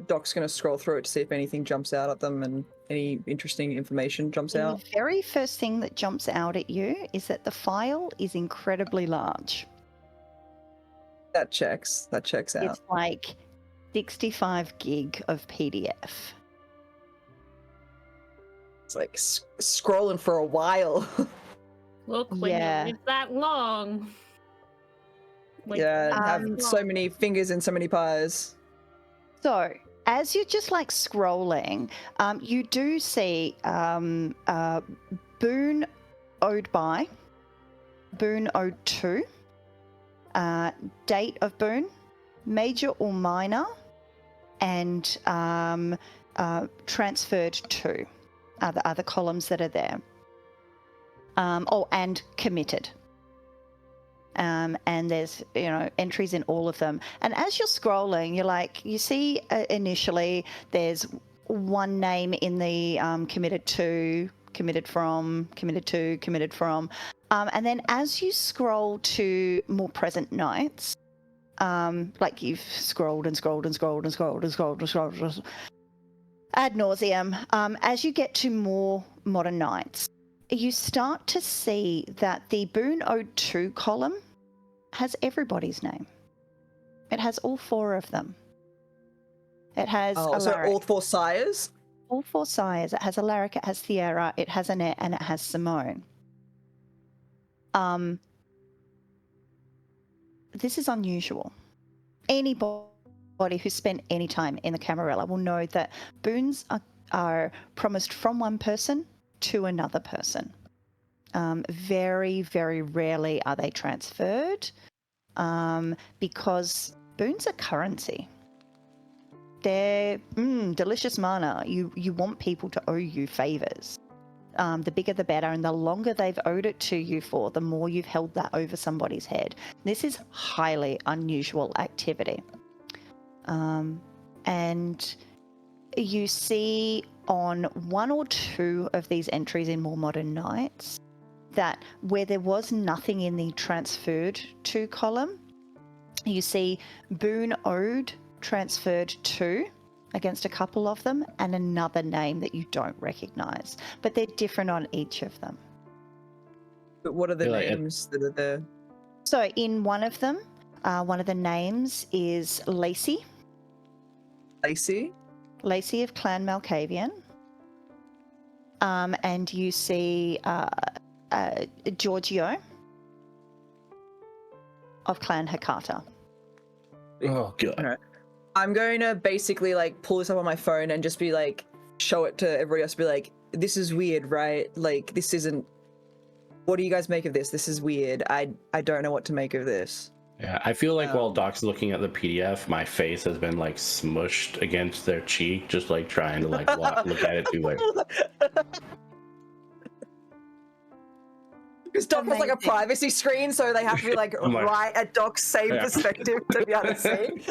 Doc's gonna scroll through it to see if anything jumps out at them and any interesting information jumps The out. very first thing that jumps out at you is that the file is incredibly large. That checks out. It's like 65 gig of PDF. It's like scrolling for a while. Look, when Yeah. you live that long. When Yeah, and have you so long. many fingers and so many pies. So, as you're just like scrolling, you do see boon owed by, boon owed to, date of boon, major or minor, and transferred to are the other columns that are there. And committed. And there's entries in all of them. And as you're scrolling, you see initially there's one name in the committed to, committed from, committed to, committed from, and then as you scroll to more present nights, like you've scrolled and scrolled and scrolled and scrolled and scrolled and scrolled ad nauseum, as you get to more modern nights, you start to see that the boon owed to column has everybody's name. It has all 4 of them. It has So Alaric. all 4 sires? All 4 sires. It has Alaric, it has Thierra, it has Annette, and it has Simone. This is unusual. Anybody who's spent any time in the Camarilla will know that boons are promised from one person to another person. Very, very rarely are they transferred because boons are currency. They're delicious mana. You want people to owe you favors. The bigger the better, and the longer they've owed it to you for, the more you've held that over somebody's head. This is highly unusual activity. And you see on 1 or 2 of these entries in More Modern Nights that where there was nothing in the transferred to column, you see boon owed transferred to against a couple of them, and another name that you don't recognize, but they're different on each of them. But what are the names that are there? So in one of them, one of the names is Lacey. Lacey? Lacey of Clan Malkavian. And you see Giorgio of Clan Hakata. Oh, God. Okay. I'm going to basically like pull this up on my phone and just be like, show it to everybody else, be like, this is weird, right? Like, this isn't, what do you guys make of this? This is weird. I don't know what to make of this. Yeah, I feel like while Doc's looking at the PDF, my face has been like smushed against their cheek, just like trying to like look at it too. Like, because Doc has like a privacy screen, so they have to be like right at Doc's same perspective to be able to see.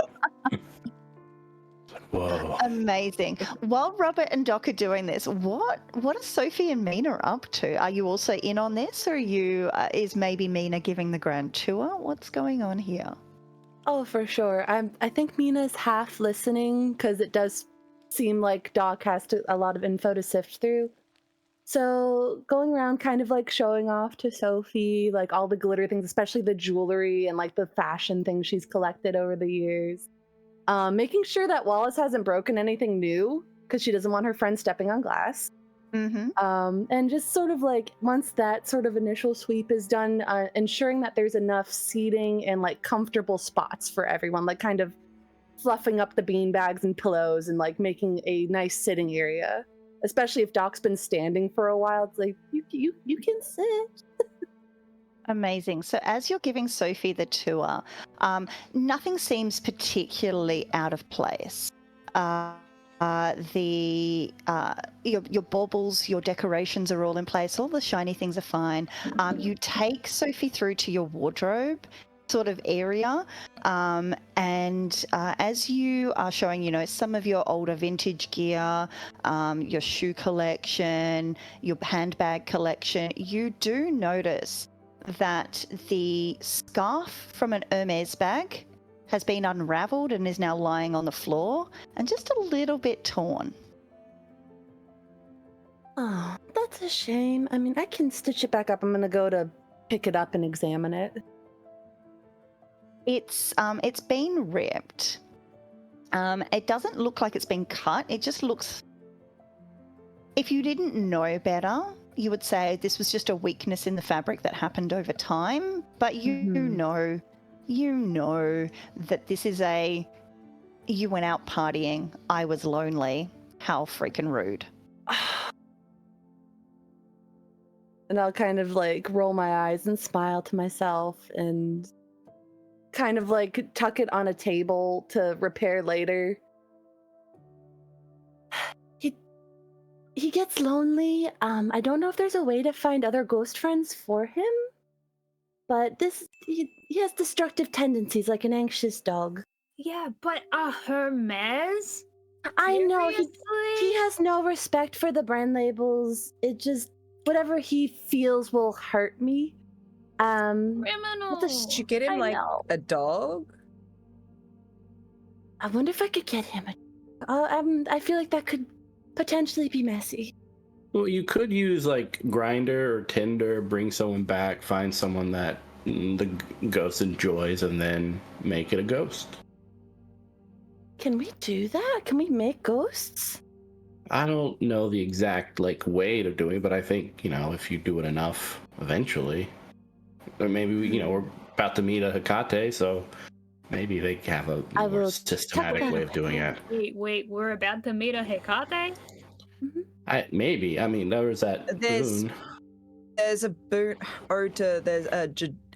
whoa. Amazing. While Robert and Doc are doing this, what are Sophie and Mina up to? Are you also in on this, or are you is maybe Mina giving the grand tour? What's going on here? Oh, for sure. I think Mina's half listening because it does seem like Doc has a lot of info to sift through. So going around kind of like showing off to Sophie, like all the glitter things, especially the jewelry and like the fashion things she's collected over the years. Making sure that Wallace hasn't broken anything new because she doesn't want her friend stepping on glass. Mm-hmm. And just sort of like once that sort of initial sweep is done, ensuring that there's enough seating and like comfortable spots for everyone, like kind of fluffing up the bean bags and pillows and like making a nice sitting area. Especially if Doc's been standing for a while, it's like you can sit. Amazing. So as you're giving Sophie the tour, nothing seems particularly out of place. Your baubles, your decorations are all in place. All the shiny things are fine. You take Sophie through to your wardrobe sort of area, and as you are showing, some of your older vintage gear, your shoe collection, your handbag collection, you do notice that the scarf from an Hermes bag has been unraveled and is now lying on the floor and just a little bit torn. Oh, that's a shame. I mean, I can stitch it back up. I'm gonna go to pick it up and examine it. It's been ripped. It doesn't look like it's been cut. It just looks If you didn't know better, you would say this was just a weakness in the fabric that happened over time. But you know that this is you went out partying, I was lonely. How freaking rude. And I'll kind of like roll my eyes and smile to myself and kind of like tuck it on a table to repair later. He gets lonely. I don't know if there's a way to find other ghost friends for him, but he has destructive tendencies like an anxious dog. Yeah, but her mares? I know Seriously? he has no respect for the brand labels. It just whatever he feels will hurt me. Criminal. Did you get him a dog? I wonder if I could get him I feel like that could potentially be messy. Well, you could use like Grindr or Tinder, bring someone back, find someone that the ghost enjoys, and then make it a ghost. Can we do that? Can we make ghosts? I don't know the exact way of doing it, but I think, if you do it enough, eventually. Or maybe, we're about to meet a Hecate, so maybe they have a more systematic way of doing it. Wait, we're about to meet a Hecate? Maybe. I mean, there was that boon. There's a boon, there's a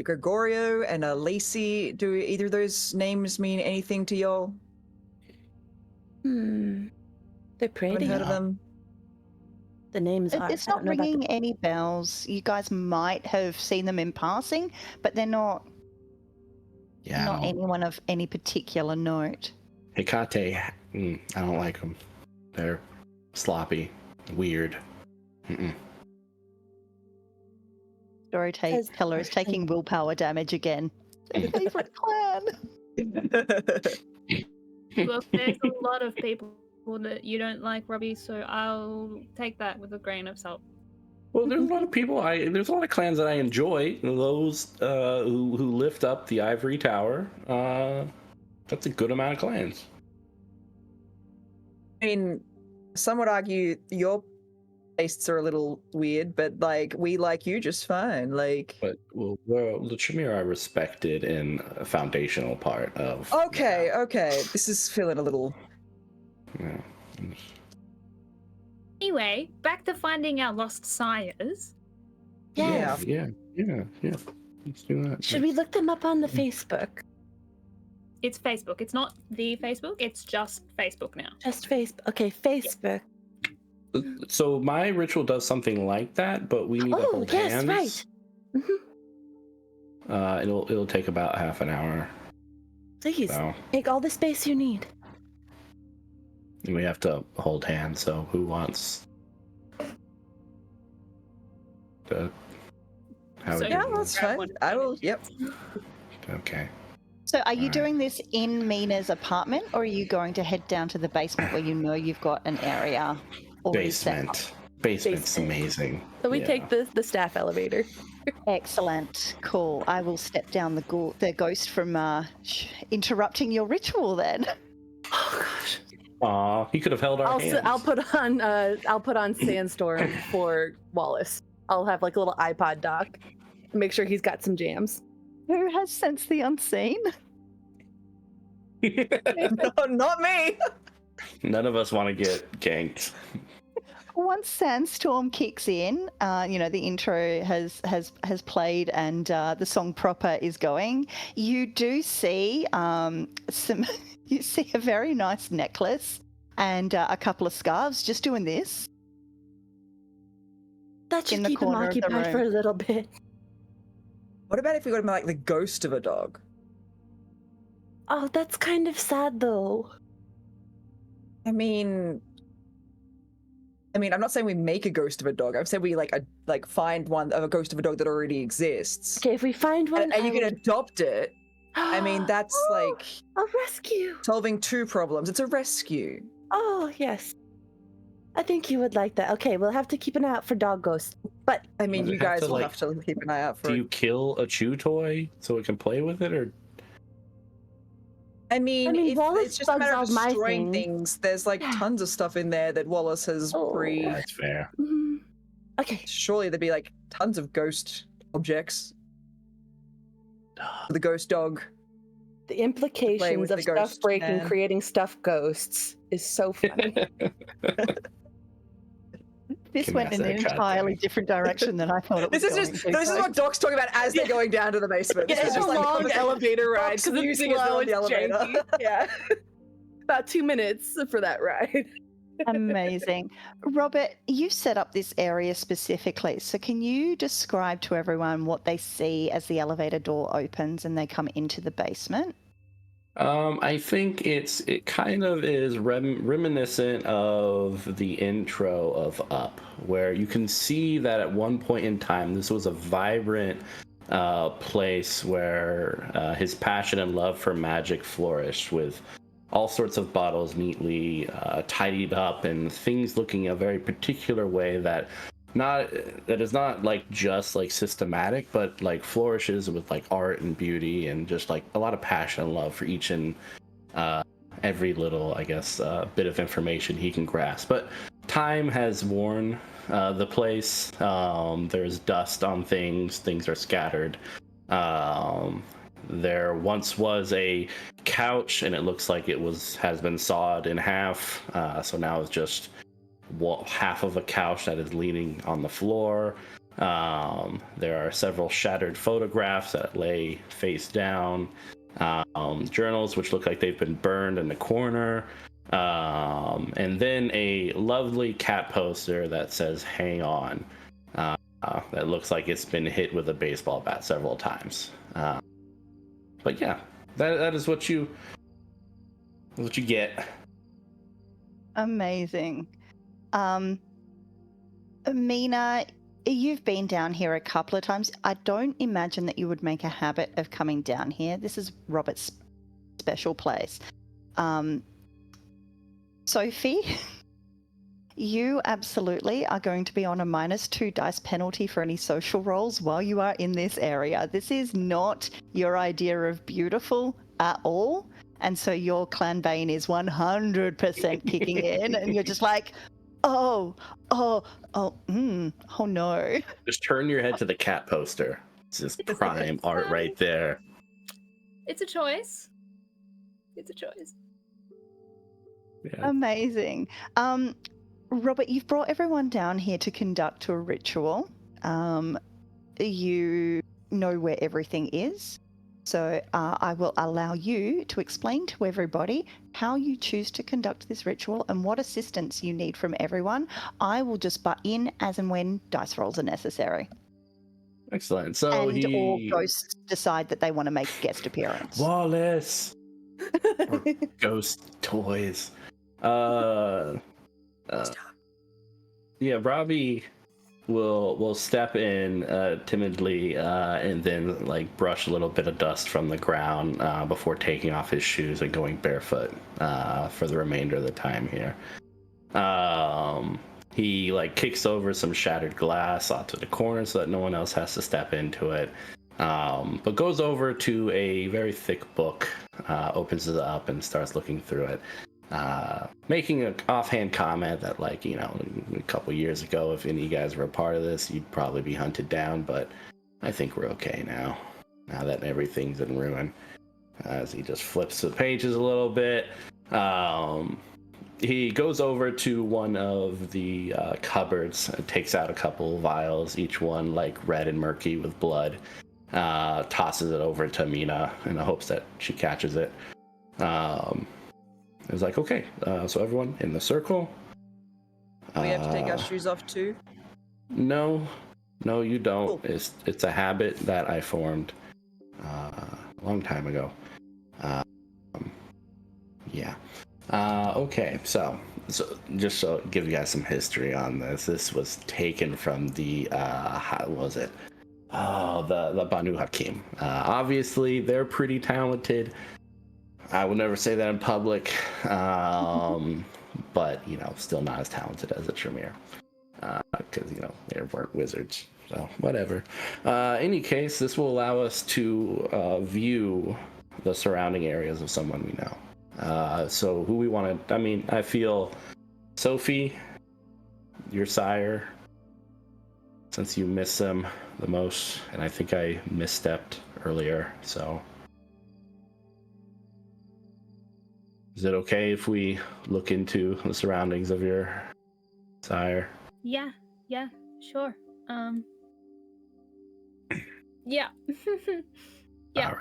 Gregorio and a Lacey. Do either of those names mean anything to y'all? They're pretty. Haven't heard of them. The names are. It's not ringing any bells. You guys might have seen them in passing, but they're not. Yeah. Not anyone of any particular note. Hecate, I don't like them. They're sloppy, weird. Storyteller is taking willpower damage again. Their favorite clan. Look, there's a lot of people that you don't like, Robbie, so I'll take that with a grain of salt. Well, there's a lot of people. There's a lot of clans that I enjoy. Those who lift up the ivory tower. That's a good amount of clans. I mean, some would argue your tastes are a little weird, but we like you just fine. But the Tremere are respected in a foundational part of. Okay. This is feeling a little. Yeah. Anyway, back to finding our lost sires. Yes. Yeah. Let's do that. Should we look them up on the Facebook? It's Facebook. It's not the Facebook. It's just Facebook now. Just Facebook. Okay, Facebook. Yeah. So my ritual does something like that, but we need to hold hands. Oh, yes, right. It'll take about half an hour. Please, so. Take all the space you need. We have to hold hands, so who wants to... that's fine. I will, yep. Okay. So are you doing this in Mina's apartment, or are you going to head down to the basement where you've got an area already set up? Basement's amazing. So we take the staff elevator. Excellent. Cool. I will step down the ghost from interrupting your ritual then. Oh gosh. Aw, he could have held our hands. I'll put on Sandstorm for Wallace. I'll have like a little iPod dock. Make sure he's got some jams. Who has sensed the unseen? No, not me. None of us want to get ganked. Once Sandstorm kicks in, the intro has played and the song proper is going. You do see you see a very nice necklace and a couple of scarves just doing this. That should keep him occupied for a little bit. What about if we got him the ghost of a dog? Oh, that's kind of sad though. I mean, I'm not saying we make a ghost of a dog. I've said we find one of a ghost of a dog that already exists. Okay, if we find one, and you can adopt it. I mean, that's a rescue. Solving two problems. It's a rescue. Oh yes, I think you would like that. Okay, we'll have to keep an eye out for dog ghosts. But I mean, you guys will have to keep an eye out for. Do you kill a chew toy so it can play with it, or? I mean, if Wallace it's just a bugs matter of all my destroying things. things. There's like Yeah. tons of stuff in there that Wallace has That's fair. Okay. Surely there'd be like tons of ghost objects. The ghost dog. The implications with of the stuff ghost breaking, man. creating stuff ghosts is so funny. This Can went ask in an that cat entirely thing. different direction than I thought it was This going is to. this is what Doc's talking about as they're going down to the basement. This Yeah, is it's a just like long conversation. elevator ride Doc's because it's musing as they're slow, on it's the elevator. janky. Yeah. About 2 minutes for that ride. Amazing. Robert, you set up this area specifically. So can you describe to everyone what they see as the elevator door opens and they come into the basement? I think it kind of is reminiscent of the intro of Up, where you can see that at one point in time this was a vibrant place where his passion and love for magic flourished, with all sorts of bottles neatly tidied up and things looking a very particular way that is not like just like systematic, but like flourishes with like art and beauty and just like a lot of passion and love for each and every little, I guess, bit of information he can grasp. But time has worn the place. There's dust on things are scattered. There once was a couch, and it looks like it has been sawed in half. So now it's just half of a couch that is leaning on the floor. There are several shattered photographs that lay face down. Journals which look like they've been burned in the corner. And then a lovely cat poster that says "Hang on." That looks like it's been hit with a baseball bat several times. But yeah, that is what you get. Amazing. Mina, you've been down here a couple of times. I don't imagine that you would make a habit of coming down here. This is Robert's special place. Sophie, you absolutely are going to be on a -2 dice penalty for any social rolls while you are in this area. This is not your idea of beautiful at all. And so your clan bane is 100% kicking in, and you're just like, oh no. Just turn your head to the cat poster. It's just prime art right there. It's a choice. It's a choice. Yeah. Amazing. Robert, you've brought everyone down here to conduct a ritual. You know where everything is. So I will allow you to explain to everybody how you choose to conduct this ritual and what assistance you need from everyone. I will just butt in as and when dice rolls are necessary. Excellent. So all ghosts decide that they want to make a guest appearance. Wallace. Or ghost toys. Yeah, Robbie will step in timidly and then like brush a little bit of dust from the ground before taking off his shoes and going barefoot for the remainder of the time here. He like kicks over some shattered glass onto the corner so that no one else has to step into it. But goes over to a very thick book, opens it up and starts looking through it. Making an offhand comment that, like, you know, a couple years ago, if any of you guys were a part of this, you'd probably be hunted down, but I think we're okay now that everything's in ruin. As he just flips the pages a little bit, he goes over to one of the cupboards and takes out a couple vials, each one like red and murky with blood, tosses it over to Mina in the hopes that she catches it. It was like, okay, so everyone in the circle. We have to take our shoes off too? No, you don't. Cool. It's a habit that I formed a long time ago. Yeah. Okay, so just to give you guys some history on this, this was taken from the how was it? Oh, the Banu Hakim. Obviously, they're pretty talented. I would never say that in public, but, you know, still not as talented as a Tremere, because, you know, they weren't wizards, so whatever. Any case, this will allow us to view the surrounding areas of someone we know. So who we want to? I mean, I feel Sophie, your sire, since you miss them the most, and I think I misstepped earlier. So, is it okay if we look into the surroundings of your sire? Yeah, sure. Yeah. Yeah.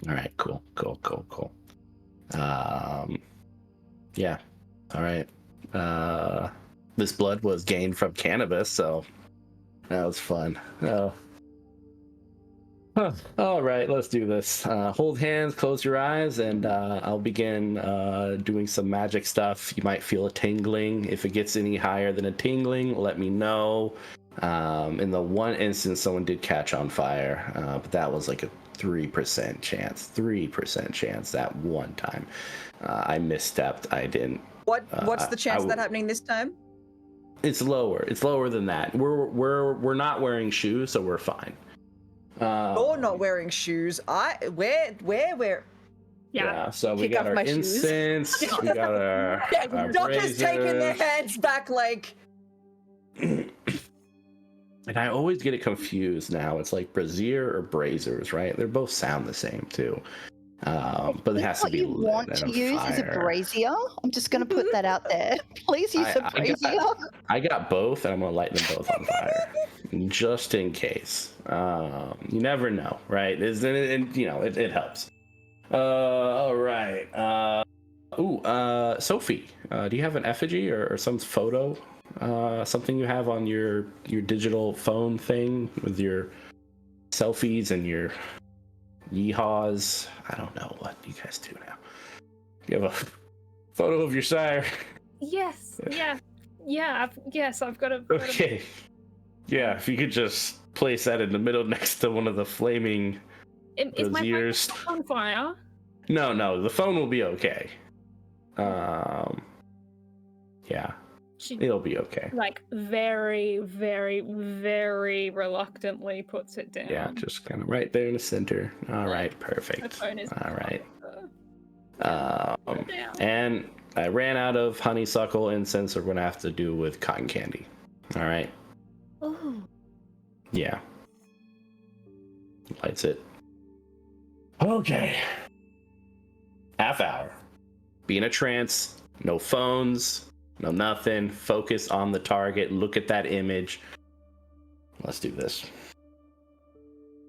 All right, cool. Yeah, all right. This blood was gained from cannabis, so that was fun. Oh. Huh. All right, let's do this. Hold hands, close your eyes, and I'll begin doing some magic stuff. You might feel a tingling. If it gets any higher than a tingling, let me know. In the one instance, someone did catch on fire, but that was like a 3% chance. 3% chance that one time. I misstepped. I didn't. What's the chance of that happening this time? It's lower. It's lower than that. We're not wearing shoes, so we're fine. You're not wearing shoes. We're. Yeah, so we Kick got off our my shoes. incense, we got our Doc is taking their razors. hands back like. And I always get it confused now. It's like brazier or brazers, right? They both sound the same too. But it has to be what you lit want in to a use is a fire. brazier. I'm just going to put that out there. Please use a brazier. I got both, and I'm gonna light them both on fire, just in case. You never know, right? It helps. All right. Sophie, do you have an effigy or some photo? Something you have on your digital phone thing with your selfies and your yeehaws? I don't know what you guys do now. You have a photo of your sire? Yes. Yeah. I've got a. Okay. Yeah, if you could just place that in the middle next to one of the flaming Is my braziers. phone on fire? No, the phone will be okay. Yeah, She it'll be okay. like very, very, very reluctantly puts it down. Yeah, just kind of right there in the center. All right, The perfect. phone is All right. down. And I ran out of honeysuckle incense, so we're gonna have to do with cotton candy. All right. Oh, Yeah. Lights it. Okay. Half hour. Be in a trance. No phones. No nothing. Focus on the target. Look at that image. Let's do this.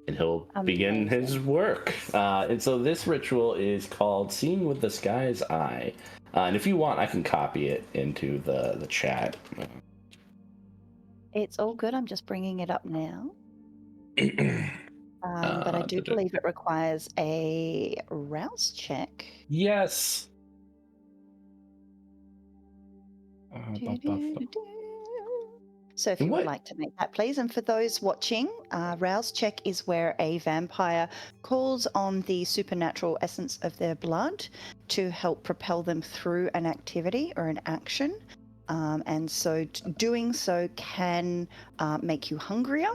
And he'll begin his work. And so this ritual is called Seeing with the Sky's Eye. And if you want, I can copy it into the chat. It's all good. I'm just bringing it up now. But I do believe it requires a rouse check. Yes. So if you would like to make that, please. And for those watching, rouse check is where a vampire calls on the supernatural essence of their blood to help propel them through an activity or an action. And so doing so can make you hungrier.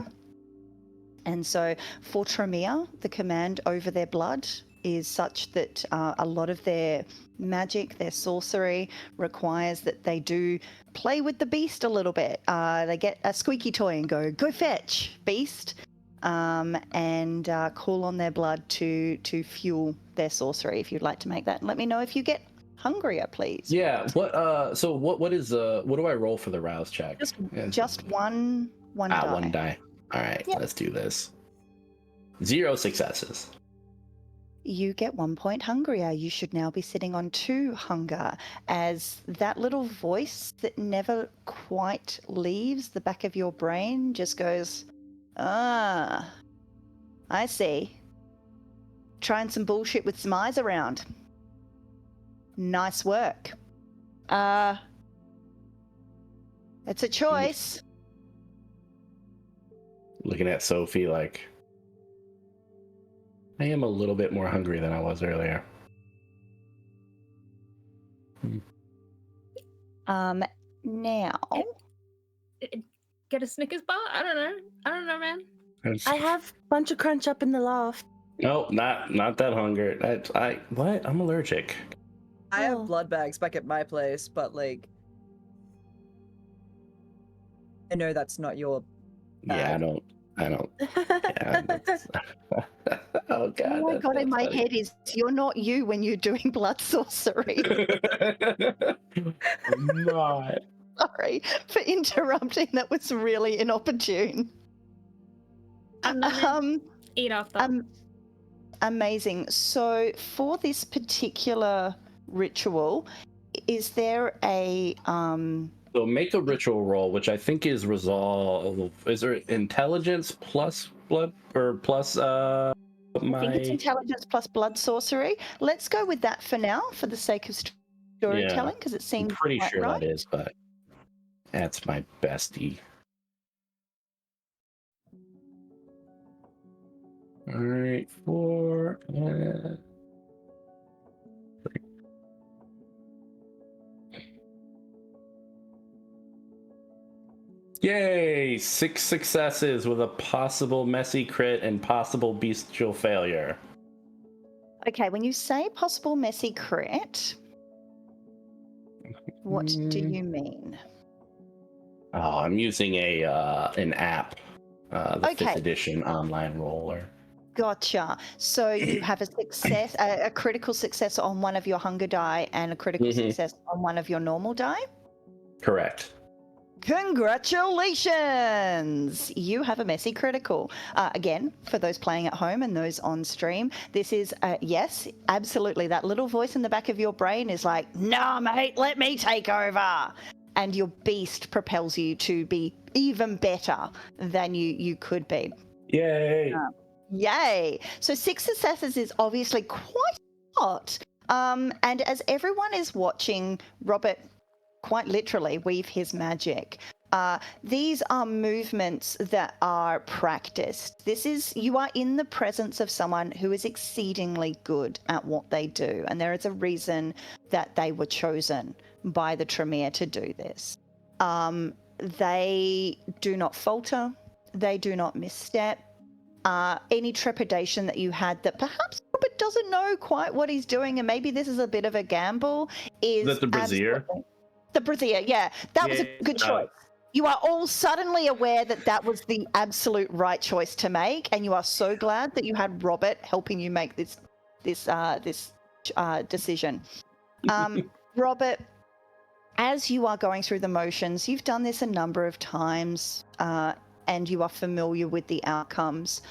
And so for Tremere, the command over their blood is such that a lot of their magic, their sorcery, requires that they do play with the beast a little bit. They get a squeaky toy and go fetch, beast, and call on their blood to fuel their sorcery. If you'd like to make that, let me know if you get hungrier, please. Yeah. What do I roll for the rouse check? Just one die. One die. All right, Yep. Let's do this. 0 successes. You get 1 point hungrier. You should now be sitting on 2 hunger, as that little voice that never quite leaves the back of your brain just goes, I see. Trying some bullshit with some eyes around. Nice work. It's a choice. Looking at Sophie like, I am a little bit more hungry than I was earlier. Now. Get a Snickers bar? I don't know, man. I have a bunch of crunch up in the loft. Nope, not that hunger. What? I'm allergic. I have Oh. blood bags back at my place, but like, I know that's not your Yeah, bag. I don't. Yeah, oh god. Oh my That's god, so in my funny. head is you're not you when you're doing blood sorcery. I'm not. Sorry for interrupting. That was really inopportune. Unlimited. Eat after. Amazing. So for this particular ritual, is there a So make a ritual roll, which I think is resolve. Is there intelligence plus blood or plus I think it's my? intelligence plus blood sorcery. Let's go with that for now, for the sake of Yeah, storytelling, because it I'm seems pretty quite sure right. that is, but that's my bestie. All right, 4. Yay! 6 successes with a possible messy crit and possible bestial failure. Okay, when you say possible messy crit, what do you mean? Oh, I'm using an app, the 5th Okay. edition online roller. Gotcha. So you have a success, a critical success on one of your hunger die and a critical success on one of your normal die? Correct. Congratulations! You have a messy critical. Again, for those playing at home and those on stream, this is, yes, absolutely. That little voice in the back of your brain is like, nah, mate, let me take over. And your beast propels you to be even better than you could be. Yay! Yay! So 6 successes is obviously quite a lot. And as everyone is watching Robert quite literally weave his magic, these are movements that are practiced. You are in the presence of someone who is exceedingly good at what they do, and there is a reason that they were chosen by the Tremere to do this. They do not falter, they do not misstep. Any trepidation that you had that perhaps Robert doesn't know quite what he's doing, and maybe this is a bit of a gamble, is Is that the brazier? The brazier, yeah. That was a good choice. You are all suddenly aware that that was the absolute right choice to make, and you are so glad that you had Robert helping you make this decision. Robert, as you are going through the motions, you've done this a number of times, and you are familiar with the outcomes.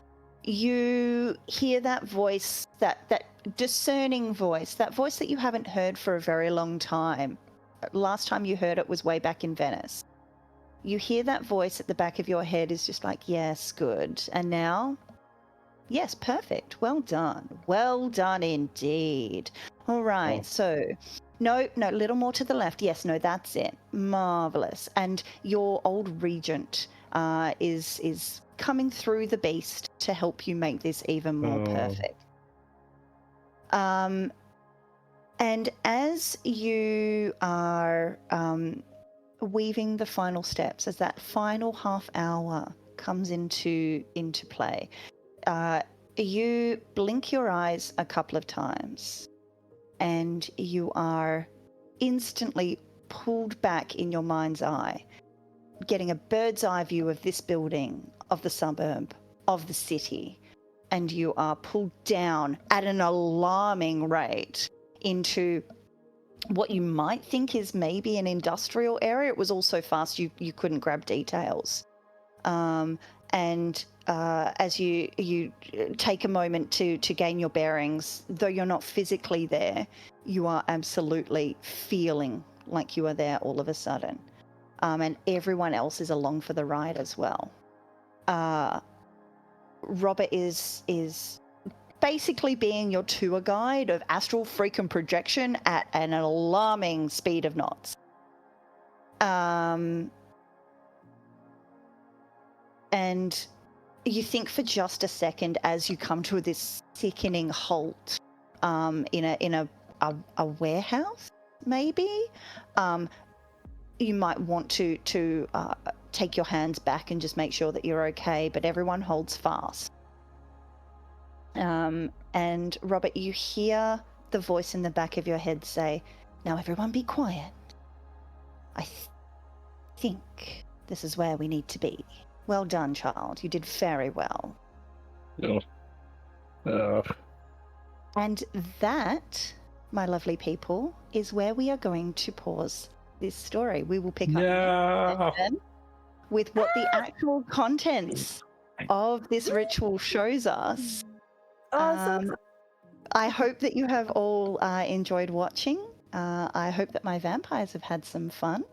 You hear that voice, that discerning voice, that voice that you haven't heard for a very long time. Last time you heard it was way back in Venice. You hear that voice at the back of your head is just like, yes, good. And now, yes, perfect. Well done. Well done indeed. All right, so no, a little more to the left. Yes, no, that's it. Marvelous. And your old regent is coming through the beast to help you make this even more perfect. And as you are weaving the final steps, as that final half hour comes into play, you blink your eyes a couple of times, and you are instantly pulled back in your mind's eye, getting a bird's eye view of this building, of the suburb, of the city, and you are pulled down at an alarming rate into what you might think is maybe an industrial area. It was all so fast you couldn't grab details. And as you take a moment to gain your bearings, though you're not physically there, you are absolutely feeling like you are there all of a sudden. And everyone else is along for the ride as well. Robert is basically being your tour guide of astral freaking projection at an alarming speed of knots. And you think for just a second as you come to this sickening halt in a warehouse, maybe. You might want to take your hands back and just make sure that you're okay, but everyone holds fast. And Robert, you hear the voice in the back of your head say, "Now everyone be quiet. I think this is where we need to be." Well done, child. You did very well. No. And that, my lovely people, is where we are going to pause this story. We will pick up next session with what the actual contents of this ritual shows us. Awesome. I hope that you have all enjoyed watching. I hope that my vampires have had some fun.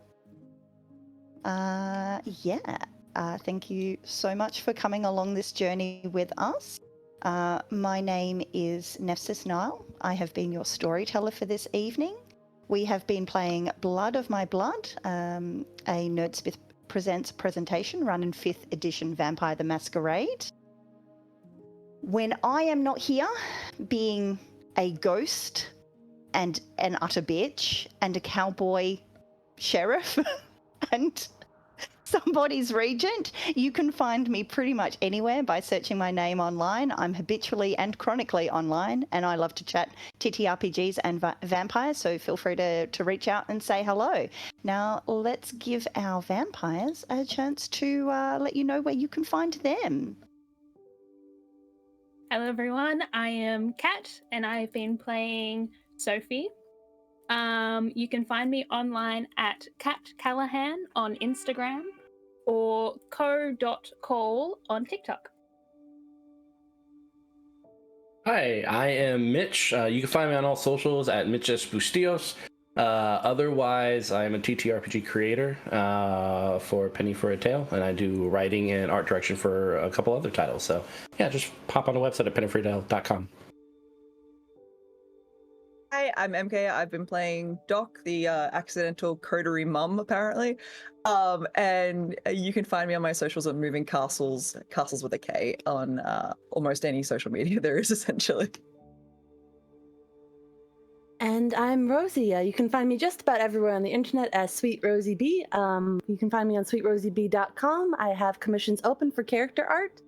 Thank you so much for coming along this journey with us. My name is Nefsis Nile. I have been your storyteller for this evening. We have been playing Blood of My Blood, a Nerdsmith Presents presentation run in 5th edition Vampire the Masquerade. When I am not here, being a ghost and an utter bitch and a cowboy sheriff and somebody's regent, you can find me pretty much anywhere by searching my name online. I'm habitually and chronically online, and I love to chat TTRPGs and vampires, so feel free to reach out and say hello. Now, let's give our vampires a chance to let you know where you can find them. Hello everyone, I am Kat and I've been playing Sophie. You can find me online at Kat Callahan on Instagram or co.call on TikTok. Hi, I am Mitch. You can find me on all socials at Mitch S. Bustillos. Otherwise, I am a TTRPG creator for Penny for a Tale, and I do writing and art direction for a couple other titles. So, yeah, just pop on the website at pennyforatale.com. Hi, I'm MK. I've been playing Doc, the accidental coterie mum, apparently. And you can find me on my socials at Moving Castles, Castles with a K, on almost any social media there is, essentially. And I'm Rosie. You can find me just about everywhere on the internet as Sweet Rosie B. You can find me on sweetrosieb.com. I have commissions open for character art.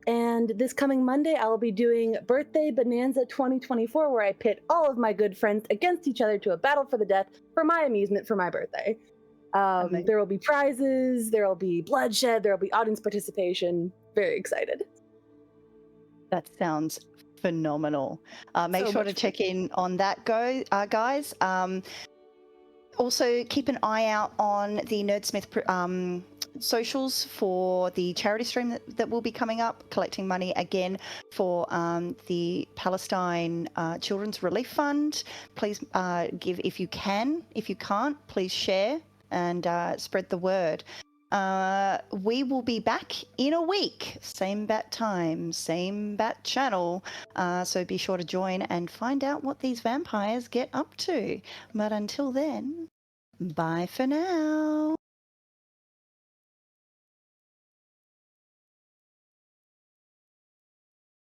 And this coming Monday, I will be doing Birthday Bonanza 2024, where I pit all of my good friends against each other to a battle for the death for my amusement for my birthday. There will be prizes, there will be bloodshed, there will be audience participation. Very excited. That sounds phenomenal. Make sure to check in on that, guys. Also, keep an eye out on the Nerdsmith socials for the charity stream that will be coming up, collecting money again for the Palestine Children's Relief Fund. Please give if you can. If you can't, please share and spread the word. We will be back in a week, same bat time, same bat channel, so be sure to join and find out what these vampires get up to. But until then, bye for now.